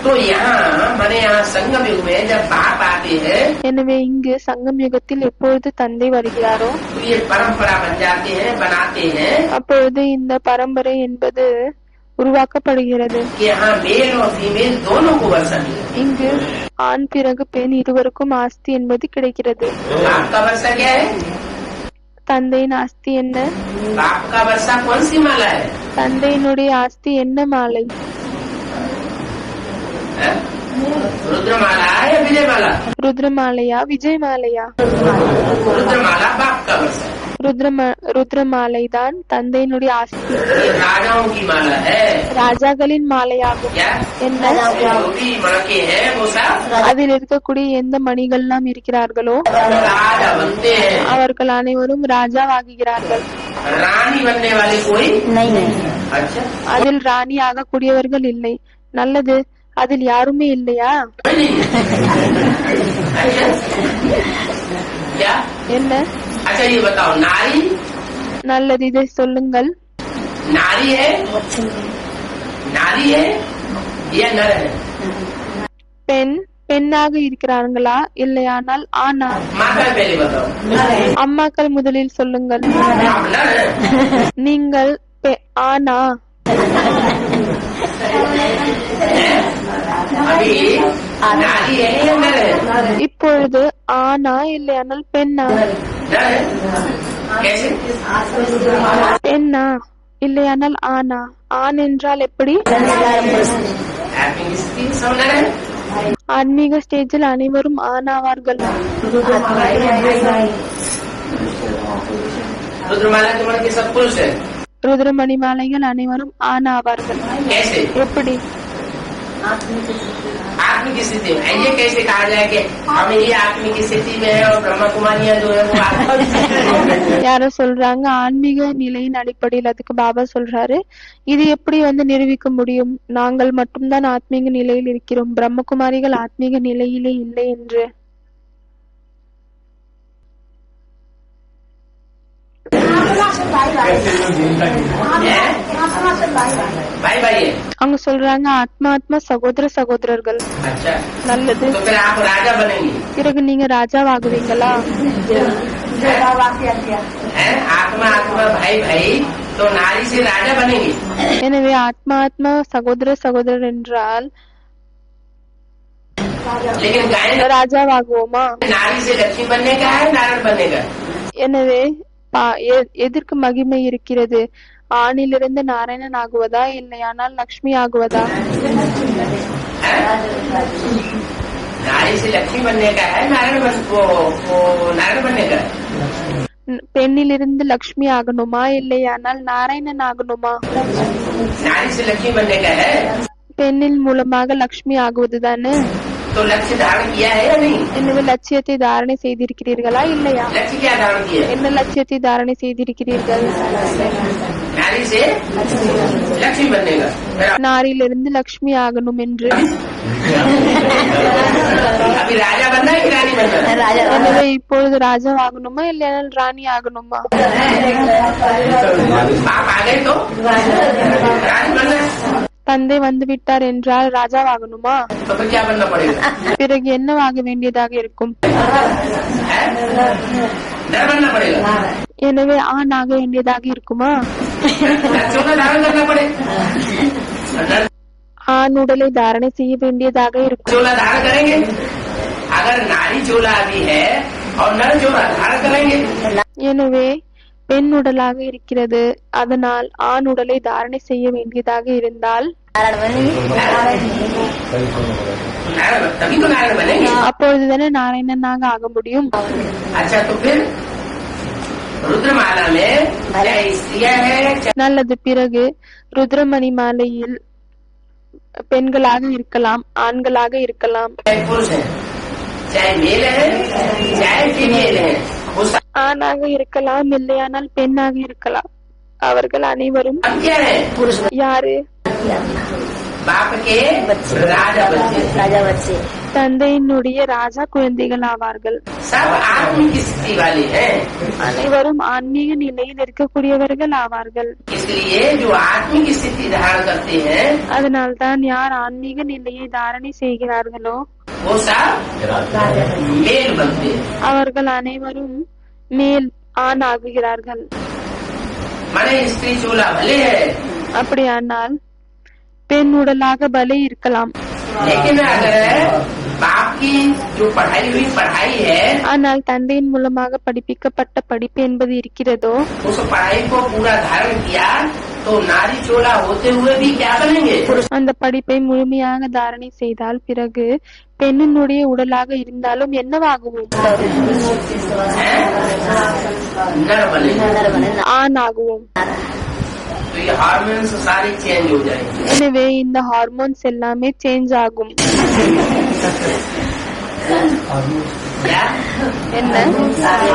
तो यहाँ मैंने यहाँ संगम युग में जब बाप आते हैं எனவே இங்கு சங்கம் யுகத்தில் எப்பொழுது தந்தை வருகிறாரோ तो ये परंपरा बन जाते हैं, बनाते हैं அப்பொழுது இந்த பரம்பரை என்பது உருவாக்கப்படுகிறது. कि यहाँ मेल और फीमेल दोनों को वर्षा मिले. இங்கு ஆண் பிறகு பெண் இருவருக்கும் ஆஸ்தி என்பது கிடைக்கிறது. आपका वर्षा क्या है? தந்தையின் ஆஸ்தி என்ன? बाप का वर्षा कौन सी माला है? தந்தையினுடைய ஆஸ்தி என்ன மாலை? हैं? रुद्रमाला है या विजय माला? ருத்ரமாலையா விஜய் மாலையா? रुद्रमाला बाप का वर्षा है। ருத்ரமாலை தான் தந்தையினுடைய ஆஸ்தி. ये राजाओं की माला है। ராஜாக்களின் மாலையாகும். क्या? என்ன? जो भी मणके हैं वो सब அதில் இருக்கக்கூடிய எந்த மணிகள்லாம் இருக்கிறார்களோ राजा बनते हैं। அவர்கள் அனைவரும் ராஜாவாகிறார்கள். रानी बनने वाले कोई नहीं नहीं अच्छा அதில் ராணி ஆகக்கூடியவர்கள் இல்லை. நல்லது, அதில் யாருமே இல்லையா? नहीं अच्छा क्या? என்ன? अच्छा ये बताओ, नारी நல்லது, இதை சொல்லுங்கள். नारी है, नारी है या नर है? பெண் பெண்ணாக இருக்கிறார்களா இல்லையானால் ஆணா? माता पहले बताओ। அம்மாக்கள் முதலில் சொல்லுங்கள். आप नर है? நீங்கள் ஆணா? अभी नारी है या नर है? இப்பொழுது ஆணா இல்லையானால் பெண்ணா? नर है कैसे? பெண்ணா இல்லையானால் ஆணா? ஆண் என்றால் எப்படி? आपकी स्थिति सब नर है। ஆன்மீக ஸ்டேஜில் அனைவரும் ஆணாவார்கள். रुद्रमाला के मन के सब पुरुष है। ருத்ரமணி மாலைகள் அனைவரும் ஆணாவார்கள். कैसे? எப்படி? आत्मिक स्थिति में ये कैसे कहा जाए कि हम ये आत्मिक स्थिति में है और ब्रह्म कुमारियां जो है वो आत्मिक। யாரோ சொல்றாங்க ஆன்மீக நிலையின் அடிப்படையில். அதுக்கு பாபா சொல்றாரு, இது எப்படி நிரூபிக்க முடியும்? நாங்கள் மட்டும்தான் ஆத்மீக நிலையில் இருக்கிறோம், பிரம்மகுமாரிகள் ஆத்மீக நிலையிலே இல்லை என்று. भाई भाई है। அவங்க சொல்றாங்க ஆத்மா ஆத்மா சகோதர சகோதரர்கள். अच्छा நல்லது, तो फिर आप राजा बनेंगे பிறகு நீங்க ராஜாவாகுவீங்களா? हैं? आत्मा आत्मा भाई भाई तो नारी से राजा बनेंगे। எனவே ஆத்மா ஆத்மா சகோதர சகோதரர் என்றால் लेकिन गाय ராஜாவாகுவோமா? नारी से लक्ष्मी बनने का है, नारायण बनने का? எனவே எதற்கு மகிமை இருக்கிறது? ஆணிலிருந்து நாராயணன் ஆகுவதா இல்லையானால் லக்ஷ்மி ஆகுவதா? नारी से लक्ष्मी बनने का है, नारायण बनने का? பெண்ணிலிருந்து லக்ஷ்மி ஆகணுமா இல்லையானால் நாராயணன் ஆகணுமா? नारी से लक्ष्मी बनने का है பெண்ணின் மூலமாக லக்ஷ்மி ஆகுவதுதானே. तो लक्ष्य धारण किया है या नहीं? எனவே லட்சியத்தை தாரணை செய்திருக்கிறீர்களா இல்லையா? लक्ष्य क्या धारण किया? என்ன லட்சியத்தை தாரணை செய்திருக்கிறீர்கள்? नारी से लक्ष्मी बनने का। நாரிலிருந்து லக்ஷ்மி ஆகணும் என்று. अभी राजा बनना है कि रानी बनना है? राजा எனவே இப்பொழுது ராஜாவாகணுமா இல்லையானால் ராணி ஆகணுமா? बाप आ गए तो रानी बनना है। தந்தை வந்து விட்டார் என்றால் ராஜாவாகணுமா? तो फिर क्या बनना पड़ेगा? பிறகு என்னவாக வேண்டியதாக இருக்கும்? नर बनना पड़ेगा। எனவே ஆணாக வேண்டியதாக இருக்குமா? चोला धारण करना पड़ेगा। ஆண் உடலை தாரணை செய்ய வேண்டியதாக இருக்கும். चोला धारण करेंगे। अगर नारी चोला अभी है और नर चोला धारण करेंगे எனவே பெண் உடலாக இருக்கிறது, அதனால் ஆண் உடலை தாரணை செய்ய வேண்டியதாக இருந்தால் तभी तो नारायण बनेंगे। அப்பொழுதுதானே நாராயணனாக ஆக முடியும். अच्छा तो फिर रुद्रमाला में चाहे स्त्रियां है நல்லது, பிறகு ருத்ரமணி மாலையில் பெண்களாக இருக்கலாம், ஆண்களாக இருக்கலாம், चाहे पुरुष है, चाहे मेल है चाहे फीमेल है, वो सब ஆணாக இருக்கலாம் இல்லையானால் பெண்ணாக இருக்கலாம். அவர்கள் அனைவரும் अब क्या है? யாரு? बाप के राजा बच्चे। राजा बच्चे தந்தையினுடைய ராஜா குழந்தைகள் ஆவார்கள். सब आत्मिक स्थिति वाले हैं। அனைவரும் ஆன்மீக நிலையில் இருக்கக்கூடியவர்கள் ஆவார்கள். इसलिए जो आत्मिक स्थिति धारण करते हैं அதனால்தான் யார் ஆன்மீக நிலையை தாரணை செய்கிறார்களோ वो सब मेल बनते हैं। அவர்கள் அனைவரும் மேல் ஆண் ஆகுகிறார்கள். माने स्त्री चोला भले है அப்படியானால் பெண் உடலாக பலே இருக்கலாம், लेकिन अगर बाप की जो पढ़ाई हुई पढ़ाई है, ஆனால் தந்தையின் மூலமாக படிப்பிக்கப்பட்ட படிப்பு என்பது இருக்கிறதோ, उस पढ़ाई को पूरा धारण किया तो नारी चोला होते हुए भी क्या बनेंगे? அந்த படிப்பை முழுமையாக தாரணை செய்தால் பிறகு பெண்ணினுடைய உடலாக இருந்தாலும் என்னவாகுவோம்? नर बनेंगे। ஆண் ஆகுவோம். तो ये हार्मोन्स सारे चेंज हो जाएंगे। எனவே இந்த ஹார்மோன்ஸ் எல்லாமே சேஞ்ச் ஆகும். क्या? என்ன?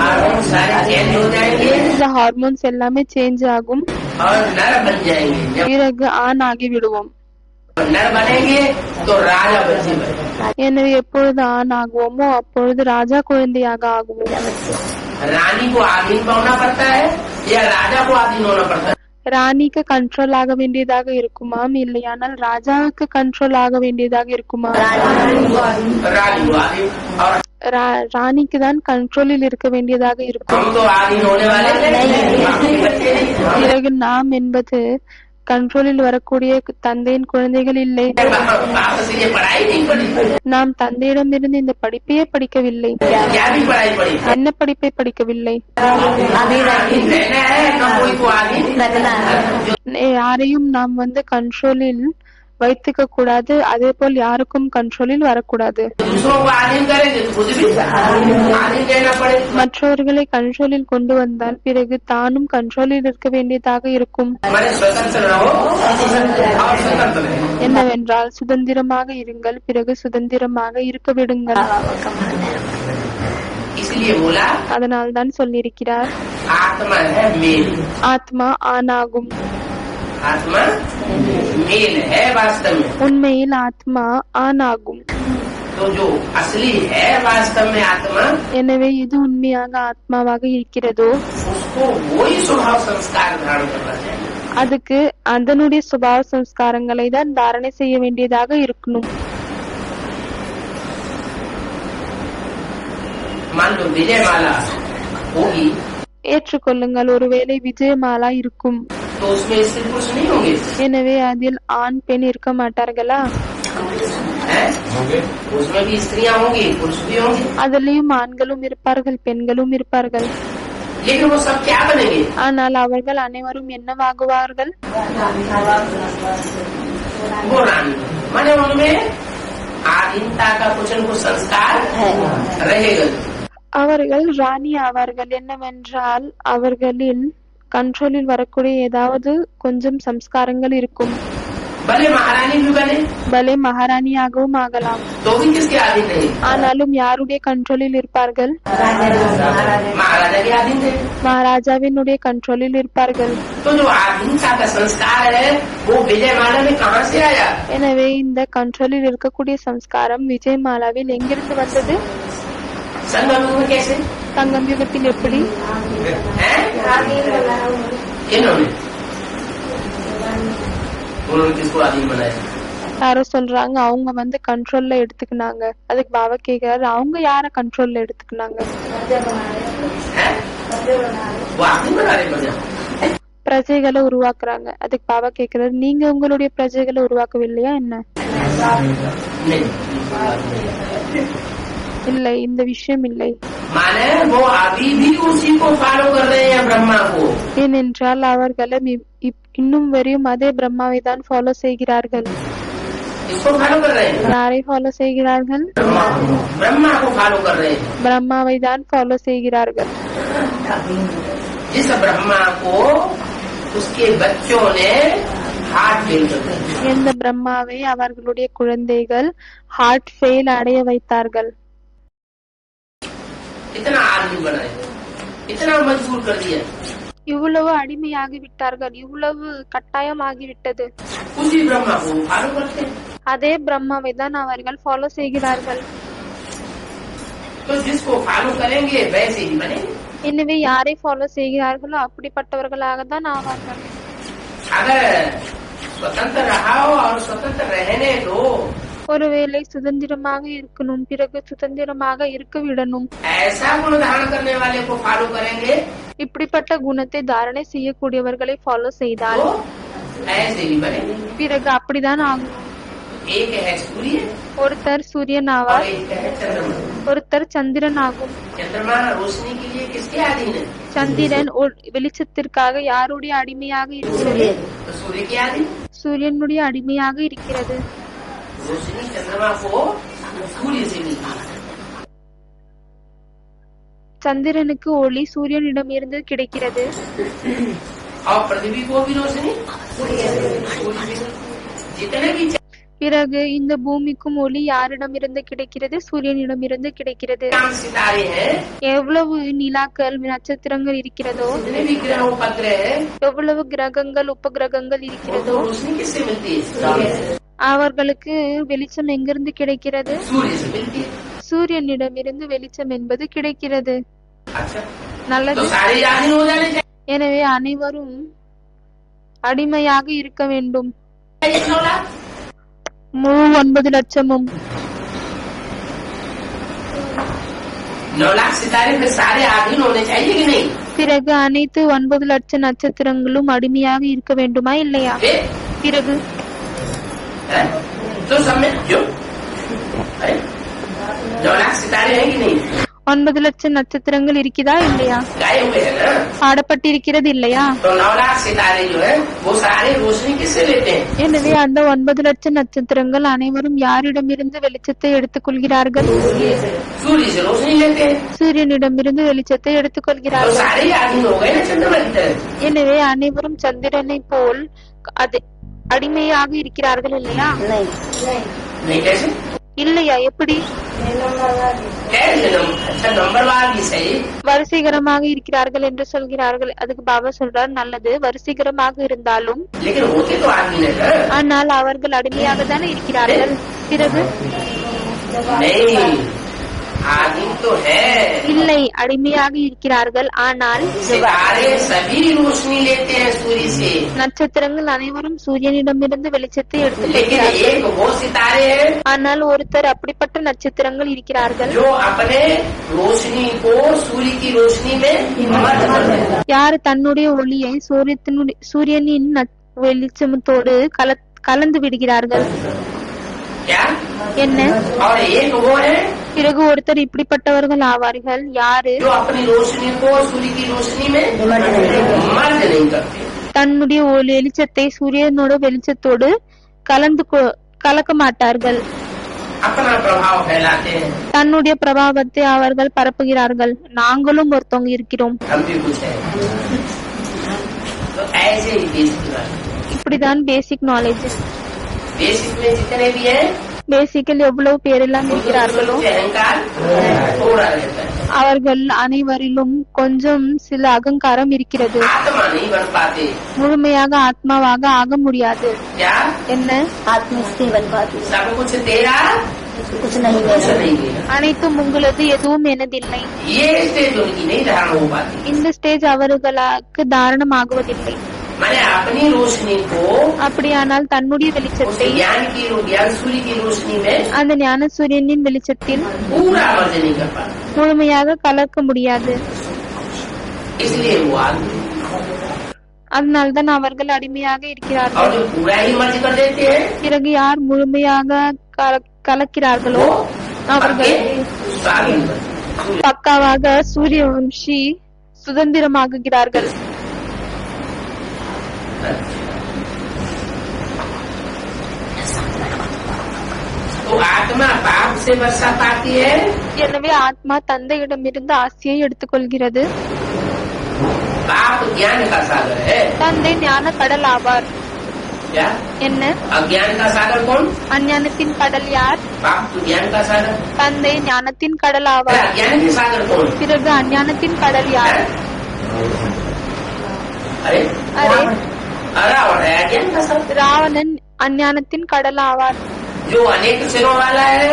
हार्मोन्स सारे चेंज हो जाएंगे இந்த ஹார்மோன்ஸ் எல்லாமே சேஞ்ச் ஆகும். और नर बन जाएंगे। जब பிறகு ஆண் ஆகி விடுவோம். नर बनेंगे तो राजा बच्चे बनेंगे। எனவே எப்பொழுது ஆண் ஆகுவோமோ அப்பொழுது ராஜா குழந்தையாக ஆகுவோம். रानी को आधीन होना पड़ता है या राजा को आधीन होना पड़ता है? ராணிக்கு கண்ட்ரோல் ஆக வேண்டியதாக இருக்குமாம், இல்லையானால் ராஜாவுக்கு கண்ட்ரோல் ஆக வேண்டியதாக இருக்குமா? रानी को आधीन। और ராணிக்கு தான் கண்ட்ரோலில் இருக்க வேண்டியதாக இருக்கும். हम तो आधीन होने वाले नहीं, बच्चे नहीं। பிறகு நாம் என்பது கண்ட்ரோலில் வரக்கூடிய தந்தையின் குழந்தைகள் இல்லை. बाप से ये पढ़ाई नहीं पढ़ी, நாம் தந்தையிடமிருந்து இந்த படிப்பையே படிக்கவில்லை. क्या भी पढ़ाई पढ़ी? என்ன படிப்பை படிக்கவில்லை? आधीन रहना है न कोई को आधीन। யாரையும் நாம் கண்ட்ரோலில் வைத்துக்க கூடாது, அதே போல் யாருக்கும் கண்ட்ரோலில் வரக்கூடாது. दूसरों को आधीन करेंगे तो खुद भी आधीन रहना पड़े। மற்றவர்களை கண்ட்ரோலில் கொண்டு வந்தால் பிறகு தானும் கண்ட்ரோலில் இருக்க வேண்டியதாக இருக்கும். हमारे स्वतंत्र रहो और स्वतंत्र रहो। என்னவென்றால் சுதந்திரமாக இருங்கள், பிறகு சுதந்திரமாக இருக்க விடுங்கள். इसलिए बोला அதனால் தான் சொல்லியிருக்கிறார், आत्मा है मेल। ஆத்மா ஆணாகும். आत्मा मेल है वास्तव में। உண்மையில் ஆத்மா ஆணாகும். तो जो असली है वास्तव में आत्मा, எனவே இது உண்மையாக ஆத்மாவாக இருக்கிறதோ उसको वही स्वभाव संस्कार धारण करना चाहिए। அதுக்கு அதனுடைய சுபாவ சம்ஸ்காரங்களை தான் தாரணை செய்ய வேண்டியதாக இருக்கணும். मान लो विजय माला होगी ஏற்றுக்கொள்ளுங்கள், ஒருவேளை விஜயமாலா இருக்கும், तो उसमें स्त्री पुरुष नहीं होंगे? எனவே அதில் ஆண் பெண் இருக்க மாட்டார்களா? हैं? उसमें भी स्त्रियां होंगी, पुरुष भी होंगे, அதிலையும் ஆண்களும் இருப்பார்கள், பெண்களும் இருப்பார்கள். लेकिन वो सब क्या बनेंगे? ஆனால் அவர்கள் அனைவரும் என்னவாகுவார்கள்? वो रानी। माने उनमें आधीनता का कुछ न कुछ संस्कार रहेगा। அவர்கள் ராணி ஆவார்கள். என்னவென்றால் அவர்களில் கண்ட்ரோலில் வரக்கூடிய ஏதாவது கொஞ்சம் சம்ஸ்காரங்கள் இருக்கும். भले महारानी भी बने பலே மகாராணியாகவும் ஆகலாம். तो भी किसके अधीन नहीं? ஆனாலும் யாருடைய கண்ட்ரோலில் இருப்பார்கள்? महाराजा के अधीन थे। மகாராஜாவினுடைய கண்ட்ரோலில் இருப்பார்கள். तो जो आधीनता का संस्कार है वो विजय माला में कहाँ से आया? எனவே இந்த கண்ட்ரோலில் இருக்கக்கூடிய சம்ஸ்காரம் விஜயமாலாவில் எங்கிருந்து வந்தது? संगम में कैसे? தங்கம் யுகத்தில் எப்படி? हैं? इन्होंने उन्होंने किसको अधीन बनाया? யாரோ சொல்றாங்க அவங்க கண்ட்ரோல்ல எடுத்துக்கினாங்க. அதுக்கு பாபா கேக்குறாரு, அவங்க யார கண்ட்ரோல்ல எடுத்துக்கினாங்க? हैं? वो अधीन बना रहे प्रजा। பிரஜைகளை உருவாக்குறாங்க. அதுக்கு பாபா கேக்குறாரு, நீங்க உங்களுடைய பிரஜைகளை உருவாக்கவில்லையா என்ன? नहीं, இல்லை, இந்த விஷயம் இல்லை. माने वो अभी भी उसी को फॉलो कर रहे हैं, ब्रह्मा को। ஏனென்றால் அவர்களும் இன்னும் வரையும் அதே பிரம்மாவை தான் ஃபாலோ செய்கிறார்கள். इसको फॉलो कर रहे हैं, யாரை ஃபாலோ செய்கிறார்கள்? ब्रह्मा को फॉलो कर रहे हैं। பிரம்மாவை தான் ஃபாலோ செய்கிறார்கள். जिस ब्रह्मा को उसके बच्चों ने हार्ट फेल कर दिया। எந்த பிரம்மாவை அவர்களுடைய குழந்தைகள் ஹார்ட் ஃபெயில் அடைய வைத்தார்கள். इतना आदमी बनाए, इतना मजबूर कर दिया। இவ்வளவு அடிமையாகி விட்டார்கள், இவ்வளவு கட்டாயமாகிவிட்டது. उसी ब्रह्मा को फॉलो करते हैं। அதே பிரம்மாவை தான் அவர்கள் ஃபாலோ செய்கிறார்கள். तो जिसको फॉलो करेंगे वैसे ही बनेंगे। எனவே யாரை ஃபாலோ செய்கிறார்களோ அப்படிப்பட்டவர்களாக தான் ஆவார்கள். अगर स्वतंत्र रहा हो और स्वतंत्र रहने दो, ஒருவேளை சுதந்திரமாக இருக்கணும், பிறகு சுதந்திரமாக இருக்க விடணும். ऐसा गुण धारण करने वाले को फॉलो करेंगे இப்படிப்பட்ட குணத்தை தாரணை செய்யக்கூடியவர்களை ஃபாலோ செய்தால் तो ऐसे ही बनेंगे। பிறகு அப்படிதான் ஆகும். एक है सूर्य ஒருத்தர் சூரியன் और ஆவார், एक है चंद्रमा। ஒருத்தர் சந்திரன் ஆகும். चंद्रमा रोशनी के लिए किसके अधीन है? சந்திரன் வெளிச்சத்திற்காக யாருடைய அடிமையாக இருக்கிறது? तो सूर्य के अधीन। சூரியனுடைய அடிமையாக இருக்கிறது. रोशनी चंद्रमा को सूर्य से मिलती है। சந்திரனுக்கு ஒளி சூரியனிடம் இருந்து கிடைக்கிறது. और पृथ्वी को भी रोशनी सूर्य से। जितने भी பிறகு இந்த பூமிக்கும் ஒளி யாரிடமிருந்து கிடைக்கிறது? சூரியனிடமிருந்து கிடைக்கிறது. चांद सितारे हैं, எவ்வளவு நிலாக்கள் நட்சத்திரங்கள் இருக்கிறதோ, जितने भी ग्रह उपग्रह है, எவ்வளவு கிரகங்கள் உபகிரகங்கள் उनको இருக்கிறதோ रोशनी किससे मिलती है? सूर्य से। அவர்களுக்கு வெளிச்சம் எங்கிருந்து கிடைக்கிறது? सूर्य से मिलती है। சூரியனிடமிருந்து வெளிச்சம் என்பது கிடைக்கிறது. अच्छा, நல்லது. तो सारे अधीन हो जाने எனவே அனைவரும் அடிமையாக இருக்க வேண்டும். चाहिए 9 लाख। முழு 9 லட்சமும் 9 लाख सितारे फिर सारे अधीन होने चाहिए कि नहीं? பிறகு அனைத்து 9 லட்சம் நட்சத்திரங்களும் அடிமையாக இருக்க வேண்டுமா இல்லையா? फिर பிறகு है? तो समय जो 9 लाख सितारे हैं कि नहीं? 9 லட்சம் நட்சத்திரங்கள் இருக்குதா இல்லையா? गाए हुए हैं ना? பாடப்பட்டிருக்கிறது இல்லையா? तो 9 लाख सितारे जो है वो सारे रोशनी किससे लेते हैं? எனவே அந்த 9 லட்சம் நட்சத்திரங்கள் அனைவரும் யாரிடமிருந்து வெளிச்சத்தை எடுத்துக் கொள்கிறார்கள்? सूर्य से रोशनी लेते हैं। சூரியனிடமிருந்து வெளிச்சத்தை எடுத்துக் तो கொள்கிறார்கள். सारे अधीन हो गए ना चंद्रमा की तरह। எனவே அனைவரும் சந்திரனை போல் அது அடிமையாக இருக்கிறார்கள் இல்லையா? नहीं कैसे? இல்லையா? எப்படி? कैसे अच्छा नंबरवार भी सही। வரிசைகரமாக இருக்கிறார்கள் என்று சொல்கிறார்கள். அதுக்கு பாபா சொல்றார், நல்லது, வரிசைகரமாக இருந்தாலும் लेकिन होते तो आदमी है ना? ஆனால் அவர்கள் அடிமையாக தானே இருக்கிறார்கள். பிறகு नहीं, आदमी तो है। இல்லை, அடிமையாக இருக்கிறார்கள். ஆனால் सितारे सभी रोशनी लेते हैं सूर्य से। நட்சத்திரங்கள் அனைவரும் சூரியனிடமிருந்து வெளிச்சத்தை எடுத்துக் लेकिन கொள்கிறார்கள். एक वो सितारे हैं ஆனால் ஒருத்தர் அப்படிப்பட்ட நட்சத்திரங்கள் இருக்கிறார்கள், जो अपने रोशनी को सूर्य की रोशनी में मर्ज कर देते हैं। யார் தன்னுடைய ஒளியை சூரியனின் வெளிச்சத்தோடு கலந்து விடுகிறார்கள். क्या? என்ன? और एक वो है பிறகு ஒருத்தர் இப்படிப்பட்டவர்கள் ஆவார்கள், யாரு जो अपनी रोशनी को सूर्य की रोशनी में मर्ज नहीं करते। தன்னுடைய வெளிச்சத்தை சூரியனோட வெளிச்சத்தோடு கலக்க மாட்டார்கள். अपना प्रभाव फैलाते हैं। தன்னுடைய பிரபாவத்தை அவர்கள் பரப்புகிறார்கள். நாங்களும் ஒருத்தவங்க இருக்கிறோம். हम भी कुछ है। तो ऐसे ही बेसिक இப்படிதான் பேசிக் நாலேஜ். बेसिक में जितने भी है பேசிக்கல் எவ்வளவு பேரெல்லாம் இருக்கிறார்களோ अहंकार थोड़ा रहता है। அவர்கள் அனைவரிலும் கொஞ்சம் சில அகங்காரம் இருக்கிறது. आत्मा नहीं बन पाते। முழுமையாக ஆத்மாவாக ஆக முடியாது. क्या? என்ன? आत्मस्थिर बन पाती, सब कुछ तेरा कुछ नहीं कुछ है। नहीं मेरा। அனைத்தும் உங்களது, எதுவும் எனதில்லை. ये स्टेज उनकी नहीं धारण हो पाती। இந்த ஸ்டேஜ் அவர்களுக்கு தாரணமாகுவதில்லை. मैंने अपनी रोशनी को அப்படியானால் தன்னுடைய उस வெளிச்சத்தை ज्ञान सूर्य की रोशनी में அந்த ஞான சூரியனின் வெளிச்சத்தில் पूरा मर्ज नहीं कर पाते। முழுமையாக கலக்க முடியாது. इसलिए वो आदमी அதனால்தான் அவர்கள் அடிமையாக और இருக்கிறார்கள். जो पूरा ही मर्ज कर देते हैं பிறகு யார் முழுமையாக கலக்கிறார்களோ वो அவர்கள் पक्के स्वाधीन बनते हैं। பக்காவாக சூரிய வம்சி சுதந்திரமாகுகிறார்கள். तो आत्मा पाप से वर्षा पाती है। எனவே ஆத்மா தந்தையிடமிருந்து ஆசையை எடுத்துக்கொள்கிறது. पाप ज्ञान का सागर है। தந்தை ஞான கடல் ஆவார். क्या? என்ன? अज्ञान का सागर कौन? அஞ்ஞானத்தின் கடல் யார்? पाप तो ज्ञान का सागर। தந்தை ஞானத்தின் கடல் ஆவார். अज्ञान के सागर कौन? பிறகு அஞ்ஞானத்தின் கடல் யார்? अरे அரே, रावण है अज्ञान का सागर। ராவணன் அஞ்ஞானத்தின் கடல் ஆவார். जो अनेक सिरों वाला है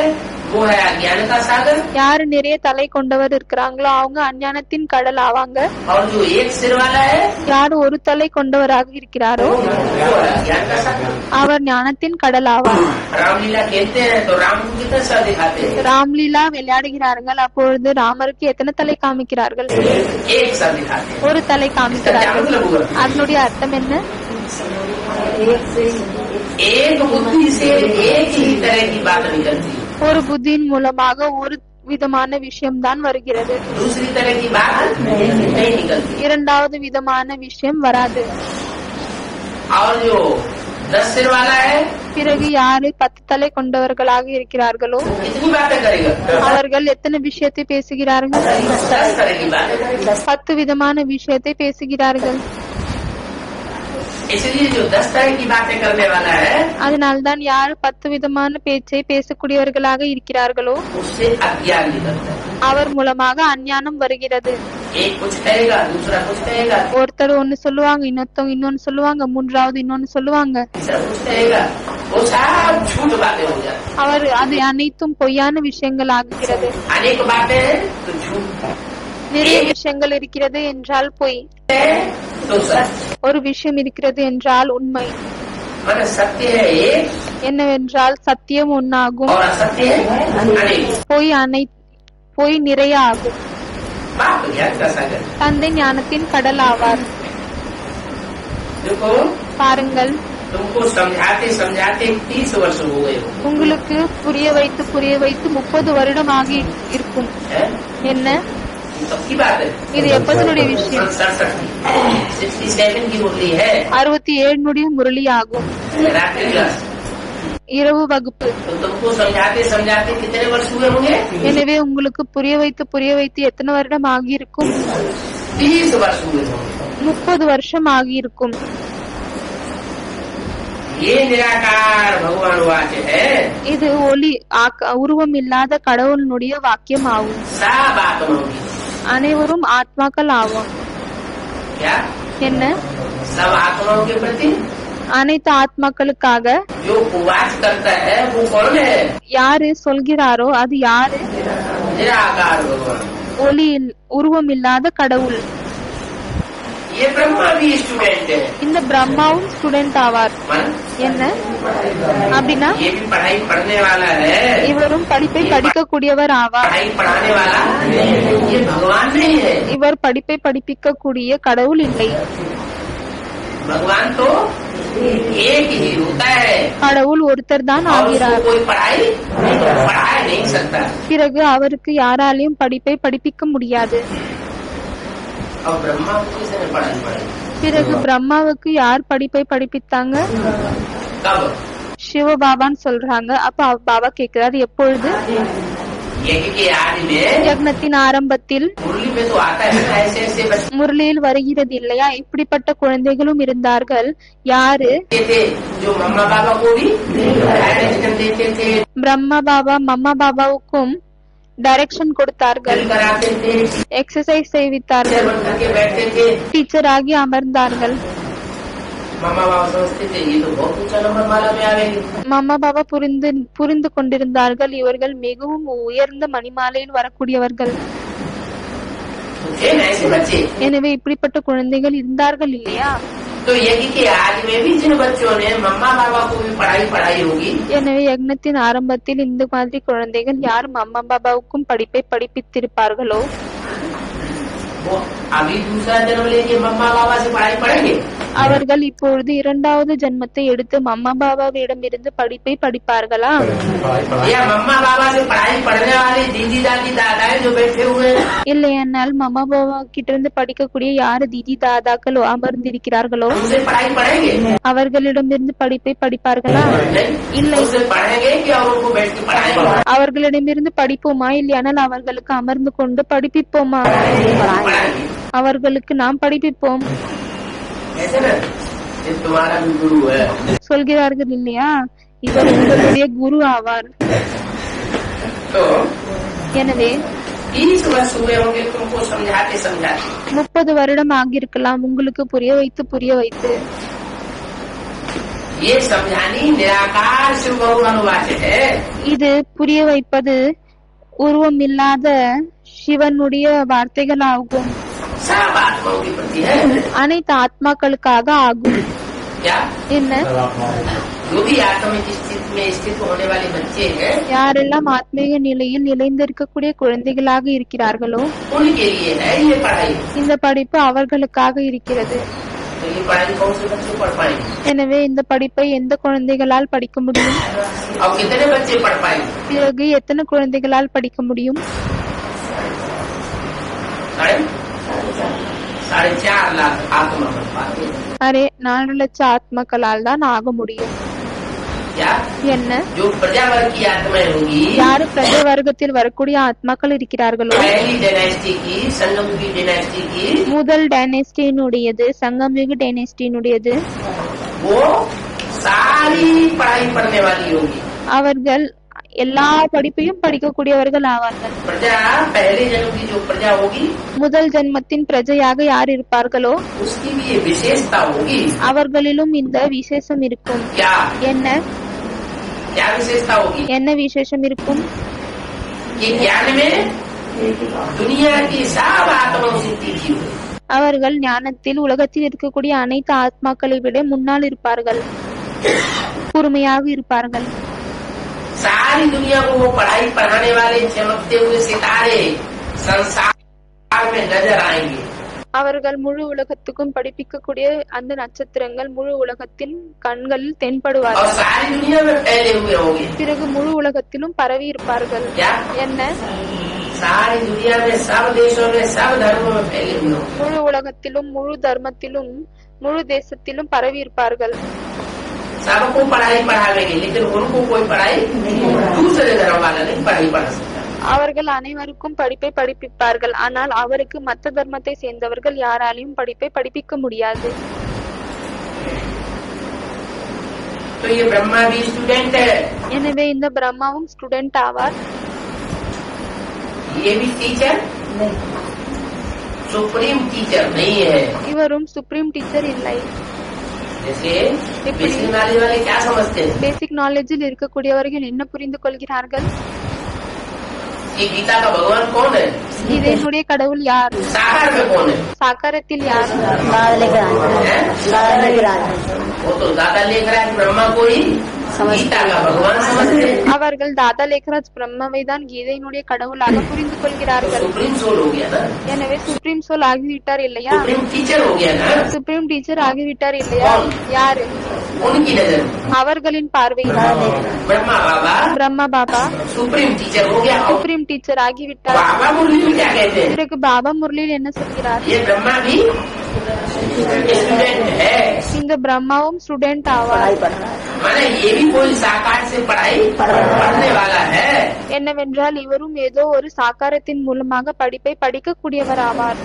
वो है अज्ञान का सागर। யாரு நிறைய தலை கொண்டவர் இருக்கிறாங்களோ அவங்க அஞ்ஞானத்தின் கடல் ஆவாங்க. और जो एक सिर वाला है யார் ஒரு தலை கொண்டவராக இருக்கிறாரோ वो है अज्ञान का सागर। அவர் ஞானத்தின் கடல் ஆவார். रामलीला खेलते हैं तो राम को कितना सर दिखाते हैं? ராம்லீலா விளையாடுகிறார்கள். அப்பொழுது ராமருக்கு எத்தனை தலை காமிக்கிறார்கள்? एक सर दिखाते हैं। ஒரு தலை इसका क्या காமிக்கிறார்கள். मतलब हुआ? அதனுடைய அர்த்தம் என்ன? एक बुद्धि से एक ही तरह की बात निकलती है, ஒரு புத்தியின் மூலமாக ஒரு விதமான விஷயம்தான் வருகிறது, दूसरी तरह की बात नहीं निकलती। இரண்டாவது விதமான விஷயம் வராது। और जो 10 सिर वाला है பிறகு யாரு 10 தலை கொண்டவர்களாக இருக்கிறார்களோ कितनी बातें करेगा? அவர்கள் எத்தனை விஷயத்தை பேசுகிறார்கள்? 10 तरह की बातें। 10 விதமான விஷயத்தை பேசுகிறார்கள்। इसलिए जो 10 तरह की बातें करने वाला है அதனால்தான் யார் 10 விதமான பேச்சை பேசக்கூடியவர்களாக இருக்கிறார்களோ उससे अज्ञान निकलता है। அவர் மூலமாக அஞ்ஞானம் வருகிறது। एक कुछ कहेगा, दूसरा कुछ कहेगा, ஒருத்தர் ஒன்னு சொல்லுவாங்க, இன்னொருத்தவங்க இன்னொன்னு சொல்லுவாங்க, மூன்றாவது இன்னொன்னு சொல்லுவாங்க। तीसरा कुछ कहेगा, वो सब झूठ बातें हो जाती அவர் அது அனைத்தும் பொய்யான விஷயங்கள் ஆகுகிறது। हैं। अनेक बातें हैं तो झूठ நிறைய விஷயங்கள் இருக்கிறது என்றால் பொய், है तो सच। ஒரு விஷயம் இருக்கிறது என்றால் உண்மை। माने सत्य है एक என்னவென்றால் சத்தியம் ஒன்னாகும், और असत्य है अनेक। பொய் நிறைய ஆகும்। बाप ज्ञान का सागर। தந்தை ஞானத்தின் கடல் ஆவார்। देखो பாருங்கள், तुमको समझाते समझाते 30 वर्ष हो गए हो, உங்களுக்கு புரிய வைத்து 30 வருடம் ஆகி இருக்கும்। है? என்ன कब की बात है? இது எப்பதனுடைய விஷயம்? 67 की मुरली है, 67 முரளி ஆகும், रात्रि क्लास। இரவு வகுப்பு। तो तुमको समझाते समझाते कितने वर्ष हुए होंगे? எனவே உங்களுக்கு புரிய வைத்து எத்தனை வருடம் ஆகியிருக்கும்? 30 वर्ष हुए होंगे। 30 வருஷம் ஆகியிருக்கும்। ये निराकार भगवान वाक्य है, இது ஒளி உருவம் இல்லாத கடவுளுடைய வாக்கியம் ஆகும்। सब आत्माओं की। அனைவரும் ஆத்மாக்கள் ஆகும்। क्या? என்ன? सब आत्माओं के प्रति அனைத்து ஆத்மாக்களுக்காக जो उपवास करता है वो कौन है? யாரு சொல்கிறாரோ அது யாரு? निराकार भगवान। ஒளி உருவம் இல்லாத கடவுள்। ये ब्रह्मा भी स्टूडेंट है। இந்த பிரம்மாவும் ஸ்டூடெண்ட் ஆவார்। मन? என்ன அப்படின்னா ये भी पढ़ाई पढ़ने वाला है, இவரும் படிப்பை படிக்கக்கூடியவர் ஆவார்। पढ़ाई पढ़ाने वाला ये भगवान नहीं है। இவர் படிப்பை படிப்பிக்கக்கூடிய கடவுள் இல்லை। भगवान तो एक ही होता है கடவுள் ஒருத்தர் தான் और उसको ஆகிறார்। कोई पढ़ाई पढ़ा नहीं सकता। பிறகு அவருக்கு யாராலையும் படிப்பை படிப்பிக்க முடியாது। और ब्रह्मा को किसने पढ़ाई पढ़ाई? பிறகு பிரம்மாவுக்கு யார் படிப்பை படிப்பித்தாங்க? कब? சிவபாபான்னு சொல்றாங்க। அப்ப பாபா கேக்குறாரு, எப்பொழுது? यज्ञ के आदि में யக்னத்தின் ஆரம்பத்தில் मुरली में तो आता है ना, ऐसे ऐसे बच्चे முரளியில் வருகிறது இல்லையா? இப்படிப்பட்ட குழந்தைகளும் இருந்தார்கள்। யாரு? थे जो मम्मा बाबा को भी डायरेक्शन देते थे, பிரம்மா பாபா மம்மா பாபாவுக்கும் டைரக்ஷன் கொடுத்தார்கள், ड्रिल कराते थे, எக்ஸசைஸ் செய்வித்தார்கள், बन करके बैठते थे। டீச்சர் ஆகி அமர்ந்தார்கள்। मम्मा बाबा सोचते थे ये तो बहुत ऊंचा नंबर माला में आवेगी। மம்மா பாபா புரிந்து கொண்டிருந்தார்கள், இவர்கள் மிகவும் உயர்ந்த மணிமாலையில் வரக்கூடியவர்கள்। तो थे ना ऐसे बच्चे। எனவே இப்படிப்பட்ட குழந்தைகள் இருந்தார்கள் இல்லையா? तो यज्ञ के आदि में भी जिन बच्चों ने मम्मा बाबा को भी पढ़ाई होगी, எனவே யக்னத்தின் ஆரம்பத்தில் இந்த மாதிரி குழந்தைகள் யார் மம்மா பாபாவுக்கும் படிப்பை படிப்பித்திருப்பார்களோ वो अभी दूसरा जन्म लेके मम्मा बाबा से पढ़ाई पढ़ेंगे। அவர்கள் இப்பொழுது இரண்டாவது ஜென்மத்தை எடுத்து மம்மா பாபாவிடம் இருந்து படிப்பை படிப்பார்களா? या मम्मा बाबा से पढ़ाई पढ़ने वाले दीदी दादी दादाएं जो बैठे हुए हैं, இல்லையானால் மம்மா பாபா கிட்ட இருந்து படிக்கக்கூடிய யாரு தீதி தாதாக்களோ அமர்ந்திருக்கிறார்களோ उनसे पढ़ाई पढ़ेंगे? அவர்களிடமிருந்து படிப்பை படிப்பார்களா? இல்லை। उनसे पढ़ेंगे कि और उनको बैठ के पढ़ाएंगे? அவர்களிடமிருந்து படிப்போமா, இல்லையானால் அவர்களுக்கு அமர்ந்து கொண்டு படிப்பிப்போமா? पढ़ाएंगे। அவர்களுக்கு நாம் படிப்பிப்போம்। ऐसे ना, ये तुम्हारा भी गुरु है। சொல்கிறார்கள் இல்லையா, இவர் உங்களுடைய குரு ஆவார்। तो எனவே 30 वर्ष हुए होंगे तुमको समझाते समझाते। 30 வருடம் ஆகியிருக்கலாம் உங்களுக்கு புரிய வைத்து। ये समझानी निराकार शिव भगवान वाक्य है। இது புரிய வைப்பது உருவம் இல்லாத சிவனுடைய வார்த்தைகள் ஆகும்। सब आत्माओं के प्रति है। அனைத்து ஆத்மாக்களுக்காக ஆகும்। क्या? என்ன? जो भी आत्मिक स्थिति में स्थित होने वाले बच्चे हैं, யாரெல்லாம் ஆத்மீக நிலையில் நிலைந்திருக்கக்கூடிய குழந்தைகளாக இருக்கிறார்களோ उनके लिए है ये पढ़ाई। இந்த படிப்பு அவர்களுக்காக இருக்கிறது। तो ये पढ़ाई कौन से बच्चे पढ़ पाएंगे? எனவே இந்த படிப்பை எந்த குழந்தைகளால் படிக்க முடியும்? और कितने बच्चे पढ़ पाएंगे? பிறகு எத்தனை குழந்தைகளால் படிக்க முடியும்? 4.5 लाख आत्मा पढ़ पाएंगे। அரே 4 லட்சம் ஆத்மாக்களால் தான் ஆக முடியும். क्या? என்ன? जो प्रजावर्ग की आत्माएं होंगी, யாரு பிரஜ வர்க்கத்தில் வரக்கூடிய ஆத்மாக்கள் இருக்கிறார்களோ, पहली डायनेस्टी की, संगमयुगी डायनेस्टी की, முதல் டைனஸ்டியினுடையது, சங்கமிகு டைனஸ்டியினுடையது, वो सारी पढ़ाई पढ़ने वाली होगी। அவர்கள் எல்லா படிப்பையும் படிக்கக்கூடியவர்கள் ஆவார்கள். प्रजा पहले जन्म की जो प्रजा होगी, முதல் ஜென்மத்தின் பிரஜையாக யார் இருப்பார்களோ उसकी भी ये विशेषता होगी। அவர்களிலும் இந்த விசேஷம் இருக்கும். क्या என்ன क्या विशेषता होगी? என்ன விசேஷம் இருக்கும்? कि ज्ञान में दुनिया की सब आत्माओं से तीखी हुई। அவர்கள் ஞானத்தில் உலகத்தில் இருக்கக்கூடிய அனைத்து ஆத்மாக்களை விட முன்னால் இருப்பார்கள், கூர்மையாக இருப்பார்கள். सारी दुनिया को वो पढ़ाई पढ़ाने वाले चमकते हुए सितारे संसार में नजर आएंगे। அவர்கள் முழு உலகத்துக்கும் படிப்பிக்கக்கூடிய அந்த நட்சத்திரங்கள் முழு உலகத்தின் கண்களில் और தென்படுவார்கள். सारी दुनिया में फैले हुए होंगे। பிறகு முழு உலகத்திலும் பரவி இருப்பார்கள். क्या? என்ன? सारी दुनिया में सब देशों में सब धर्मों में फैले हुए होंगे। முழு உலகத்திலும் முழு தர்மத்திலும் முழு தேசத்திலும் பரவி இருப்பார்கள். सबको पढ़ाई पढ़ावेंगे, लेकिन उनको कोई पढ़ाई दूसरे धर्म वाला नहीं पढ़ाई पढ़ा सकता। அவர்கள் அனைவருக்கும் படிப்பை படிப்பிப்பார்கள், ஆனால் அவருக்கு மத்த தர்மத்தை சேர்ந்தவர்கள் யாராலையும் படிப்பை படிப்பிக்க முடியாது. तो ये ब्रह्मा भी स्टूडेंट है, எனவே இந்த பிரம்மாவும் ஸ்டூடெண்ட் ஆவார். ये भी टीचर, सुप्रीम टीचर नहीं है। இவரும் சுப்ரீம் டீச்சர் இல்லை. जैसे बेसिक नॉलेज वाले क्या समझते हैं பேசிக் நாலேஜில் இருக்கக்கூடியவர்கள் என்ன புரிந்து கொள்கிறார்கள்? कि गीता का भगवान कौन है? இதனுடைய கடவுள் யார்? साकार में कौन है? சாக்காரத்தில் யார்? दादा लेकर आए, हैं? दादा लेकर आए। वो तो दादा लेकर आए ब्रह्मा को ही गीता का भगवान समझते हैं। அவர்கள் தாதா லேக்ராஜ் பிரம்மாவை தான் கீதையினுடைய கடவுளாக புரிந்து तो கொள்கிறார்கள். सुप्रीम सोल हो गया ना, எனவே சுப்ரீம் சோல் ஆகிவிட்டார் இல்லையா? सुप्रीम टीचर हो गया ना சுப்ரீம் டீச்சர் ஆகிவிட்டார் இல்லையா? யாரு? उनकी नजर में। அவர்களின் பார்வையில் ब्रह्मा बाबा பிரம்மா பாபா सुप्रीम टीचर हो गया। और சுப்ரீம் டீச்சர் ஆகிவிட்டார். बाबा मुरली में क्या कहते हैं? பிறகு பாபா முரளியில் என்ன சொல்கிறார்? ये ब्रह्मा भी स्टूडेंट है, இந்த பிரம்மாவும் ஸ்டூடெண்ட் ஆவார். पढ़ाई पढ़ रहा है। माने ये भी कोई साकार से पढ़ाई पढ़ने वाला है। என்னவென்றால் இவரும் ஏதோ ஒரு சாக்காரத்தின் மூலமாக படிப்பை படிக்கக்கூடியவர் ஆவார்.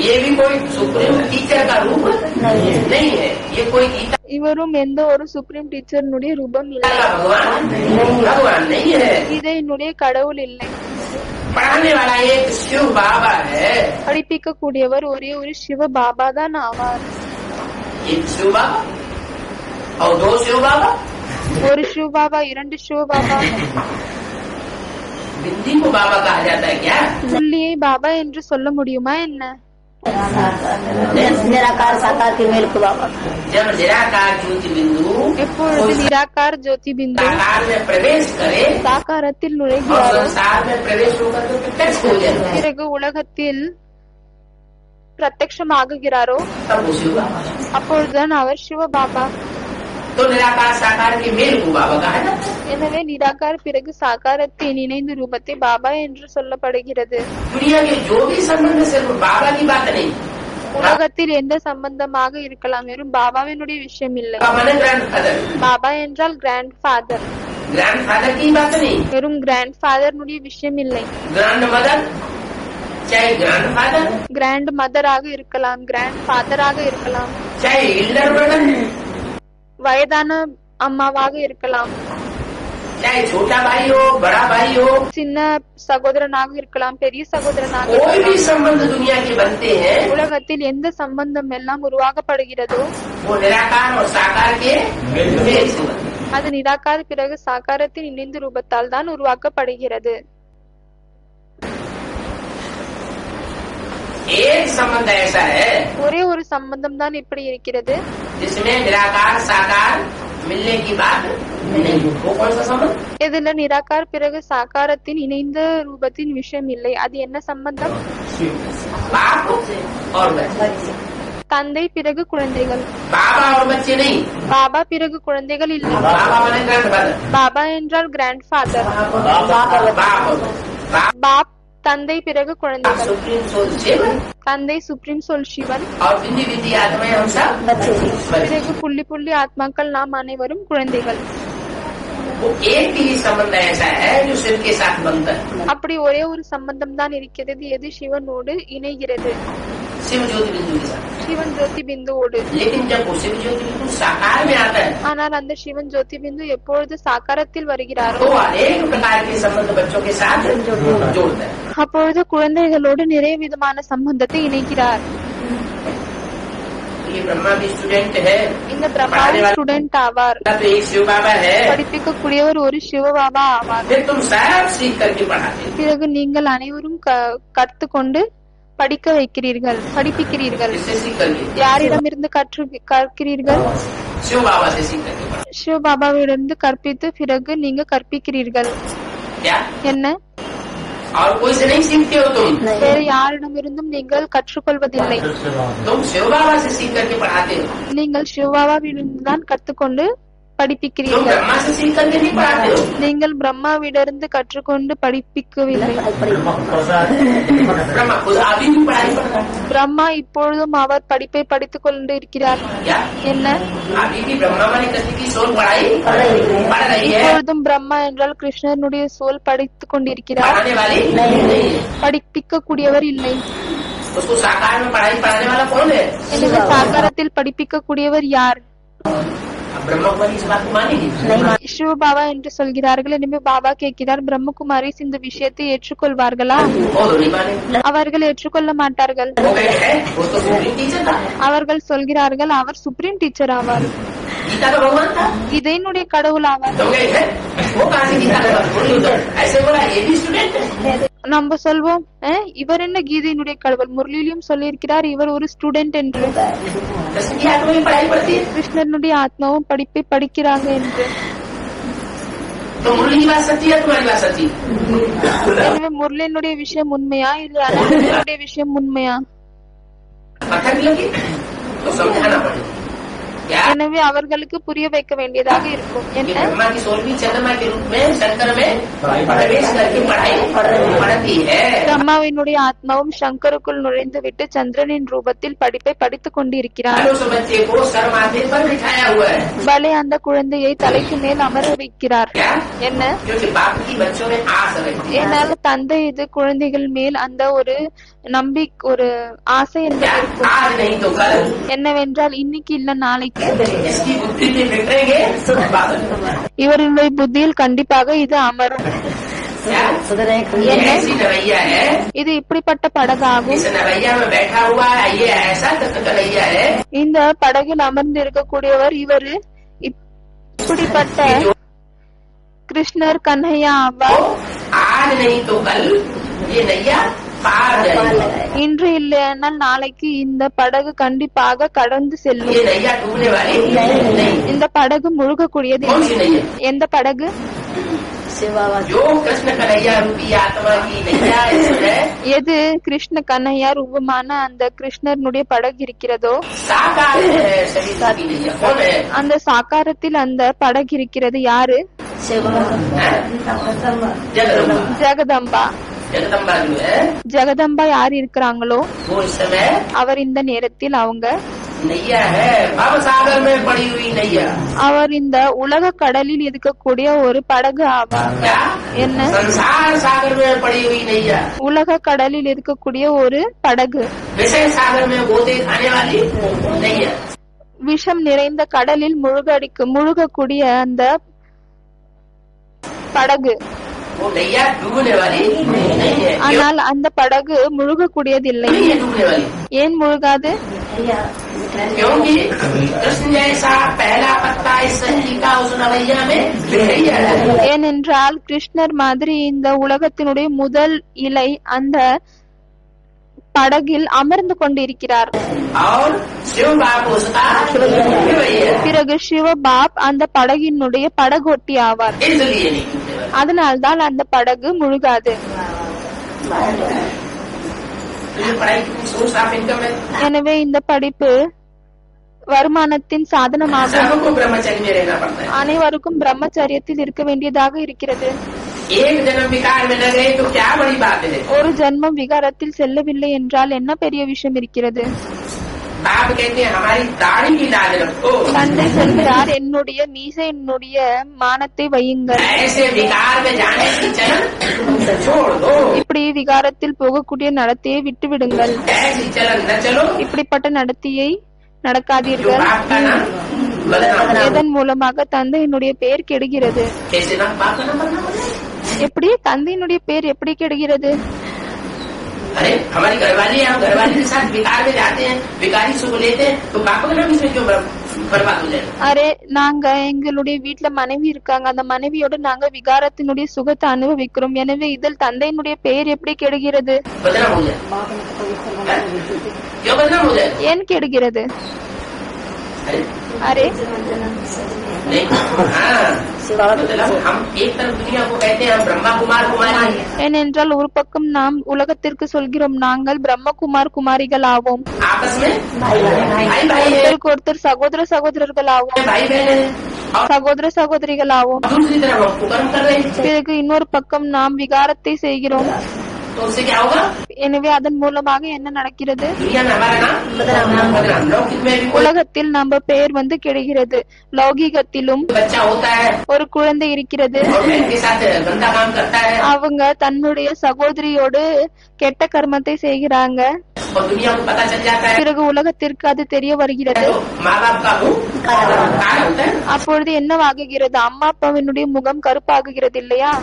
ये भी कोई सुप्रीम टीचर का रूप नहीं है। ये कोई गीता இவரும் எந்த ஒரு சுப்ரீம் டீச்சர்னுடைய ரூபம் இல்லை, का भगवान नहीं है। கீதையினுடைய கடவுள் இல்லை. पढ़ाने वाला एक शिव बाबा है। படிப்பிக்க கூடியவர் ஒரே ஒரு சிவ பாபா தான் ஆவார். एक शिव बाबा और 2 शिव बाबा। ஒரு சிவ பாபா, 2 சிவ பாபா. बिंदी को बाबा कहा जाता है क्या? புள்ளியை பாபா என்று சொல்ல முடியுமா என்ன? निराकार साकार के मेल को बाबा। जब निराकार ज्योति बिंदु எப்பொழுது நிராகார் ஜோதி பிந்து साकार में प्रवेश करे சாக்காரத்தில் और நுழைகிறாரோ, संसार में प्रवेश होकर के प्रत्यक्ष हो जाए, பிறகு உலகத்தில் பிரத்யக்ஷமாகுகிறாரோ, तब वो शिव बाबा। அப்பொழுதுதான் அவர் சிவ பாபா. तो निराकार साकार के मेल को बाबा कहा जाता है। எனவே நிராகார் பிறகு சாக்காரத்தின் இணைந்த ரூபத்தை பாபா என்று சொல்லப்படுகிறது. दुनिया के जो भी संबंध सिर्फ बाबा की बात नहीं, உலகத்தில் எந்த சம்பந்தமாக இருக்கலாம், வெறும் பாபாவினுடைய விஷயம் இல்லை. बाबा ने ग्रैंड फादर, பாபா என்றால் கிராண்ட் ஃபாதர், ग्रैंड फादर की बात नहीं, வெறும் கிராண்ட் ஃபாதர்னுடைய விஷயம் இல்லை. ग्रैंड मदर चाहे ग्रैंड फादर, கிராண்ட் மதராக இருக்கலாம், கிராண்ட் ஃபாதராக இருக்கலாம், चाहे एल्डर ब्रदर, வயதான அம்மாவாக இருக்கலாம், चाहे छोटा भाई हो बड़ा भाई हो, சின்ன சகோதரனாக இருக்கலாம், பெரிய சகோதரனாக कोई भी இருக்கலாம். संबंध दुनिया के बनते हैं உலகத்தில் எந்த சம்பந்தம் எல்லாம் உருவாக்கப்படுகிறதோ वो निराकार और साकार के मेल से बनते हैं। அது நிராகார் பிறகு சாக்காரத்தின் இணைந்த ரூபத்தால் தான் உருவாக்கப்படுகிறது. एक संबंध ऐसा है ஒரே ஒரு சம்பந்தம் தான் இப்படி இருக்கிறது, जिसमें निराकार साकार मिलने की बात नहीं। वो कौन सा संबंध? இதுல நிராகார் பிறகு சாக்காரத்தின் இணைந்த ரூபத்தின் விஷயம் இல்லை. அது என்ன சம்பந்தம்? बाप और बच्चे। தந்தை பிறகு குழந்தைகள். बाबा और बच्चे नहीं. பாபா பிறகு குழந்தைகள் இல்லை. बाबा माने ग्रैंडफादर. பாபா என்றால் கிராண்ட் ஃபாதர். बाप பாப் தந்தை பிறகு குழந்தைகள். सुप्रीम सोल शिव தந்தை சுப்ரீம் சோல் சிவன். और बिंदी बिंदी आत्माएं हम सब बच्चे பிறகு புள்ளி புள்ளி ஆத்மாக்கள் நாம் அனைவரும் குழந்தைகள். वो एक ही संबंध ऐसा है जो शिव के साथ बनता है. அப்படி ஒரே ஒரு சம்பந்தம் தான் இருக்கிறது, எது சிவனோடு இணைகிறது, शिव ज्योति बिंदु के साथ. சிவன் ஜோதி பிந்துவோடு. लेकिन जब वो शिव ज्योति बिंदु साकार में आता है ஆனால் அந்த சிவன் ஜோதி பிந்து எப்பொழுது சாக்காரத்தில் வருகிறாரோ तो अनेक प्रकार के संबंध बच्चों के साथ जोड़ता है. அப்பொழுது குழந்தைகளோடு நிறைய விதமான சம்பந்தத்தை இணைக்கிறார். ये ब्रह्मा भी स्टूडेंट है. இந்த பிரம்மா ஸ்டூடெண்ட் ஆவார். तो एक शिव बाबा है. படிப்பிக்கக்கூடியவர் ஒரு சிவபாபா ஆவார். फिर तुम सब सीख करके पढ़ाते हो. பிறகு நீங்கள் அனைவரும் கற்றுக்கொண்டு படிக்க வைக்கிறீர்கள், படிப்பிக்கிறீர்கள். इससे सीख करके யாரிடமிருந்து கற்கிறீர்கள்? शिव बाबा से सीख करके पढ़ाते சிவபாபாவிடமிருந்து கற்பித்து பிறகு நீங்க கற்பிக்கிறீர்கள். हो. क्या என்ன? और कोई से नहीं सीखते हो तुम. வேறு யாரிடமிருந்தும் நீங்கள் கற்றுக்கொள்வதில்லை. तुम शिव बाबा से सीख करके पढ़ाते हो. நீங்கள் சிவபாபாவிடமிருந்து தான் கற்றுக்கொண்டு तुम படிப்பிக்கிறீர்கள். ब्रह्मा से सीख करके नहीं पढ़ाते हो. நீங்கள் பிரம்மாவிடமிருந்து கற்றுக்கொண்டு படிப்பிக்கவில்லை. ब्रह्मा खुद अभी भी पढ़ाई पढ़ता है. பிரம்மா இப்பொழுதும் அவர் படிப்பை படித்துக் கொண்டு இருக்கிறார். क्या என்ன? अभी भी ब्रह्मा वाली कृष्ण की सोल पढ़ाई पढ़ रही है. இப்பொழுதும் பிரம்மா என்றால் கிருஷ்ணனுடைய சோல் படித்துக் கொண்டிருக்கிறார். पढ़ाने वाली नहीं है. படிப்பிக்க கூடியவர் இல்லை. उसको साकार में पढ़ाई पढ़ाने वाला कौन है. எனவே சாகாரத்தில் படிப்பிக்க கூடியவர் யார்? अब ब्रह्मा कुमारी इस बात को मानेगी. சிவபாபா என்று சொல்கிறார்கள். எனவே பாபா கேட்கிறார், பிரம்மகுமாரி இந்த விஷயத்தை ஏற்றுக்கொள்வார்களா? वो तो नहीं मानेगी. அவர்கள் ஏற்றுக்கொள்ள மாட்டார்கள். वो कहते हैं वो तो सुप्रीम टीचर था. அவர்கள் சொல்கிறார்கள், அவர் சுப்ரீம் டீச்சர் ஆவார், गीता का भगवान था. கீதையினுடைய கடவுள் ஆவார். तो कहते हैं वो कहाँ से गीता का भगवान. ऐसे बोला ये भी स्टूडेंट है. நம்ம சொல்வோம், இவர் என்ன கீதையினுடைய கடவுள்? முரளியிலும் சொல்லியிருக்கிறார் இவர் ஒரு ஸ்டூடெண்ட் என்று. कृष्ण की आत्मा में पढ़ाई पढ़ती है. கிருஷ்ணனுடைய ஆத்மாவும் படிப்பை படிக்கிறாங்க என்று. तो मुरली की बात सच्ची है, तुम्हारी बात सच्ची. எனவே முரளியினுடைய விஷயம் உண்மையா இல்லை அனந்தனுடைய விஷயம் உண்மையா? पत्थर की लगी तो समझाना पड़ेगा. क्या எனவே அவர்களுக்கு புரிய வைக்க வேண்டியதாக இருக்கும். कि என்ன? ब्रह्मा की सोल भी चंद्रमा के रूप में शंकर में प्रवेश करके पढ़ाई पढ़ती है. பிரம்மாவினுடைய ஆத்மாவும் சங்கருக்குள் நுழைந்து விட்டு சந்திரனின் ரூபத்தில் படிப்பை படித்துக் கொண்டிருக்கிறார். उस बच्चे को सर माथे पर बिठाया हुआ है. பலே அந்த குழந்தையை தலைக்கு மேல் அமர வைக்கிறார். क्या என்ன? क्योंकि बाप की बच्चों में आस रहती है. ஏனால் தந்தை இது குழந்தைகள் மேல் அந்த ஒரு ஒரு ஆசை என்பது இருக்கும். आज नहीं तो कल என்னவென்றால் இன்னைக்கு இல்ல நாளைக்கு इसकी बुद्धि में बिखरेंगे बादल. இவருடைய புத்தியில் கண்டிப்பாக இது அமரும். क्या ये ऐसी नवैया है. இது இப்படிப்பட்ட படகாகும். इस नवैया में बैठा हुआ है ये ऐसा नवैया है. இந்த படகில் அமர்ந்து இருக்கக்கூடியவர் இவரு இப்படிப்பட்ட கிருஷ்ணர் கன்ஹையா ஆவார். आज नहीं तो कल ये नैया पार जाएगी. இன்று இல்லையானால் நாளைக்கு இந்த படகு கண்டிப்பாக கடந்து செல்லும். ये नैया डूबने वाली नहीं. இந்த படகு முழுகக்கூடியது कौन सी नैया. எந்த படகு? जो कृष्ण कन्हैया रूपी आत्मा की नैया है. எது கிருஷ்ண கன்ஹையா ரூபமான அந்த கிருஷ்ணனுடைய படகு இருக்கிறதோ साकार है शरीर की नैया कौन है. அந்த சாக்காரத்தில் அந்த படகு இருக்கிறது யாரு? जगदम्बा. ஜெகதம்பா. जगदम्बा जो है ஜெகதம்பா யார் இருக்கிறாங்களோ वो इस समय அவர் இந்த நேரத்தில் அவங்க नैया है. भव सागर में पड़ी हुई नैया. அவர் இந்த உலக கடலில் இருக்கக்கூடிய ஒரு படகு ஆவார். क्या என்ன? संसार सागर में पड़ी हुई नैया. உலக கடலில் இருக்கக்கூடிய ஒரு படகு. विषय सागर में गोते खाने वाली नैया. விஷம் நிறைந்த கடலில் முழுகக்கூடிய அந்த படகு. वो नैया डूबने वाली नहीं है. ஆனால் அந்த படகு முழுகக்கூடியதில்லை. नहीं है डूबने वाली. ஏன் முழுகாது? क्योंकि कृष्ण जैसा पहला पत्ता इस सृष्टि का उस नवैया में नहीं है. ஏனென்றால் கிருஷ்ணர் மாதிரி இந்த உலகத்தினுடைய முதல் இலை அந்த படகில் அமர்ந்து கொண்டிருக்கிறார். और शिव बाप उसका शिवैया. பிறகு சிவபாப் அந்த படகினுடைய படகோட்டி ஆவார். इसलिए नहीं डूबने वाली. அதனால்தான் அந்த படகு முழுகாது. तो ये पढ़ाई कितनी सोर्स ऑफ इनकम है। எனவே இந்த படிப்பு வருமானத்தின் சாதனமாக सबको ब्रह्मचर्य में रहना पड़ता है। அனைவருக்கும் பிரம்மச்சரியத்தில் இருக்க வேண்டியதாக இருக்கிறது। एक जन्म विकार में न गए तो क्या बड़ी बात है। ஒரு ஜென்மம் விகாரத்தில் செல்லவில்லை என்றால் என்ன பெரிய விஷயம் இருக்கிறது। बाप कहते हैं हमारी दाढ़ी की लाज रखो। தந்தை சொல்கிறார் என்னுடைய மீசை என்னுடைய மானத்தை வையுங்கள்। ऐसे विकार में जाने की चलन छोड़ दो। இப்படி விகாரத்தில் போகக்கூடிய நடத்தையை விட்டு விடுங்கள்। ऐसी चलन न चलो। இப்படிப்பட்ட நடத்தையை நடக்காதீர்கள்। जो बाप का नाम बदनाम। இதன் மூலமாக தந்தையினுடைய பெயர் கெடுகிறது। कैसे नाम बाप का नाम बदनाम हो जाए। எப்படி தந்தையினுடைய பெயர் எப்படி கெடுகிறது। अरे हमारी घरवाली है, हम घरवाली के साथ विकार में जाते हैं, विकारी सुख लेते हैं, तो बाप का नाम इसमें क्यों बर्बाद हो जाए। அரே நாங்க எங்களுடைய வீட்டுல மனைவி இருக்காங்க, அந்த மனைவியோட நாங்க விகாரத்தினுடைய சுகத்தை அனுபவிக்கிறோம், எனவே இதில் தந்தையினுடைய பெயர் எப்படி கெடுகிறது। बदनाम हो जाए। क्यों बदनाम हो जाए। ஏன் கெடுகிறது। अरे அரே नहीं, हाँ, मतलब हम एक तरफ दुनिया को कहते हैं हम ब्रह्मा कुमार कुमारी। ஏனென்றால் ஒரு பக்கம் நாம் உலகத்திற்கு சொல்கிறோம் நாங்கள் பிரம்மகுமார் குமாரிகள் ஆவோம், आपस में भाई भाई ஒருத்தருக்கு ஒருத்தர் சகோதர சகோதரர்கள் ஆவோம், भाई बहन और சகோதர சகோதரிகள் ஆவோம்। दूसरी तरफ हम कुकर्म कर रहे हैं। பிறகு இன்னொரு பக்கம் நாம் விகாரத்தை செய்கிறோம், तो उससे क्या होगा। எனவே அதன் மூலமாக என்ன நடக்கிறது। दुनिया में हमारा नाम बदनाम। लौकिक में भी कोई உலகத்தில் நம்ம பெயர் கெடுகிறது, லௌகீகத்திலும் बच्चा होता है ஒரு குழந்தை இருக்கிறது, और बहन के साथ गंदा काम करता है அவங்க தன்னுடைய சகோதரியோடு கெட்ட கர்மத்தை செய்கிறாங்க, और दुनिया को पता चल जाता है பிறகு உலகத்திற்கு அது தெரிய வருகிறது। तो माँ बाप का मुंह काला होता है। அப்பொழுது என்னவாகுகிறது, அம்மா அப்பாவினுடைய முகம் கருப்பாகுகிறது இல்லையா।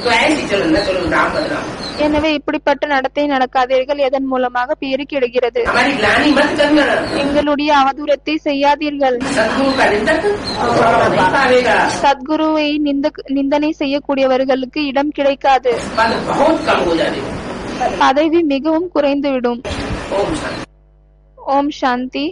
तो ऐसी चलो न चलो राम बदनाम। எனவே இப்படிப்பட்ட நடத்தை நடக்காதீர்கள், எதன் மூலமாக பேரு கெடுகிறது। हमारी ग्लानि मत करना। எங்களுடைய அவதூறத்தை செய்யாதீர்கள்। सदगुरु का निंदक नहीं पावेगा। சத்குருவை நிந்தனை செய்யக்கூடியவர்களுக்கு இடம் கிடைக்காது, पद बहुत कम हो जाएगा। பதவி மிகவும் குறைந்துவிடும்। ओम शांति। ஓம் சாந்தி।